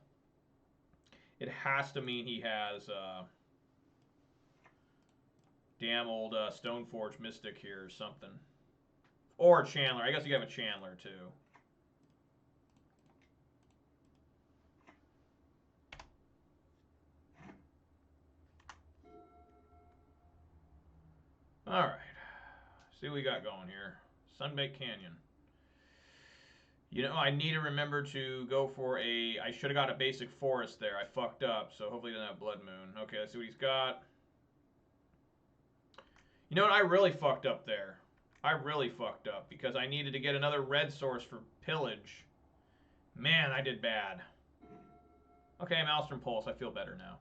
It has to mean he has damn old Stoneforge Mystic here or something. Or Chandler. I guess you have a Chandler too. Alright. See what we got going here. Sunbaked Canyon. You know, I need to remember to go for a... I should have got a basic Forest there. I fucked up, so hopefully he doesn't have Blood Moon. Okay, let's see what he's got. You know what? I really fucked up there. I really fucked up because I needed to get another red source for Pillage. Man, I did bad. Okay, Maelstrom Pulse. I feel better now.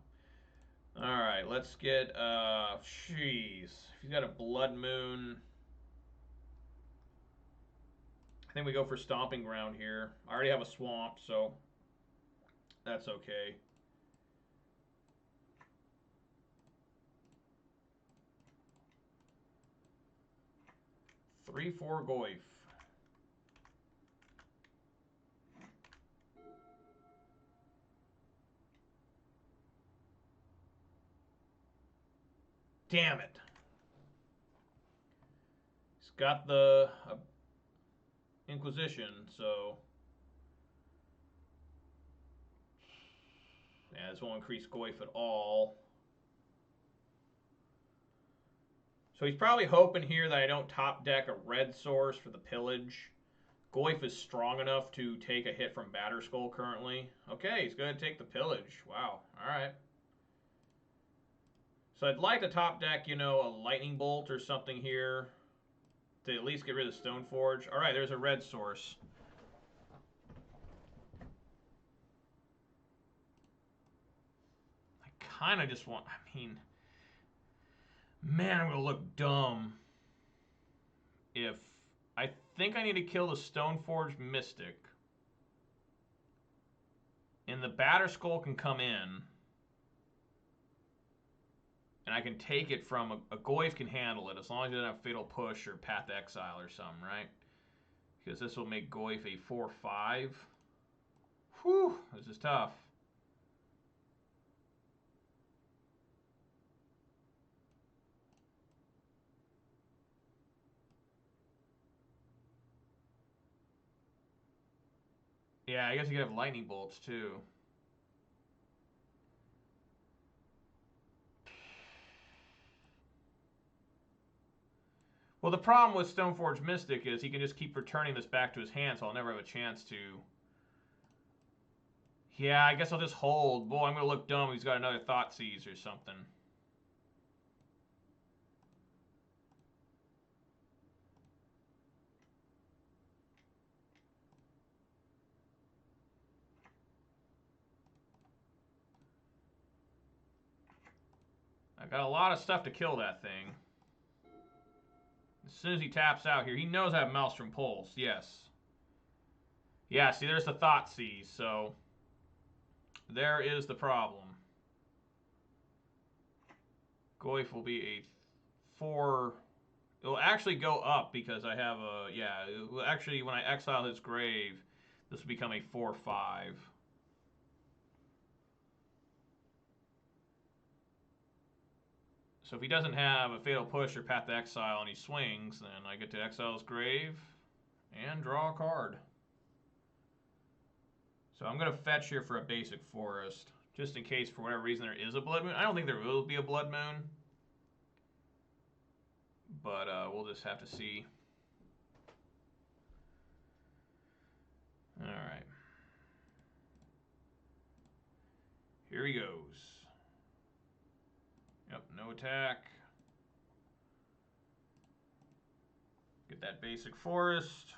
Alright, let's get... Jeez. If he's got a Blood Moon... I think we go for Stomping Ground here. I already have a Swamp, so that's okay. Three, 4 Goyf. Damn it. He's got the... Inquisition, so yeah, this won't increase Goyf at all. So he's probably hoping here that I don't top deck a red source for the Pillage. Goyf is strong enough to take a hit from Batterskull currently. Okay, he's going to take the Pillage. Wow, alright. So I'd like to top deck, you know, a lightning bolt or something here to at least get rid of Stoneforge. All right, there's a red source. I kind of just want, I mean, man, I'm going to look dumb if I think I need to kill the Stoneforge Mystic. And the Batterskull can come in. And I can take it from a Goyf can handle it as long as it doesn't have Fatal Push or Path Exile or something, right? Because this will make Goyf a 4/5. Whew, this is tough. Yeah, I guess you could have lightning bolts too. Well, the problem with Stoneforge Mystic is he can just keep returning this back to his hand, so I'll never have a chance to. Yeah, I guess I'll just hold. Boy, I'm going to look dumb. He's got another Thoughtseize or something. I've got a lot of stuff to kill that thing. As soon as he taps out here, he knows I have Maelstrom Pulse. Yes. Yeah, see, there's the Thoughtseize, so there is the problem. Goyf will be a 4. It'll actually go up because I have a, yeah, it will actually, when I exile his grave, this will become a 4/5. So if he doesn't have a Fatal Push or Path to Exile and he swings, then I get to exile his grave and draw a card. So I'm going to fetch here for a basic forest, just in case for whatever reason there is a Blood Moon. I don't think there will be a Blood Moon, but we'll just have to see. All right. Here he goes. Yep, no attack. Get that basic forest.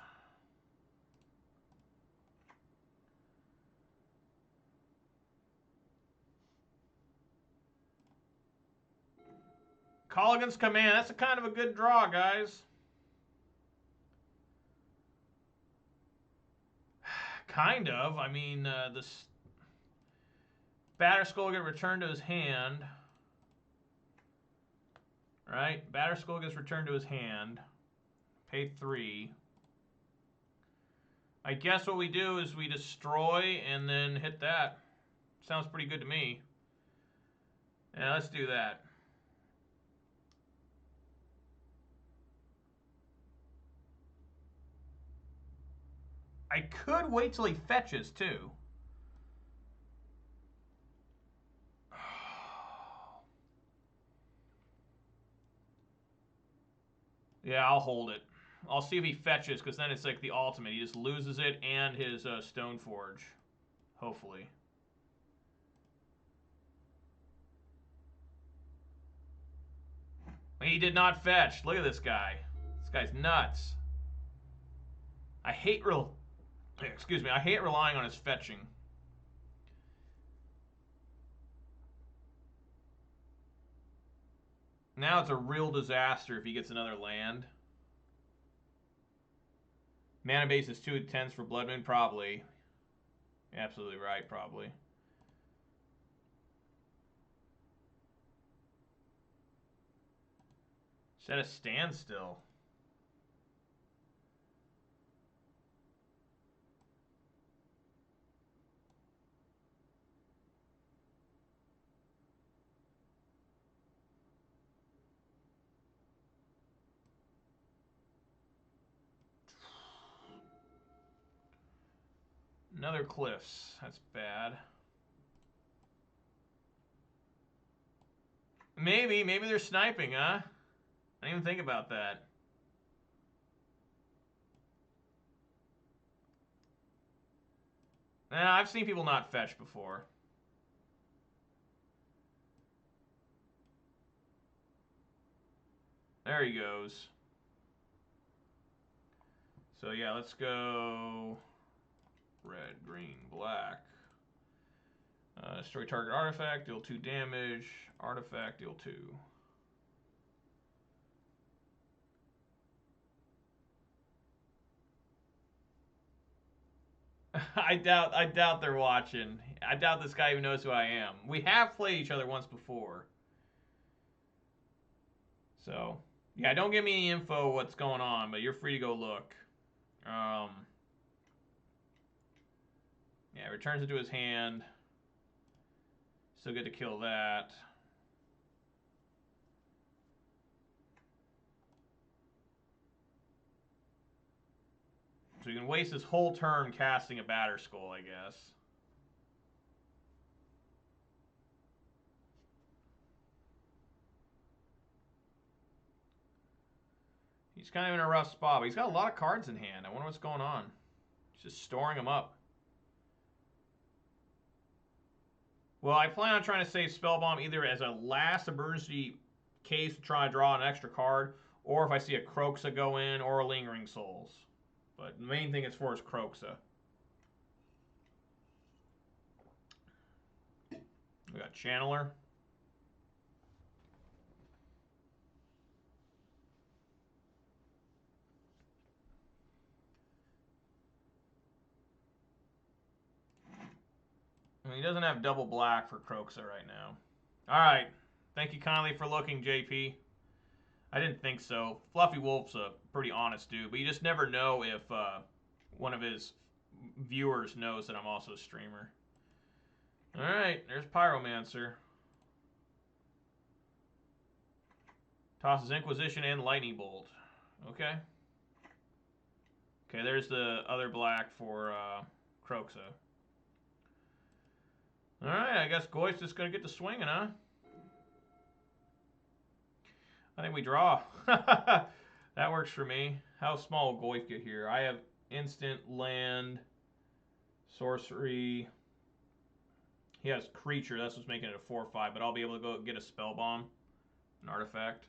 Colligan's Command. That's a kind of a good draw, guys. Kind of. I mean, this Batterskull get returned to his hand. Right? Batterskull gets returned to his hand. Pay 3. I guess what we do is we destroy and then hit that. Sounds pretty good to me. Yeah, let's do that. I could wait till he fetches, too. Yeah, I'll hold it. I'll see if he fetches, because then it's like the ultimate. He just loses it and his Stoneforge. Hopefully. He did not fetch. Look at this guy. This guy's nuts. I hate I hate relying on his fetching. Now it's a real disaster if he gets another land. Mana base is 2 10s for Blood Moon, probably. Absolutely right, probably. Set a standstill. Another Cliffs. That's bad. Maybe they're sniping, huh? I didn't even think about that. Nah, I've seen people not fetch before. there he goes. So yeah, let's go red, green, black. Destroy target artifact, deal 2 damage. Artifact, deal 2. I doubt they're watching. I doubt this guy even knows who I am. We have played each other once before. So, yeah, don't give me any info what's going on, but you're free to go look. Yeah, returns it to his hand. Still good to kill that. So you can waste his whole turn casting a Batter Skull, I guess. He's kind of in a rough spot, but he's got a lot of cards in hand. I wonder what's going on. He's just storing them up. Well, I plan on trying to save Spellbomb either as a last emergency case to try to draw an extra card, or if I see a Kroxa go in, or a Lingering Souls. But the main thing is for is Kroxa. We got Channeler. I mean, he doesn't have double black for Kroxa right now. Alright. Thank you kindly for looking, JP. I didn't think so. Fluffy Wolf's a pretty honest dude, but you just never know if one of his viewers knows that I'm also a streamer. Alright, there's Pyromancer. Tosses Inquisition and Lightning Bolt. Okay. Okay, there's the other black for Kroxa. Alright, I guess Goy's just going to get to swinging, huh? I think we draw. That works for me. How small will Goyf get here? I have instant, land, sorcery. He has creature. That's what's making it a 4/5, but I'll be able to go get a spell bomb, an artifact.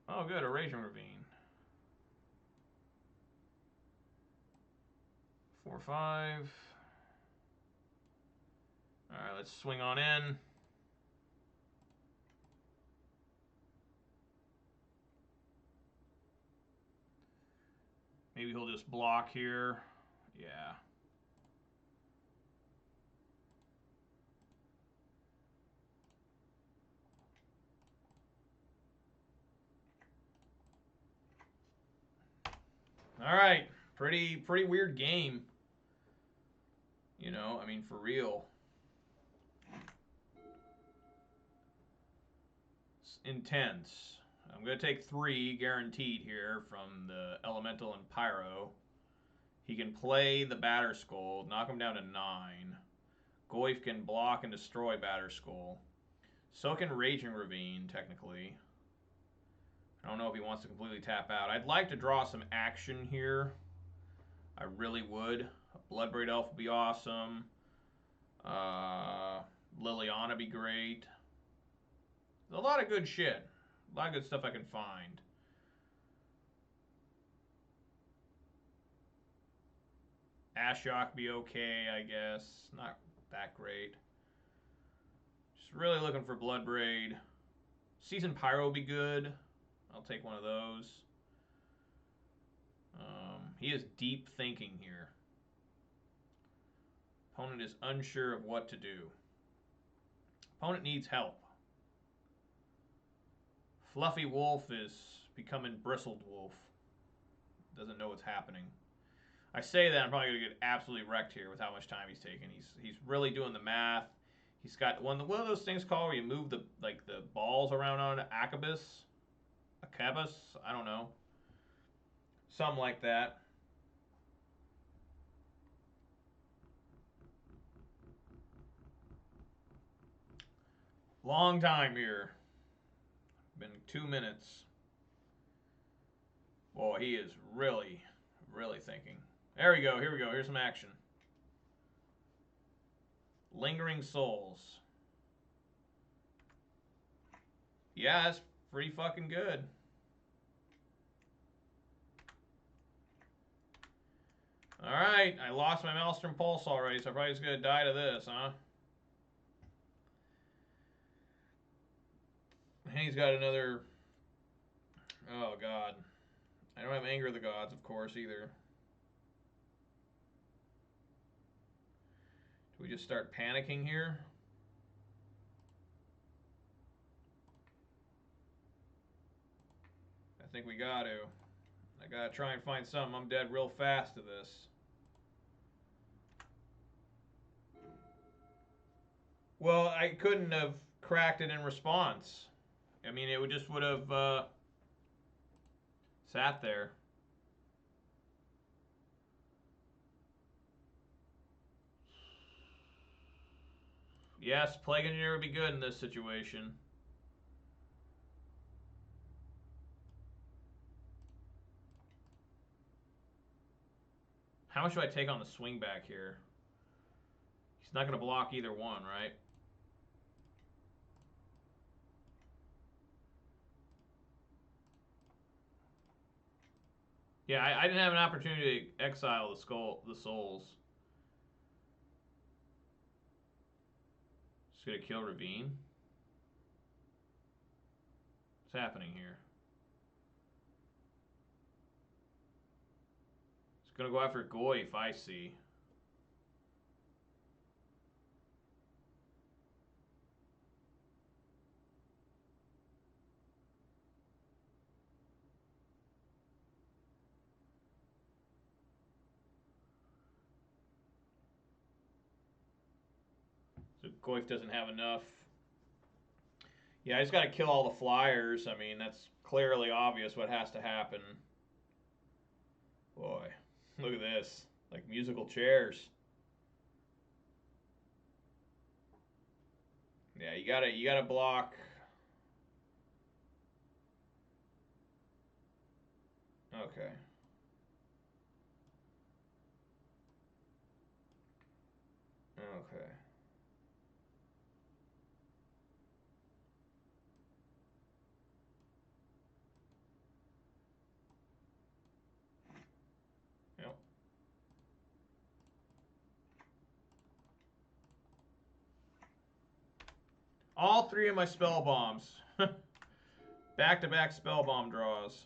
Oh, good, a Raging Ravine. 4/5. All right, let's swing on in. Maybe he'll just block here. Yeah. All right, pretty weird game. You know, I mean, for real. It's intense. I'm going to take 3 guaranteed here from the Elemental and Pyro. He can play the Batter Skull, knock him down to 9. Goyf can block and destroy Batter Skull. So can Raging Ravine, technically. I don't know if he wants to completely tap out. I'd like to draw some action here. I really would. A Bloodbraid Elf would be awesome. Liliana be great. There's a lot of good shit. A lot of good stuff I can find. Ashiok be okay, I guess. Not that great. Just really looking for Bloodbraid. Seasoned Pyro would be good. I'll take one of those. He is deep thinking here. Opponent is unsure of what to do. Opponent needs help. Fluffy Wolf is becoming Bristled Wolf. Doesn't know what's happening. I say that, I'm probably going to get absolutely wrecked here with how much time he's taking. He's really doing the math. He's got one of those things called where you move the balls around on an Akabus? Akabus? I don't know. Something like that. Long time here. Been 2 minutes. Boy, he is really thinking. There we go. Here we go. Here's some action. Lingering Souls. Yeah, that's pretty fucking good. Alright, I lost my Maelstrom Pulse already, so I'm probably just gonna die to this, huh? And he's got another... Oh, God. I don't have Anger of the Gods, of course, either. Do we just start panicking here? I think we got to. I gotta try and find something. I'm dead real fast to this. Well, I couldn't have cracked it in response. I mean, it just would have sat there. Yes, Plague Engineer would be good in this situation. How much do I take on the swing back here? He's not going to block either one, right? Yeah, I didn't have an opportunity to exile the souls. Just going to kill Ravine. What's happening here? It's going to go after Goyf, I see. So Goyf doesn't have enough. Yeah, I just got to kill all the flyers. I mean, that's clearly obvious what has to happen. Boy, look at this. Like musical chairs. Yeah, you gotta block. Okay. Okay. Yep. All three of my spell bombs. Back-to-back spell bomb draws.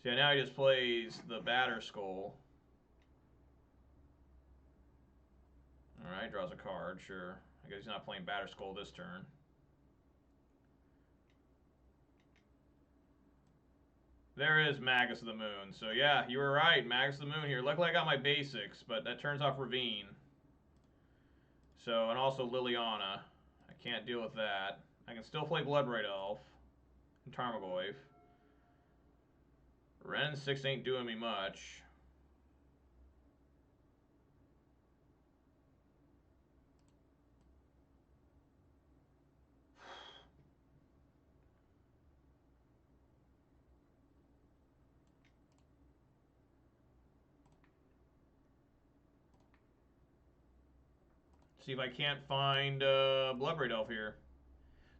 So yeah, now he just plays the Batter Skull. Alright, draws a card, sure. I guess he's not playing Batter Skull this turn. There is Magus of the Moon. So yeah, you were right. Magus of the Moon here. Luckily I got my basics, but that turns off Ravine. So, and also Liliana. I can't deal with that. I can still play Bloodbraid Elf and Tarmogoyf. Ren 6 ain't doing me much. See if I can't find Bloodbraid Elf here.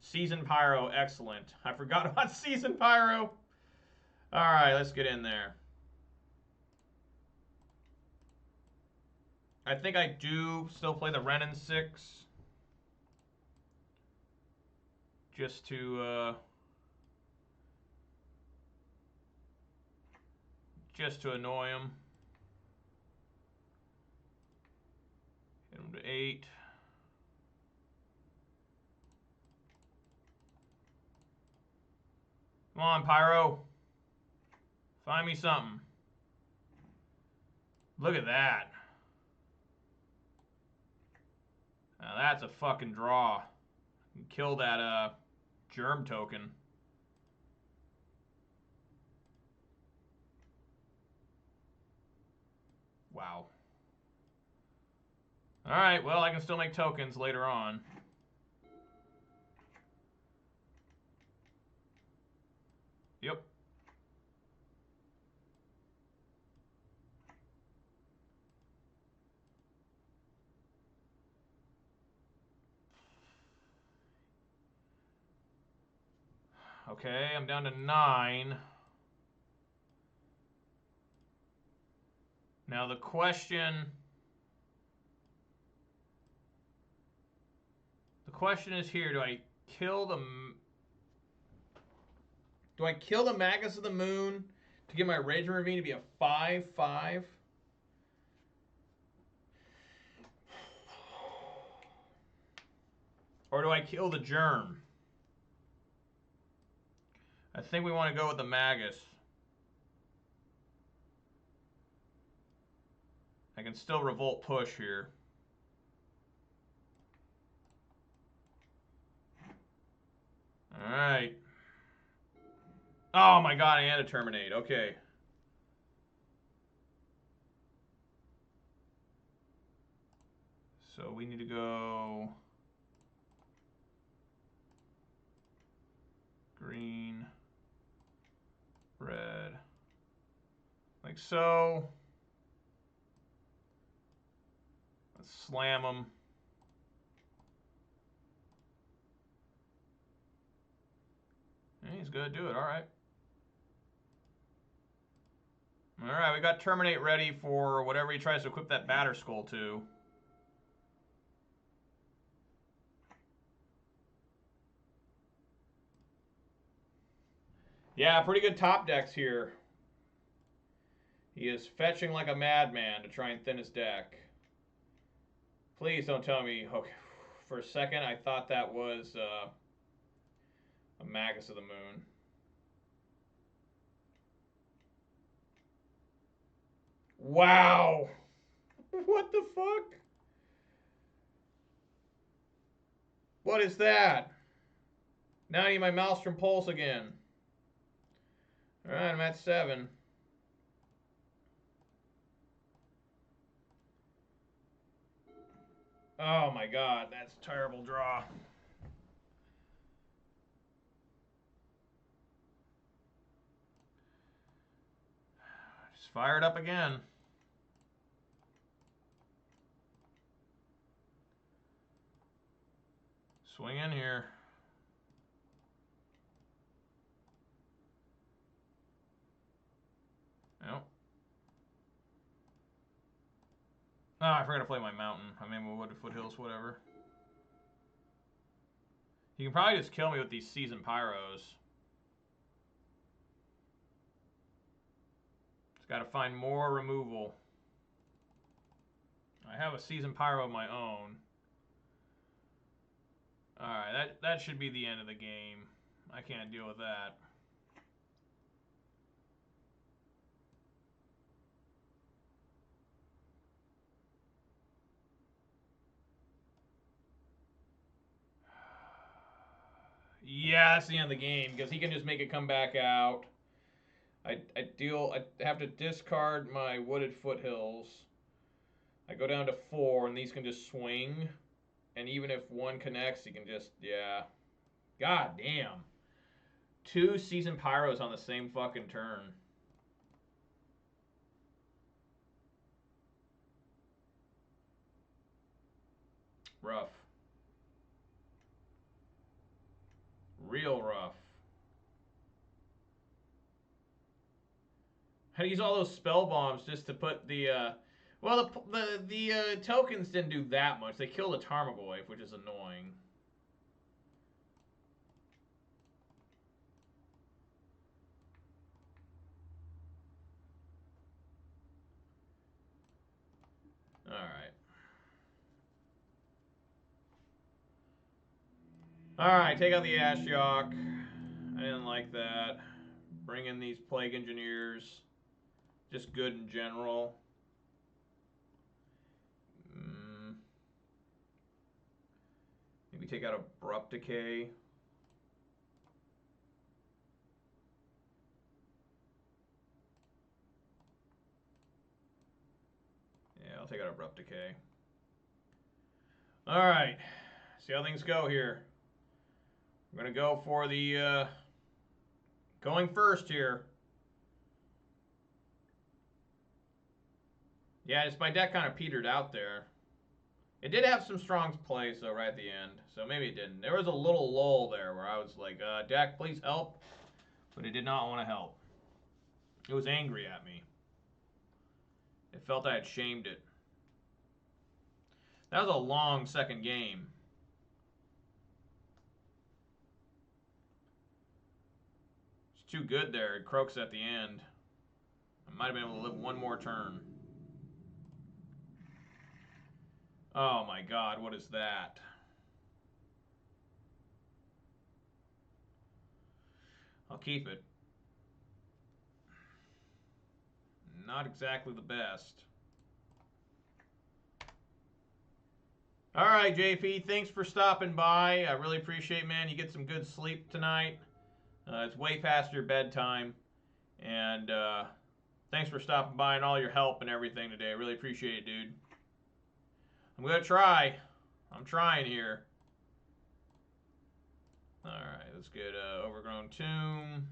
Season Pyro, excellent. I forgot about Season Pyro. Alright, let's get in there. I think I do still play the Renin 6. Just to annoy him. Hit him to 8. Come on, Pyro. Find me something. Look at that. Now that's a fucking draw. Kill that germ token. Wow. Alright, well, I can still make tokens later on. Yep. Okay, I'm down to 9. Now the question is here, do I kill the Magus of the Moon to get my Rage and Ravine to be a 5/5? Or do I kill the Germ? I think we want to go with the Magus. I can still Revolt push here. Alright. Oh my god, I had to terminate. Okay. So we need to go green, red, like so. Let's slam them. He's gonna do it. All right. All right, we got terminate ready for whatever he tries to equip that batter skull to. Yeah, pretty good top decks here. He is fetching like a madman to try and thin his deck. Please don't tell me. Okay, for a second I thought that was a Magus of the Moon. Wow! What the fuck? What is that? Now I need my Maelstrom Pulse again. Alright, I'm at 7. Oh my god, that's a terrible draw. Just fire it up again. Swing in here. Nope. Oh, I forgot to play my mountain. I mean, my wooded foothills, whatever. You can probably just kill me with these seasoned pyros. Just got to find more removal. I have a seasoned pyro of my own. Alright, that should be the end of the game. I can't deal with that. Yeah, that's the end of the game, because he can just make it come back out. I have to discard my wooded foothills. I go down to 4, and these can just swing. And even if one connects, he can just, yeah. God damn. 2 seasoned pyros on the same fucking turn. Rough. Real rough. I use all those spell bombs just to put the well, the tokens didn't do that much. They killed a Tarmogoyf, which is annoying. Alright. Alright, take out the Ashiok. I didn't like that. Bring in these Plague Engineers. Just good in general. Maybe take out Abrupt Decay. Yeah, I'll take out Abrupt Decay. Alright. See how things go here. I'm going to go for the going first here. Yeah, just my deck kind of petered out there. It did have some strong plays, though, right at the end. So maybe it didn't. There was a little lull there where I was like, Dak, please help. But it did not want to help. It was angry at me. It felt I had shamed it. That was a long second game. It's too good there. It croaks at the end. I might have been able to live one more turn. Oh my god, what is that? I'll keep it. Not exactly the best. All right, JP, thanks for stopping by. I really appreciate, man. You get some good sleep tonight. It's way past your bedtime. And thanks for stopping by and all your help and everything today. I really appreciate it, dude. I'm going to try. I'm trying here. All right, let's get Overgrown Tomb.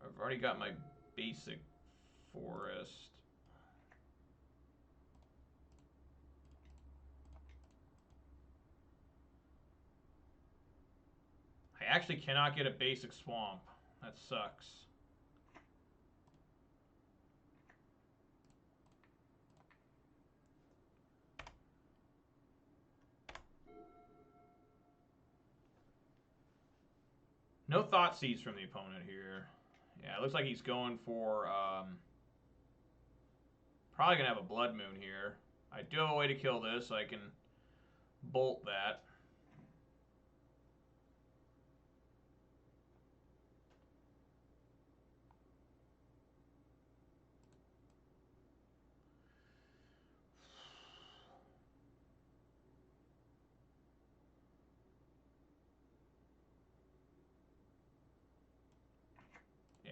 I've already got my basic forest. I actually cannot get a basic swamp. That sucks. No thought seeds from the opponent here. Yeah, it looks like he's going for probably gonna have a blood moon here. I do have a way to kill this, so I can bolt that.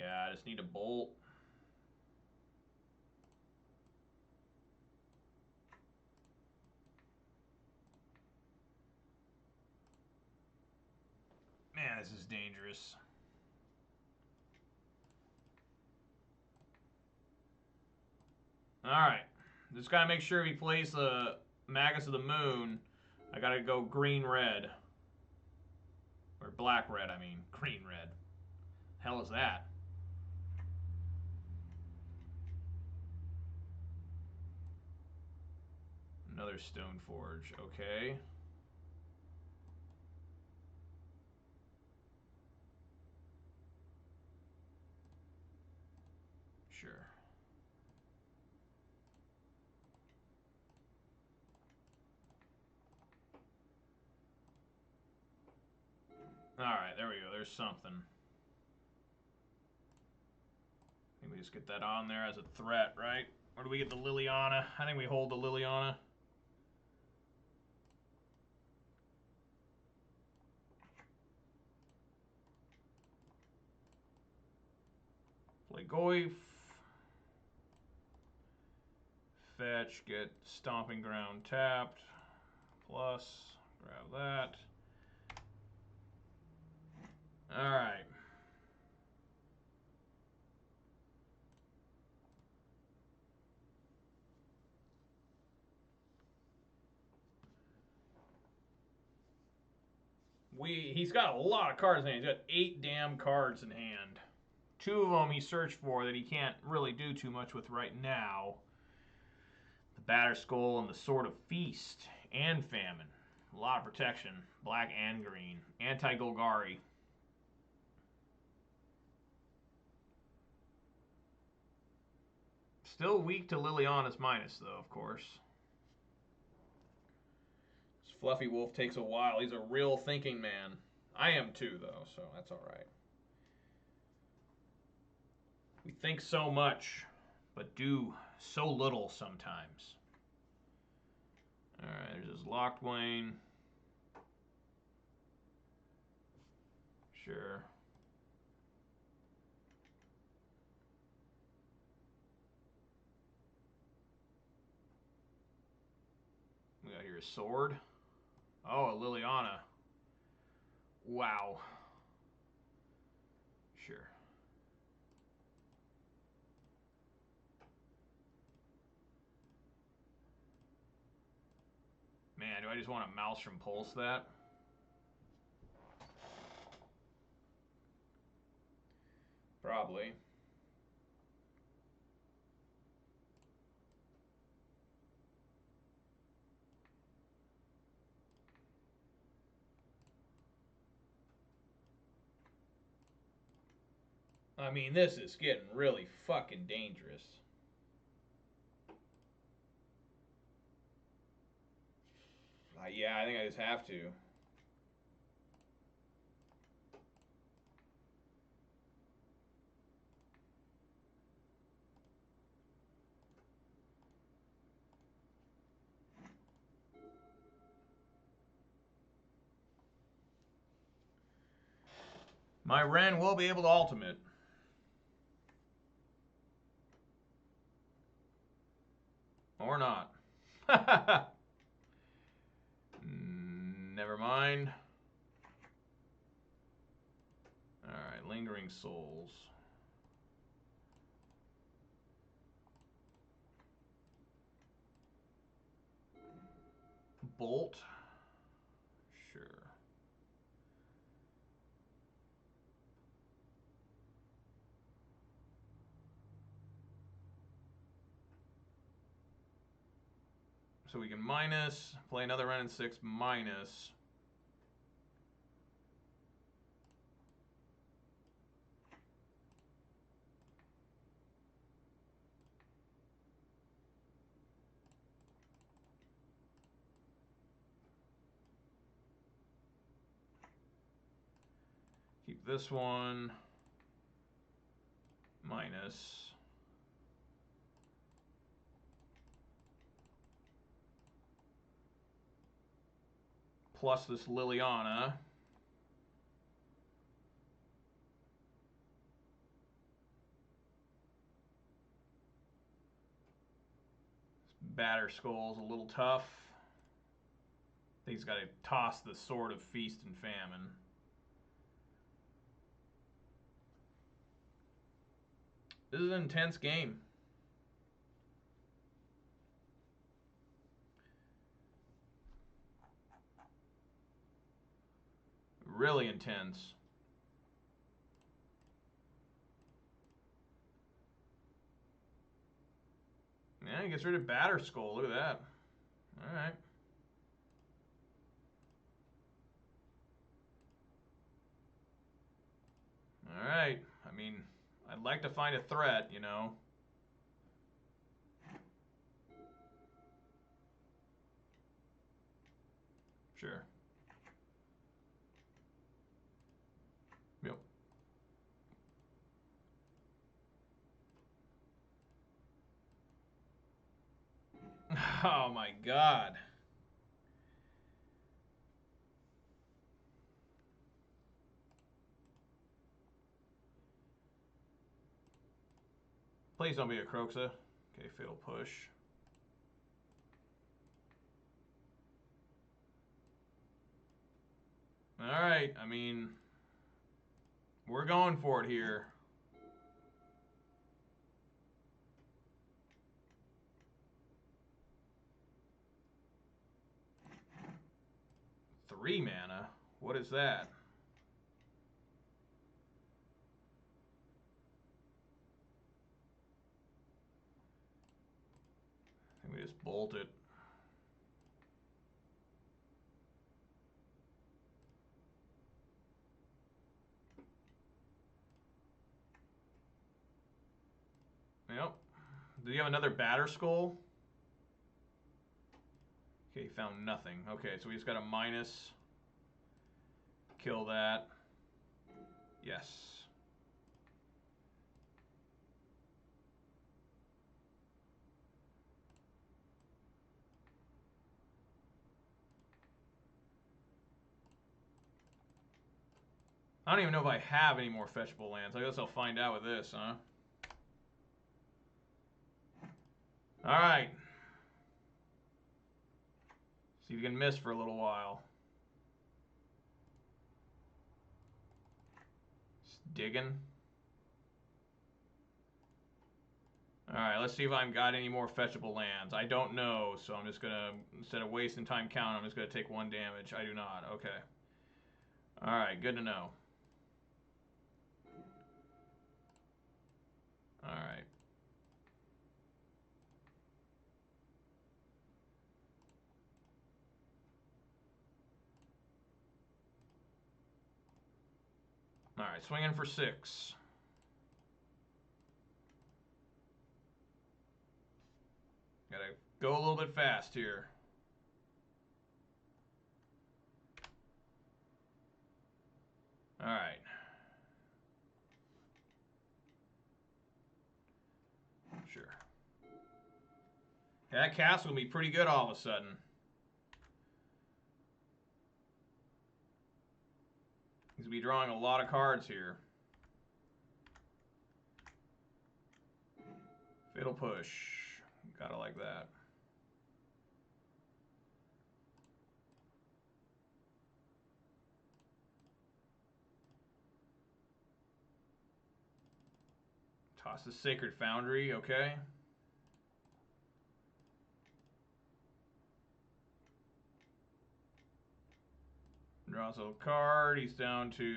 Yeah, I just need a bolt. Man, this is dangerous. Alright. Just gotta make sure he plays the Magus of the Moon. I gotta go green-red. Or black-red, I mean. Green-red. Hell is that? Another Stone Forge. Okay. Sure. Alright, there we go. There's something. I think we just get that on there as a threat, right? Or do we get the Liliana? I think we hold the Liliana. Play Goyf. Fetch, get Stomping Ground tapped. Plus, grab that. Alright. He's got a lot of cards in hand. He's got 8 damn cards in hand. 2 of them he searched for that he can't really do too much with right now. The Batterskull and the Sword of Feast and Famine. A lot of protection. Black and green. Anti-Golgari. Still weak to Liliana's minus, though, of course. This Fluffy Wolf takes a while. He's a real thinking man. I am too, though, so that's alright. We think so much, but do so little sometimes. Alright, there's this Locked Wayne. Sure. We got here a sword. Oh, a Liliana. Wow. Sure. Man, do I just want to mouse from pulse that? Probably. I mean, this is getting really fucking dangerous. Yeah, I think I just have to. My Ren will be able to ultimate. Or not. Never mind. Alright, Lingering Souls. Bolt. Sure. So we can minus, play another Ren and 6 minus. Keep this one minus. Plus this Liliana. Batter Skull's a little tough. I think he's got to toss the Sword of Feast and Famine. This is an intense game. Really intense. Yeah, he gets rid of Batter Skull. Look at that. All right. All right. I mean, I'd like to find a threat, you know. Sure. Yep. Oh my God. Please don't be a Croxa. Okay, Fatal Push. All right. I mean, we're going for it here. Three mana? What is that? I think we just bolt it. Yep. Do you have another Batter Skull? Okay, found nothing. Okay, so we just got a minus. Kill that. Yes. I don't even know if I have any more fetchable lands. I guess I'll find out with this, huh? Alright. See if you can miss for a little while. Just digging. Alright, let's see if I've got any more fetchable lands. I don't know, so I'm just gonna, instead of wasting time counting, I'm just gonna take 1 damage. I do not. Okay. Alright, good to know. Alright. Alright, swinging for 6. Gotta go a little bit fast here. Alright. Sure. That castle will be pretty good all of a sudden. He's going to be drawing a lot of cards here. Fatal Push. Gotta like that. Toss the Sacred Foundry, okay. Draws a card. He's down to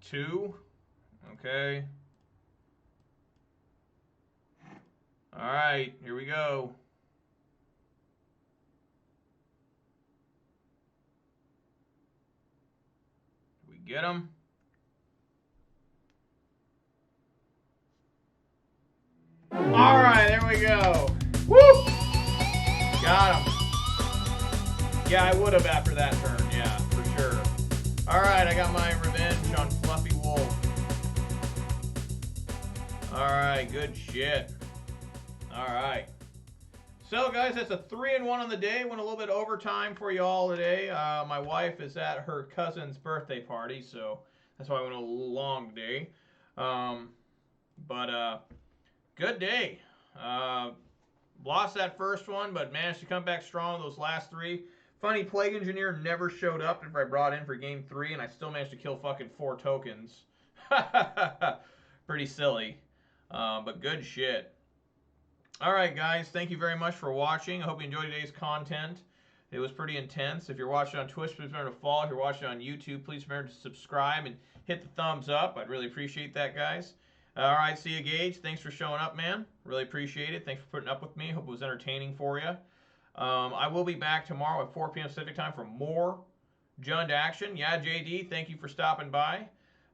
2. Okay. Alright, here we go. We get him. Alright, there we go. Woo! Got him. Yeah, I would have after that turn, yeah, for sure. Alright, I got my revenge on Fluffy Wolf. Alright, good shit. Alright. So, guys, that's a 3-1 on the day. Went a little bit overtime for you all today. My wife is at her cousin's birthday party, so that's why I went a long day. Good day. Lost that first one, but managed to come back strong those last 3. Funny, Plague Engineer never showed up if I brought in for game 3, and I still managed to kill fucking 4 tokens. Pretty silly. But good shit. Alright, guys. Thank you very much for watching. I hope you enjoyed today's content. It was pretty intense. If you're watching on Twitch, please remember to follow. If you're watching on YouTube, please remember to subscribe and hit the thumbs up. I'd really appreciate that, guys. Alright, see you, Gage. Thanks for showing up, man. Really appreciate it. Thanks for putting up with me. Hope it was entertaining for you. I will be back tomorrow at 4 p.m. Pacific time for more Jund action. Yeah, JD, thank you for stopping by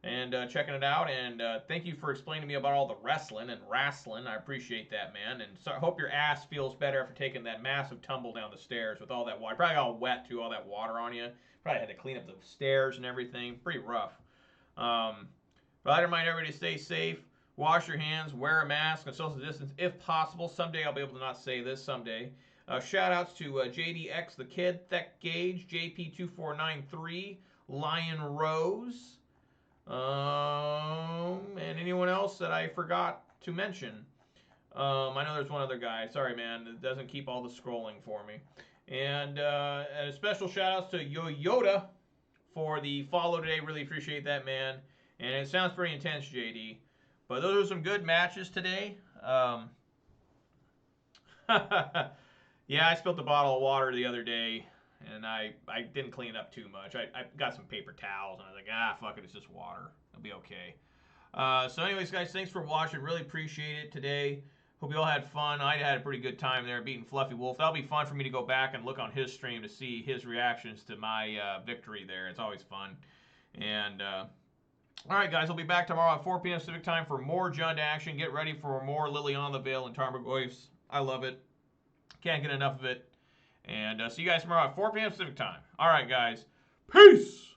and checking it out. And thank you for explaining to me about all the wrestling and wrestling. I appreciate that, man. And so I hope your ass feels better after taking that massive tumble down the stairs with all that water. Probably all wet, too, all that water on you. Probably had to clean up the stairs and everything. Pretty rough. But I'd remind everybody to stay safe. Wash your hands, wear a mask, and social distance if possible. Someday I'll be able to not say this. Someday. Shout outs to JDX the Kid, Thek Gage, JP2493, Lion Rose, and anyone else that I forgot to mention. I know there's one other guy. Sorry, man. It doesn't keep all the scrolling for me. And a special shout outs to Yoda for the follow today. Really appreciate that, man. And it sounds pretty intense, JD. But those are some good matches today. Yeah, I spilled a bottle of water the other day, and I didn't clean it up too much. I got some paper towels, and I was like, fuck it, it's just water. It'll be okay. So anyways, guys, thanks for watching. Really appreciate it today. Hope you all had fun. I had a pretty good time there beating Fluffy Wolf. That'll be fun for me to go back and look on his stream to see his reactions to my victory there. It's always fun. And, all right, guys, I'll be back tomorrow at 4 p.m. Pacific time for more Jund action. Get ready for more Liliana the Veil and Tarmogoyfs. I love it. Can't get enough of it. And see you guys tomorrow at 4 p.m. Pacific time. All right, guys. Peace!